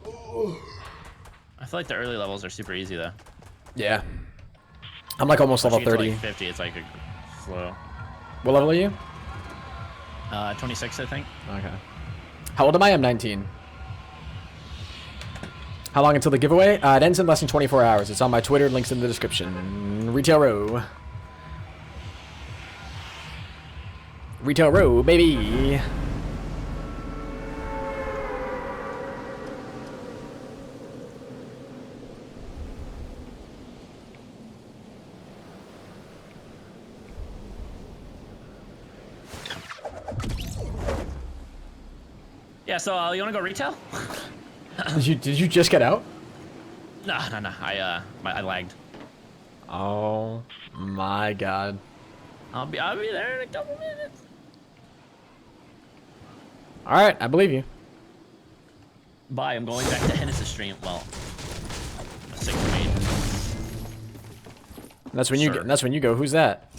I feel like the early levels are super easy though. Yeah. I'm like almost level 30. Like 50, it's like a slow. What level are you? 26, I think. Okay. How old am I? I'm 19. How long until the giveaway? It ends in less than 24 hours. It's on my Twitter. Links in the description. Retail row. Retail row, baby. Yeah, so you wanna go retail? Did you just get out? No. I lagged. Oh my god. I'll be there in a couple minutes. All right, I believe you. Bye. I'm going back to Henis' stream. Well, 6 main. That's when you go. That's when you go. Who's that?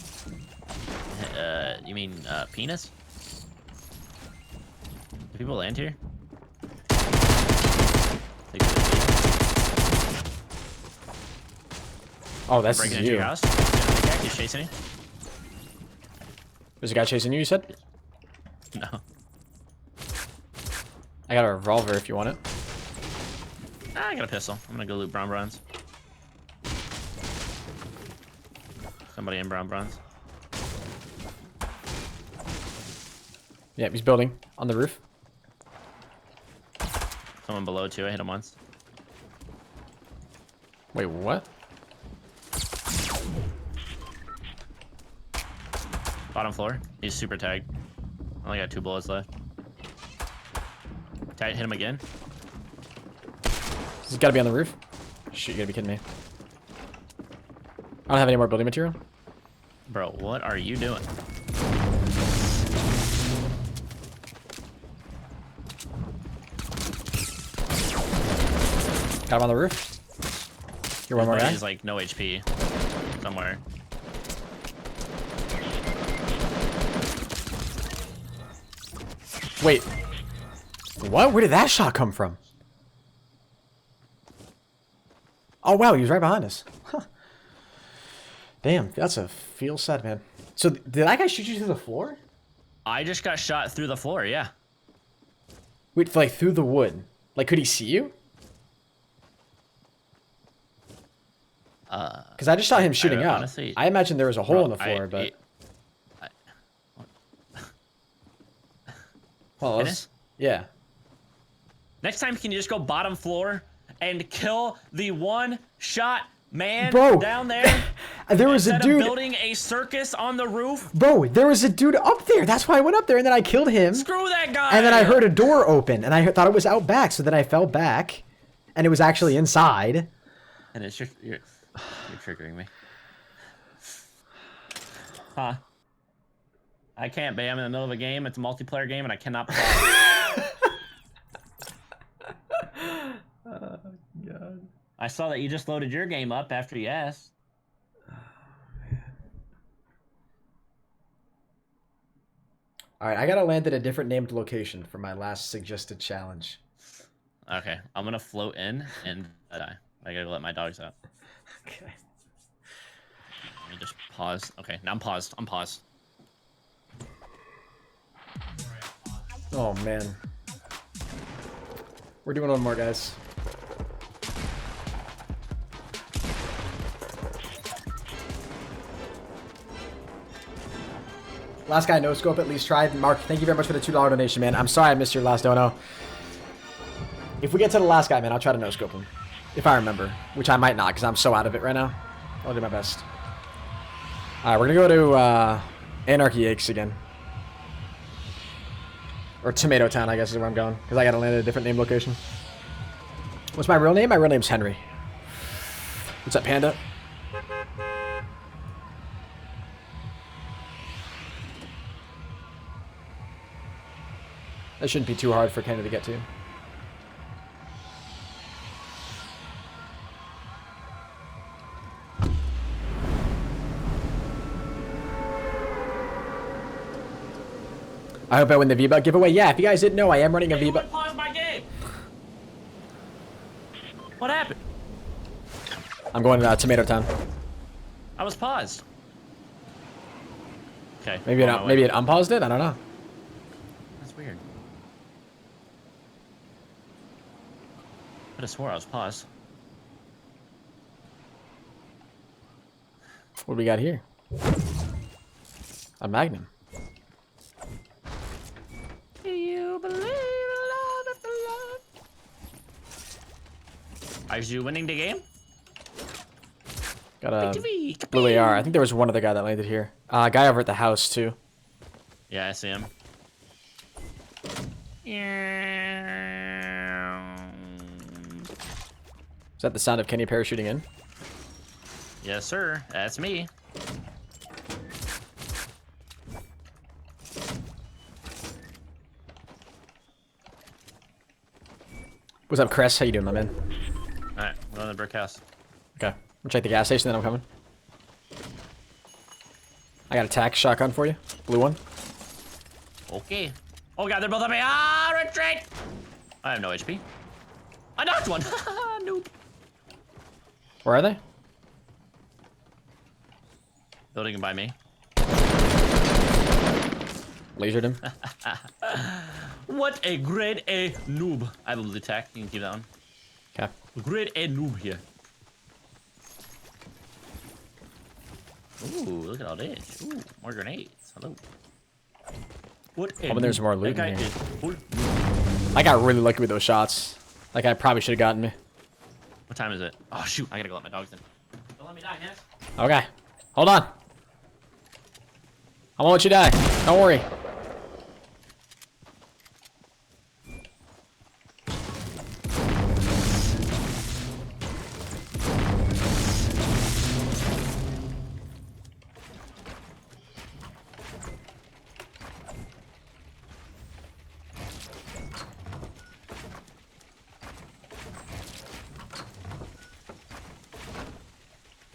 You mean penis? Do people land here? Oh, that's breaking into you. your house. The guy keeps chasing me. There's a guy chasing you. You said? No. I got a revolver if you want it. I got a pistol. I'm gonna go loot brown bronze. Somebody in brown bronze. Yeah, he's building on the roof. Someone below too. I hit him once. Wait, what? Bottom floor. He's super tagged. I only got 2 bullets left. Hit him again. He's got to be on the roof. Shoot, you gotta be kidding me. I don't have any more building material. Bro, what are you doing? Got him on the roof. You're one more guy. He's like no HP somewhere. Wait. What? Where did that shot come from? Oh wow, he was right behind us. Huh. Damn, that's a feel sad, man. So did that guy shoot you through the floor? I just got shot through the floor, yeah. Wait, like through the wood. Like, could he see you? Because I just saw him shooting out. Honestly, I imagine there was a hole in the floor, but... Well, Henis? yeah. Next time, can you just go bottom floor and kill the one shot man down there? There was a dude building a circus on the roof. Bro, there was a dude up there. That's why I went up there, and then I killed him. Screw that guy. And then I heard a door open, and I thought it was out back. So then I fell back, and it was actually inside. And it's you're triggering me. Huh? I can't be. I'm in the middle of a game. It's a multiplayer game, and I cannot play. Oh, God. I saw that you just loaded your game up after you asked. Oh, man. All right, I gotta land at a different named location for my last suggested challenge. Okay, I'm gonna float in and die. I gotta let my dogs out. Okay. Let me just pause. Okay, now I'm paused. I'm paused. Oh man. We're doing one more, guys. Last guy, no scope, at least tried. Mark, thank you very much for the $2 donation, man. I'm sorry I missed your last dono. If we get to the last guy, man, I'll try to no scope him. If I remember, which I might not, because I'm so out of it right now. I'll do my best. Alright, we're going to go to KRNGHenis again. Or Tomato Town, I guess is where I'm going. Because I got to land at a different name location. What's my real name? My real name's Henry. What's up, Panda? That shouldn't be too hard for Canada to get to. I hope I win the V-Buck giveaway. Yeah, if you guys didn't know, I am running a V-Buck. Pause my game. What happened? I'm going to Tomato Town. I was paused. Okay. Maybe it unpaused it? I don't know. That's weird. I could have swore I was paused. What do we got here? A Magnum. Do you believe in love after love? Are you winning the game? Got a blue AR. I think there was one other guy that landed here. A guy over at the house, too. Yeah, I see him. Is that the sound of Kenny parachuting in? Yes, sir. That's me. What's up, Chris? How you doing, my man? Alright, I'm going to the brick house. Okay. We'll check the gas station, then I'm coming. I got a tac shotgun for you. Blue one. Okay. Oh god, they're both on me. Ah, retreat! I have no HP. I knocked one. Noob. Where are they? Building by me. Lasered him. What a grade A noob. I will attack. You can keep that one. Okay. Grade A noob here. Ooh, look at all this. Ooh, more grenades. Hello. What a There's more loot that in guy here. is full. I got really lucky with those shots. Like, I probably should have gotten me. What time is it? Oh shoot, I gotta go let my dogs in. Don't let me die, Henis. Okay. Hold on. I won't let you die. Don't worry.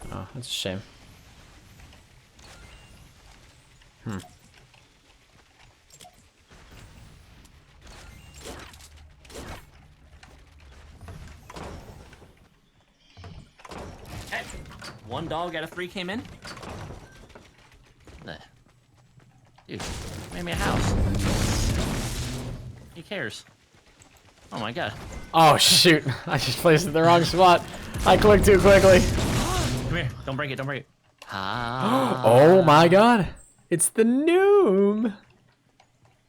Oh, that's a shame. Hey, one dog out of 3 came in. Nah. Dude, made me a house. He cares. Oh my god. Oh, shoot. I just placed it in the wrong spot. I clicked too quickly. Come here. Don't break it. Don't break it. Ah. Oh my god. It's the Noom.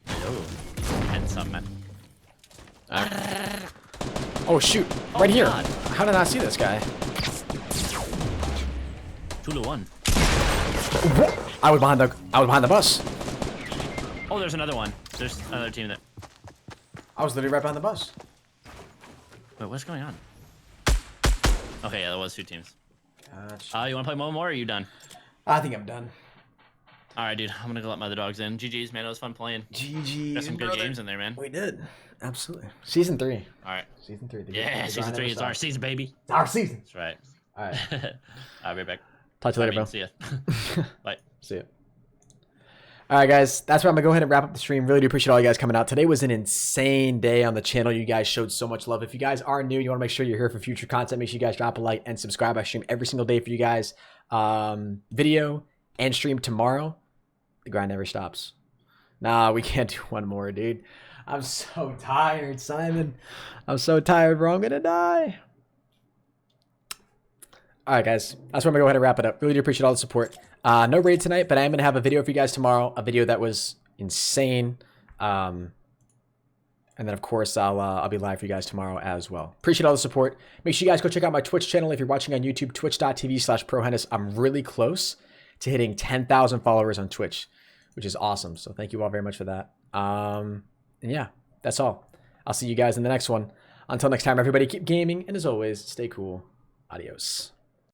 Oh. And some man. Oh, shoot. Right here. God. How did I not see this guy? 2 to 1. I was behind the bus. Oh, there's another one. There's another team that. I was literally right behind the bus. Wait, what's going on? Okay, yeah, there was 2 teams. Gotcha. You want to play one more, or are you done? I think I'm done. All right, dude. I'm gonna go let my other dogs in. GG's, man. It was fun playing. GG. Got some good games in there, man. We did. Absolutely. Season 3. All right. Season 3. Yeah, season 3 is our season, baby. It's our season. That's right. All right. I'll be back. Talk to you later, bro. See ya. Bye. See ya. All right, guys. That's where I'm going to go ahead and wrap up the stream. Really do appreciate all you guys coming out. Today was an insane day on the channel. You guys showed so much love. If you guys are new, you want to make sure you're here for future content, make sure you guys drop a like and subscribe. I stream every single day for you guys. Video and stream tomorrow. The grind never stops. Nah, we can't do one more, dude. I'm so tired, Simon. I'm so tired, bro. I'm going to die. All right, guys. That's where I'm going to go ahead and wrap it up. Really do appreciate all the support. No raid tonight, but I am going to have a video for you guys tomorrow. A video that was insane. And then, of course, I'll be live for you guys tomorrow as well. Appreciate all the support. Make sure you guys go check out my Twitch channel if you're watching on YouTube, twitch.tv/ProHenis. I'm really close to hitting 10,000 followers on Twitch, which is awesome. So thank you all very much for that. And yeah, that's all. I'll see you guys in the next one. Until next time, everybody, keep gaming. And as always, stay cool. Adios.